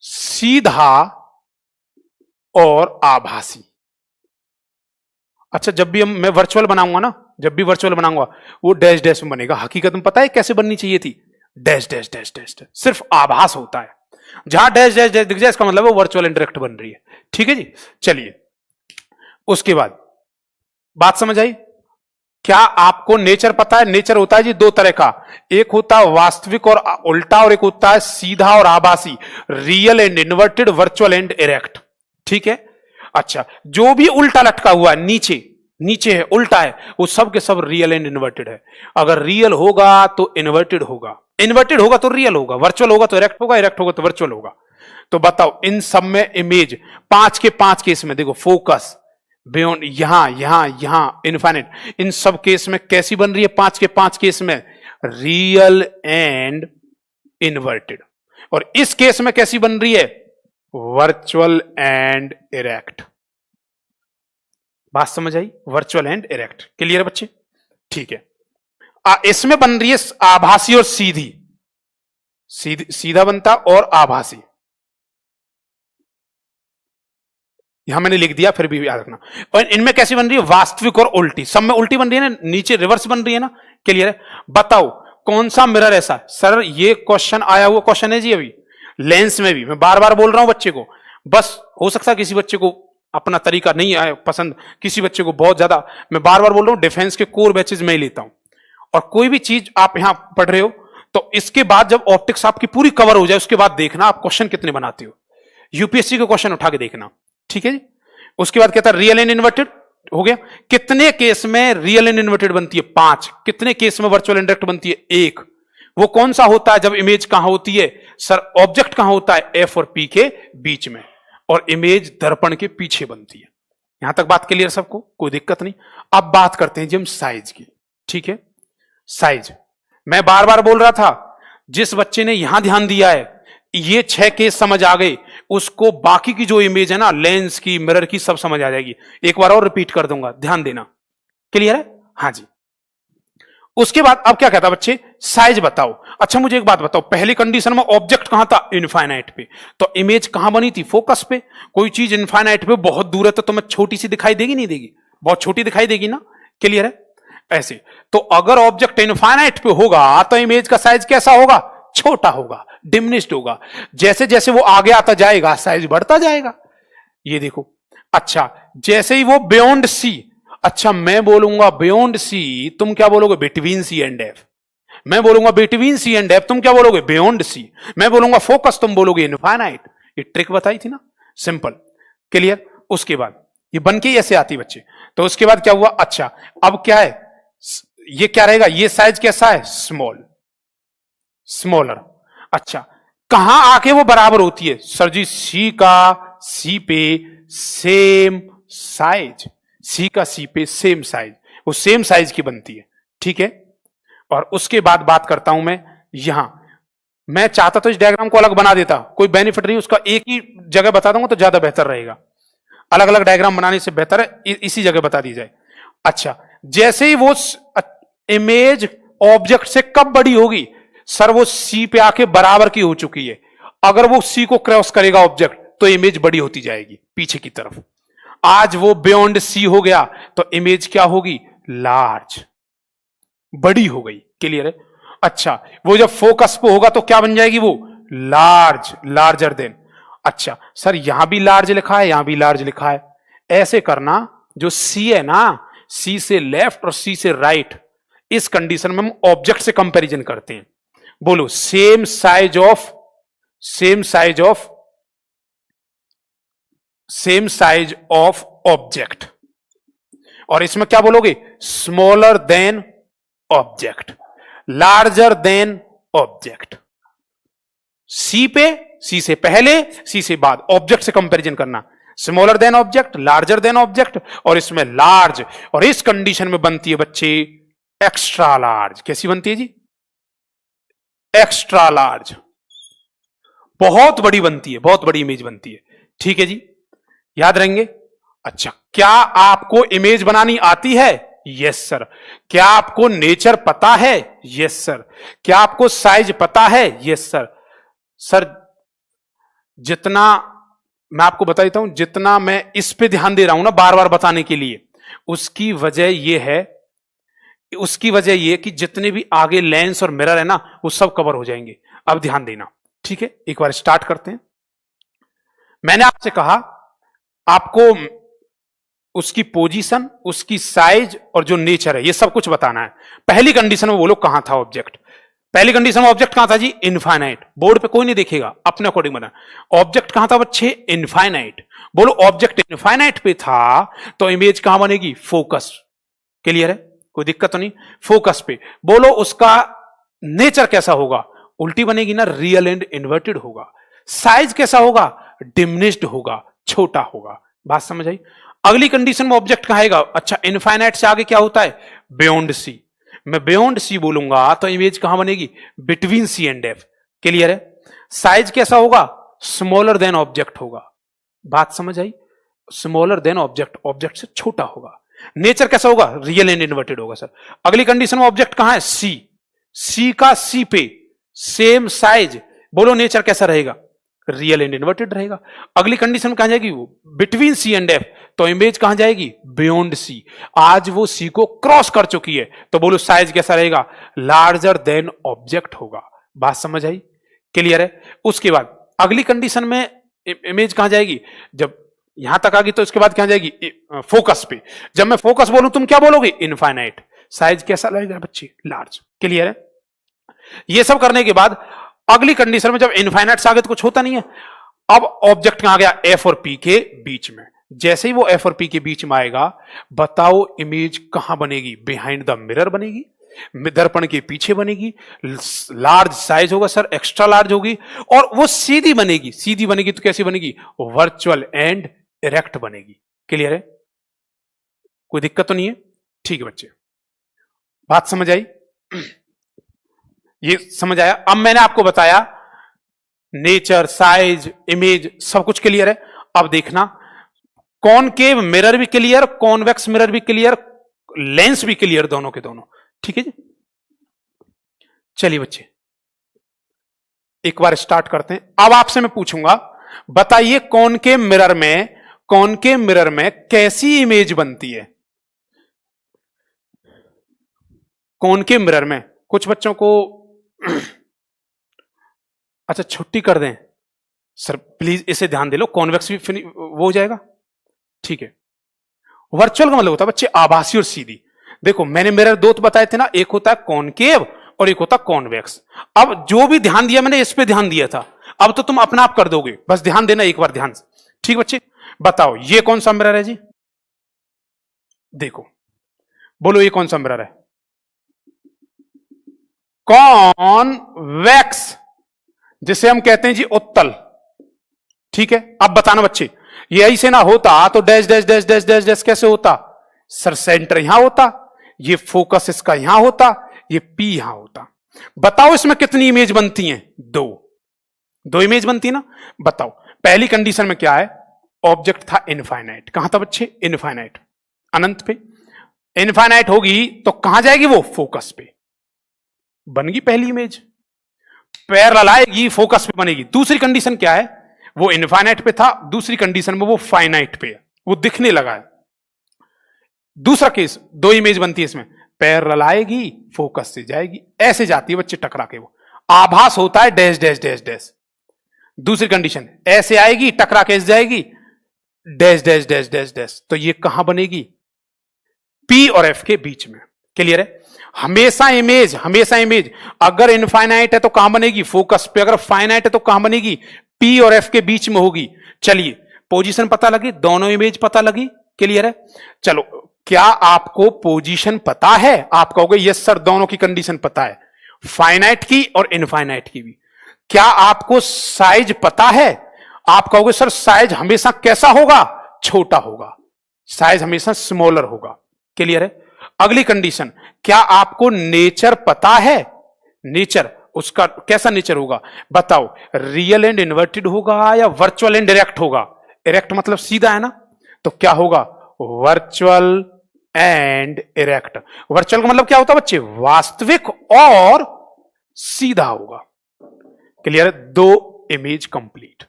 A: सीधा और आभासी। अच्छा, जब भी मैं वर्चुअल बनाऊंगा ना, जब भी वर्चुअल बनाऊंगा वो डैश डैश में बनेगा, हकीकत में पता है कैसे बननी चाहिए थी, dash dash dash dash dash. सिर्फ आभास होता है, जहां डैश डैश डैश दिख जाए इसका मतलब वो वर्चुअल एंड डायरेक्ट बन रही है। ठीक है जी, चलिए उसके बाद बात समझ आई। क्या आपको नेचर पता है, नेचर होता है जी 2 तरह का, एक होता है वास्तविक और उल्टा, और एक होता है सीधा और आभासी, real and inverted, virtual and erect. ठीक है। अच्छा, जो भी उल्टा लटका हुआ है, नीचे नीचे है, उल्टा है, वो सब के सब रियल एंड इन्वर्टेड है। अगर रियल होगा तो इन्वर्टेड होगा, इन्वर्टेड होगा तो रियल होगा, वर्चुअल होगा तो इरेक्ट होगा, इरेक्ट होगा तो वर्चुअल होगा। तो बताओ इन सब में इमेज 5 के 5 केस में देखो, फोकस, बियॉन्ड, यहां यहां यहां, इनफाइनाइट, इन सब केस में कैसी बन रही है, 5 के 5 केस में रियल एंड इन्वर्टेड, और इस केस में कैसी बन रही है, वर्चुअल एंड इरेक्ट। बात समझ आई, वर्चुअल एंड इरेक्ट। क्लियर बच्चे, ठीक है। इसमें बन रही है आभासी और सीधी, सीधा बनता और आभासी, यहां मैंने लिख दिया, फिर भी याद रखना। और इनमें कैसी बन रही है, वास्तविक और उल्टी, सब में उल्टी बन रही है ना, नीचे रिवर्स बन रही है ना। क्लियर है। बताओ कौन सा मिरर ऐसा, सर ये क्वेश्चन आया हुआ क्वेश्चन है जी, अभी लेंस में भी मैं बार बार बोल रहा हूं बच्चे को, बस हो सकता है किसी बच्चे को अपना तरीका नहीं आए पसंद, किसी बच्चे को बहुत ज्यादा, मैं बार बार बोल रहा हूं डिफेंस के कोर बैचेज में ही लेता हूं, और कोई भी चीज आप यहां पढ़ रहे हो तो इसके बाद जब ऑप्टिक्स आपकी पूरी कवर हो जाए उसके बाद देखना आप क्वेश्चन कितने बनाते हो, यूपीएससी के क्वेश्चन उठा के देखना। ठीक है जी। उसके बाद कहता है रियल एंड इन्वर्टेड हो गया, कितने केस में रियल एंड इन्वर्टेड बनती है, 5, कितने केस में वर्चुअल एंड डायरेक्ट बनती है, 1। वो कौन सा होता है जब इमेज कहां होती है, सर ऑब्जेक्ट कहां होता है, एफ और पी के बीच में, और इमेज दर्पण के पीछे बनती है। यहां तक बात क्लियर सबको, कोई दिक्कत नहीं। अब बात करते हैं जी हम साइज की। ठीक है, साइज मैं बार बार बोल रहा था, जिस बच्चे ने यहां ध्यान दिया है, ये 6 केस समझ आ गए, उसको बाकी की जो इमेज है ना, लेंस की, मिरर की, सब समझ आ जाएगी। एक बार और रिपीट कर दूंगा, ध्यान देना। क्लियर है, हां जी। उसके बाद अब क्या कहता बच्चे, साइज बताओ। अच्छा मुझे एक बात बताओ, पहली कंडीशन में ऑब्जेक्ट कहां था, इनफाइनाइट पे, तो इमेज कहां बनी थी, फोकस पे। कोई चीज इनफाइनाइट पे बहुत दूर है तो तुम्हें छोटी सी दिखाई देगी, नहीं देगी, बहुत छोटी दिखाई देगी ना। क्लियर है। ऐसे तो अगर ऑब्जेक्ट इनफाइनाइट पे होगा तो इमेज का साइज कैसा होगा, छोटा होगा, डिमिनिश्ड होगा। जैसे जैसे वो आगे आता जाएगा साइज बढ़ता जाएगा, ये देखो। अच्छा, जैसे ही वो बियॉन्ड सी, अच्छा मैं बोलूंगा बियॉन्ड सी, तुम क्या बोलोगे, बिटवीन सी एंड एफ। मैं बोलूंगा बिटवीन सी एंड एफ, तुम क्या बोलोगे, बियॉन्ड सी। मैं बोलूंगा फोकस, तुम बोलोगे इनफाइनाइट। ये ट्रिक बताई थी ना, सिंपल। क्लियर। उसके बाद ये बन के ऐसे आती बच्चे, तो उसके बाद क्या हुआ, अच्छा अब क्या है, ये क्या रहेगा, ये साइज कैसा है, स्मॉल, स्मॉलर। अच्छा, कहां आके वो बराबर होती है, सर जी सी का सी पे सेम साइज, सी का सी पे सेम साइज, वो सेम साइज की बनती है। ठीक है। और उसके बाद बात करता हूं मैं यहां, मैं चाहता तो इस डायग्राम को अलग बना देता, कोई बेनिफिट नहीं, उसका एक ही जगह बता दूंगा तो ज्यादा बेहतर रहेगा। अलग अलग डायग्राम बनाने से बेहतर है इसी जगह बता दी जाए। अच्छा, जैसे ही वो इमेज ऑब्जेक्ट से कब बड़ी होगी, सर वो सी पे आके बराबर की हो चुकी है। अगर वो सी को क्रॉस करेगा ऑब्जेक्ट तो इमेज बड़ी होती जाएगी पीछे की तरफ। आज वो बियॉन्ड सी हो गया तो इमेज क्या होगी, लार्ज, बड़ी हो गई। क्लियर है? अच्छा, वो जब फोकस पे होगा तो क्या बन जाएगी वो, लार्ज, लार्जर देन। अच्छा सर यहां भी लार्ज लिखा है, यहां भी लार्ज लिखा है, ऐसे करना, जो सी है ना, सी से लेफ्ट और सी से राइट, इस कंडीशन में हम ऑब्जेक्ट से कंपैरिजन करते हैं। बोलो same size of, same size of, same size of object, और इसमें क्या बोलोगे, smaller than object, larger than object. सी पे, सी से पहले, सी से बाद, ऑब्जेक्ट से कंपैरिजन करना, smaller than object, larger than object, और इसमें लार्ज, और इस कंडीशन में बनती है बच्चे एक्स्ट्रा लार्ज। कैसी बनती है जी, एक्स्ट्रा लार्ज, बहुत बड़ी बनती है, बहुत बड़ी इमेज बनती है। ठीक है जी, याद रहेंगे। अच्छा, क्या आपको इमेज बनानी आती है? Yes sir. क्या आपको नेचर पता है? Yes sir. क्या आपको साइज पता है? Yes sir. सर जितना मैं आपको बता देता हूं, जितना मैं इस पे ध्यान दे रहा हूं ना बार बार बताने के लिए, उसकी वजह यह है, उसकी वजह यह कि जितने भी आगे लेंस और मिरर है ना, वो सब कवर हो जाएंगे। अब ध्यान देना, ठीक है? एक बार स्टार्ट करते हैं। मैंने आपसे कहा आपको उसकी पोजीशन, उसकी साइज और जो नेचर है, ये सब कुछ बताना है। पहली कंडीशन में बोलो कहां था ऑब्जेक्ट। पहली कंडीशन में ऑब्जेक्ट कहां था जी, इनफाइनाइट। बोर्ड पे कोई नहीं देखेगा, अपने अकॉर्डिंग बना। ऑब्जेक्ट कहां था बच्चे, इनफाइनाइट। बोलो ऑब्जेक्ट इनफाइनाइट पे था तो इमेज कहां बनेगी, फोकस। क्लियर है? कोई दिक्कत तो नहीं? फोकस पे। बोलो उसका नेचर कैसा होगा, उल्टी बनेगी ना, रियल एंड इन्वर्टेड होगा। साइज कैसा होगा, डिमिनिश्ड होगा, छोटा होगा। बात समझ आई? अगली कंडीशन में ऑब्जेक्ट कहां आएगा, अच्छा इनफाइनाइट से आगे क्या होता है, बियॉन्ड सी। मैं बियॉन्ड सी बोलूंगा तो इमेज कहां बनेगी, between C and F. Clear है? साइज कैसा होगा, स्मॉलर देन ऑब्जेक्ट होगा। बात समझ आई? स्मॉलर देन ऑब्जेक्ट, ऑब्जेक्ट से छोटा होगा। नेचर कैसा होगा, रियल एंड इन्वर्टेड होगा सर। अगली कंडीशन में ऑब्जेक्ट कहां है, सी। सी का सी पे सेम साइज, बोलो नेचर कैसा रहेगा, रियल एंड इन्वर्टेड रहेगा। अगली कंडीशन कहां जाएगी, वो बिटवीन सी एंड एफ, तो इमेज कहां जाएगी, बियॉन्ड सी। आज वो सी को क्रॉस कर चुकी है, तो बोलो साइज कैसा रहेगा, लार्जर देन ऑब्जेक्ट होगा। बात समझ आई? क्लियर है? उसके बाद अगली कंडीशन में इमेज कहां जाएगी, जब यहां तक आ गई तो इसके बाद क्या जाएगी, फोकस पे। जब मैं फोकस बोलूं तुम क्या बोलोगे, इनफाइनाइट। साइज कैसा लगेगा बच्चे, लार्ज। क्लियर है? ये सब करने के बाद अगली कंडीशन में जब इनफाइनाइट से आगे तो कुछ होता नहीं है, अब ऑब्जेक्ट कहां गया, एफ और पी के बीच में। जैसे ही वो एफ और पी के बीच में आएगा, बताओ इमेज कहां बनेगी, बिहाइंड द मिरर बनेगी, दर्पण के पीछे बनेगी, लार्ज साइज होगा सर, एक्स्ट्रा लार्ज होगी, और वो सीधी बनेगी। सीधी बनेगी तो कैसी बनेगी, वर्चुअल एंड इरेक्ट बनेगी। क्लियर है? कोई दिक्कत तो नहीं है? ठीक है बच्चे, बात समझ आई? ये समझ आया? अब मैंने आपको बताया नेचर, साइज, इमेज, सब कुछ क्लियर है। अब देखना, कॉनकेव मिरर भी क्लियर, कॉन्वेक्स मिरर भी क्लियर, लेंस भी क्लियर, दोनों के दोनों। ठीक है जी? चलिए बच्चे एक बार स्टार्ट करते हैं। अब आपसे मैं पूछूंगा, बताइए कॉनकेव मिरर में, कॉनकेव मिरर में कैसी इमेज बनती है। कॉनकेव मिरर में कुछ बच्चों को अच्छा छुट्टी कर दें सर, प्लीज इसे ध्यान दे लो, कॉन्वेक्स भी वो हो जाएगा। ठीक है, वर्चुअल का मतलब होता है बच्चे आभासी और सीधी। देखो मैंने मिरर दो तो बताए थे ना, एक होता है कॉनकेव और एक होता है कॉन्वेक्स। अब जो भी ध्यान दिया मैंने इस पे ध्यान दिया था, अब तो तुम अपना आप कर दोगे, बस ध्यान देना एक बार ध्यान से। ठीक बच्चे, बताओ ये कौन सा मिरर है जी, देखो बोलो ये कौन सा मिरर है, कॉन्वेक्स, जिसे हम कहते हैं जी उत्तल। ठीक है, अब बताना बच्चे, ये ऐसे ना होता तो dash dash dash dash dash dash कैसे होता सर, सेंटर यहां होता, ये फोकस इसका यहां होता, ये पी यहां होता। बताओ इसमें कितनी इमेज बनती हैं, दो, दो इमेज बनती है ना। बताओ पहली कंडीशन में क्या है, ऑब्जेक्ट था इनफाइनाइट, कहां था बच्चे, इनफाइनाइट, अनंत पे। इनफाइनाइट होगी तो कहां जाएगी वो, फोकस पे, बन गई पहली इमेज। पैरेलल आएगी, फोकस पे बनेगी। दूसरी कंडीशन क्या है, वो इनफाइनाइट पे था, दूसरी कंडीशन में वो फाइनाइट पे है, वो दिखने लगा है। दूसरा केस, दो इमेज बनती है इसमें, पैरेलल आएगी, फोकस से जाएगी, ऐसे जाती है बच्चे टकरा के, वो आभास होता है डैश डैश डैश डैश। दूसरी कंडीशन, ऐसे आएगी टकरा के जाएगी, dash dash dash dash dash. तो ये कहां बनेगी? P और F के बीच में। क्लियर है? हमेशा इमेज अगर इनफाइनाइट है तो कहां बनेगी? फोकस पे। अगर फाइनाइट है तो कहां बनेगी? P और F के बीच में होगी। चलिए, पोजीशन पता लगी, दोनों इमेज पता लगी। क्लियर है? चलो, क्या आपको पोजीशन पता है? आप कहोगे यस सर, दोनों की कंडीशन पता है, फाइनाइट की और इनफाइनाइट की भी। क्या आपको साइज पता है? आप कहोगे सर साइज हमेशा कैसा होगा? छोटा होगा, साइज हमेशा स्मॉलर होगा। क्लियर है? अगली कंडीशन, क्या आपको नेचर पता है? नेचर, उसका कैसा नेचर होगा बताओ? रियल एंड इन्वर्टेड होगा या वर्चुअल एंड डायरेक्ट होगा? इरेक्ट मतलब सीधा है ना, तो क्या होगा? Virtual and erect. वर्चुअल का मतलब क्या होता है बच्चे? वास्तविक और सीधा होगा। क्लियर है? दो इमेज कंप्लीट,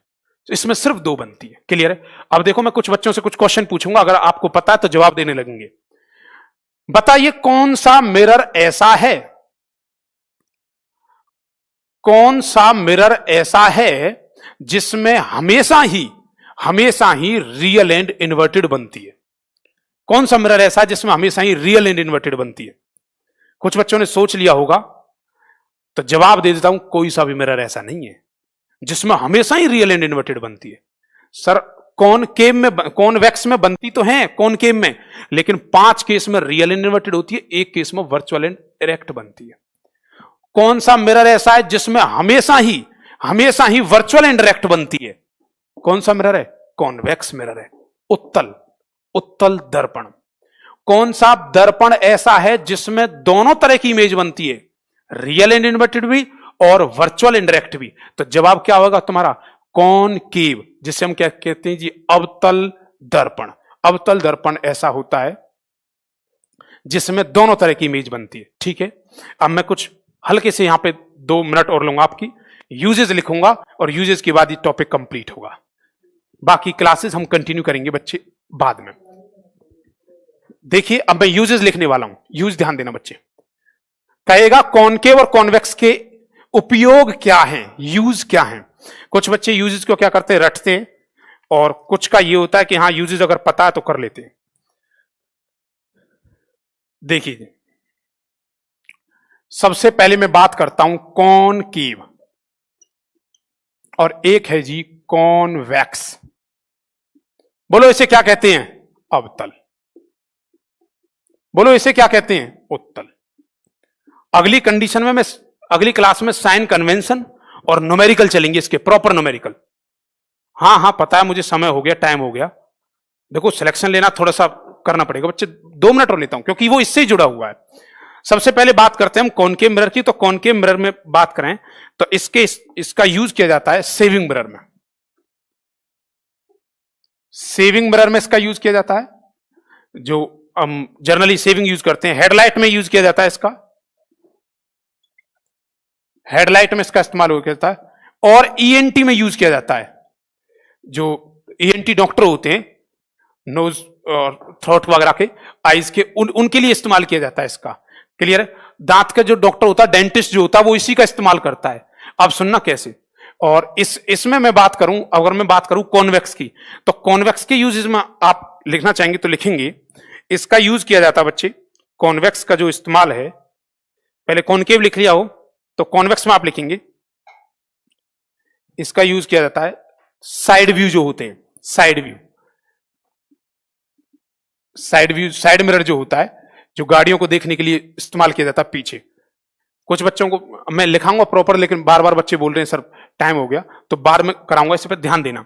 A: इसमें सिर्फ दो बनती है। क्लियर है? अब देखो, मैं कुछ बच्चों से कुछ क्वेश्चन पूछूंगा, अगर आपको पता है तो जवाब देने लगेंगे। बताइए कौन सा मिरर ऐसा है, कौन सा मिरर ऐसा है जिसमें हमेशा ही रियल एंड इन्वर्टेड बनती है? कौन सा मिरर ऐसा है जिसमें हमेशा ही रियल एंड इन्वर्टेड बनती है? कुछ बच्चों ने सोच लिया होगा, तो जवाब दे देता हूं, कोई सा भी मिरर ऐसा नहीं है जिसमें हमेशा ही रियल एंड इन्वर्टेड बनती है। सर कॉनकेव में, कॉन्वेक्स में बनती तो है, कॉनकेव में, लेकिन 5 केस में रियल एंड इन्वर्टेड होती है, 1 केस में वर्चुअल एंड इरेक्ट बनती है। कौन सा मिरर ऐसा है जिसमें हमेशा ही वर्चुअल एंड इरेक्ट बनती है? कौन सा मिरर है? कॉन्वेक्स मिरर है, उत्तल दर्पण। कौन सा दर्पण ऐसा है जिसमें दोनों तरह की इमेज बनती है, रियल एंड इन्वर्टेड भी और वर्चुअल एंड डायरेक्ट भी? तो जवाब क्या होगा तुम्हारा? कॉनकेव, जिसे हम क्या कहते हैं जी? अवतल दर्पण। अवतल दर्पण ऐसा होता है जिसमें दोनों तरह की इमेज बनती है। ठीक है, अब मैं कुछ हल्के से यहां पे 2 मिनट और लूंगा, आपकी यूजेस लिखूंगा और यूजेस के बाद ये टॉपिक कंप्लीट होगा। बाकी क्लासेस हम कंटिन्यू करेंगे बच्चे बाद में। देखिए, अब मैं यूजेस लिखने वाला हूं, यूज ध्यान देना बच्चे। कहेगा कॉनकेव और कॉन्वेक्स के उपयोग क्या है, यूज क्या है। कुछ बच्चे यूजेस को क्या करते हैं? रटते हैं, और कुछ का ये होता है कि हां यूजेस अगर पता है तो कर लेते हैं। देखिए, सबसे पहले मैं बात करता हूं कॉनकेव, और एक है जी कॉन्वेक्स। बोलो इसे क्या कहते हैं? अवतल। बोलो इसे क्या कहते हैं? उत्तल। अगली कंडीशन में मैं अगली क्लास में साइन कन्वेंशन और न्यूमेरिकल चलेंगे, इसके प्रॉपर न्यूमेरिकल। हाँ पता है मुझे, समय हो गया, टाइम हो गया। देखो, सिलेक्शन लेना थोड़ा सा करना पड़ेगा बच्चे, 2 मिनट और लेता हूं क्योंकि वो इससे ही जुड़ा हुआ है। सबसे पहले बात करते हैं हम कॉनकेव मिरर की। तो कॉनकेव मिरर में बात करें तो इसका यूज किया जाता है सेविंग मिरर में। सेविंग मिरर में इसका यूज किया जाता है, जो हम जनरली सेविंग यूज करते हैं। हेडलाइट में यूज किया जाता है इसका, हेडलाइट में इसका इस्तेमाल हो जाता है, और ईएनटी में यूज किया जाता है। जो ईएनटी डॉक्टर होते हैं, नोज और थ्रोट वगैरह के, आईज के, उनके लिए इस्तेमाल किया जाता है इसका। क्लियर है? दांत का जो डॉक्टर होता है, डेंटिस्ट जो होता है, वो इसी का इस्तेमाल करता है। अब सुनना कैसे। और इसमें मैं बात करूं, अगर मैं बात करूं कॉन्वेक्स की, तो कॉन्वेक्स के यूज में आप लिखना चाहेंगे तो लिखेंगे। इसका यूज किया जाता है बच्चे, कॉन्वेक्स का जो इस्तेमाल है, पहले कॉनकेव लिख लिया हो तो कॉन्वेक्स में आप लिखेंगे, इसका यूज किया जाता है साइड व्यू जो होते हैं, साइड साइड मिरर जो होता है, जो गाड़ियों को देखने के लिए इस्तेमाल किया जाता है पीछे। कुछ बच्चों को मैं लिखाऊंगा प्रॉपर, लेकिन बार बार बच्चे बोल रहे हैं सर टाइम हो गया, तो बार में कराऊंगा, इस पर ध्यान देना।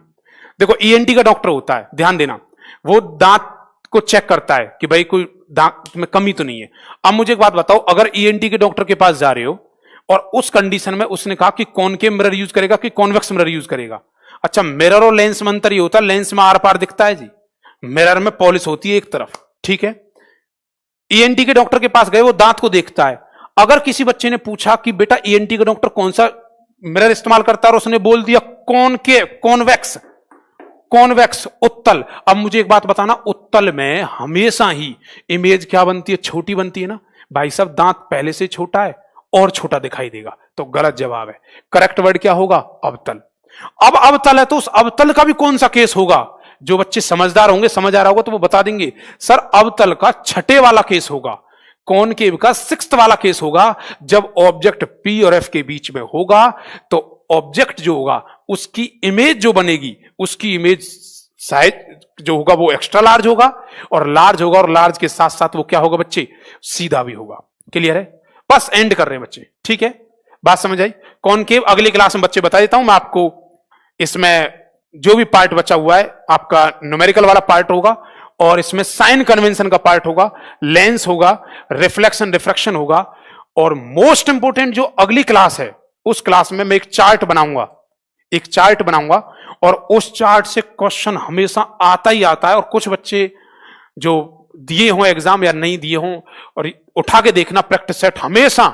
A: देखो, ईएनटी का डॉक्टर होता है, ध्यान देना, वो दांत को चेक करता है कि भाई कोई दांत में कमी तो नहीं है। अब मुझे एक बात बताओ, अगर ईएनटी के डॉक्टर के पास जा रहे हो और उस कंडीशन में उसने कहा कि कॉनकेव मिरर यूज करेगा कि कॉन्वेक्स मिरर यूज करेगा, अच्छा मिरर और लेंस में अंतर ये होता है, लेंस में आर पार दिखता है जी, मिरर में पॉलिश होती है एक तरफ। ठीक है, ईएनटी के डॉक्टर के पास गए, वो दांत को देखता है। अगर किसी बच्चे ने पूछा कि बेटा ईएनटी का डॉक्टर कौन सा मिरर इस्तेमाल करता है और उसने बोल दिया कॉन्वेक्स, कॉन्वेक्स उत्तल। अब मुझे एक बात बताना, उत्तल में हमेशा ही इमेज क्या बनती है, छोटी बनती है ना भाई साहब, दांत पहले से छोटा है और छोटा दिखाई देगा, तो गलत जवाब है। करेक्ट वर्ड क्या होगा, अवतल। अब अवतल है तो उस अवतल का भी कौन सा केस होगा, जो बच्चे समझदार होंगे, समझ आ रहा होगा तो वो बता देंगे सर अवतल का छठे वाला केस होगा, कॉनकेव का सिक्स्थ वाला केस होगा, जब ऑब्जेक्ट पी और एफ के बीच में होगा तो ऑब्जेक्ट जो होगा उसकी इमेज जो बनेगी, उसकी इमेज साइज जो होगा वो एक्स्ट्रा लार्ज होगा, और लार्ज के साथ साथ वो क्या होगा बच्चे, सीधा भी होगा। क्लियर है, बस एंड कर रहे हैं बच्चे, ठीक है, बात समझ आई। कॉनकेव अगली क्लास में बच्चे बता देता हूं मैं आपको, इसमें जो भी पार्ट बचा हुआ है आपका न्यूमेरिकल वाला पार्ट होगा, और इसमें साइन कन्वेंशन का पार्ट होगा, लेंस होगा, रिफ्लेक्शन रिफ्रैक्शन होगा, और मोस्ट इंपोर्टेंट जो अगली क्लास है उस क्लास में मैं एक चार्ट बनाऊंगा, और उस चार्ट से क्वेश्चन हमेशा आता ही आता है, और कुछ बच्चे जो दिए हों एग्जाम या नहीं दिए हों, और उठा के देखना प्रैक्टिस सेट, हमेशा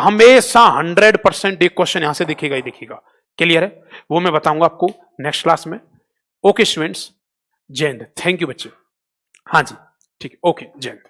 A: 100% एक क्वेश्चन यहां से दिखेगा ही दिखेगा। क्लियर है, वो मैं बताऊंगा आपको नेक्स्ट क्लास में। ओके स्टूडेंट्स, जय हिंद, थैंक यू बच्चे। हाँ जी ठीक है, ओके, जय हिंद।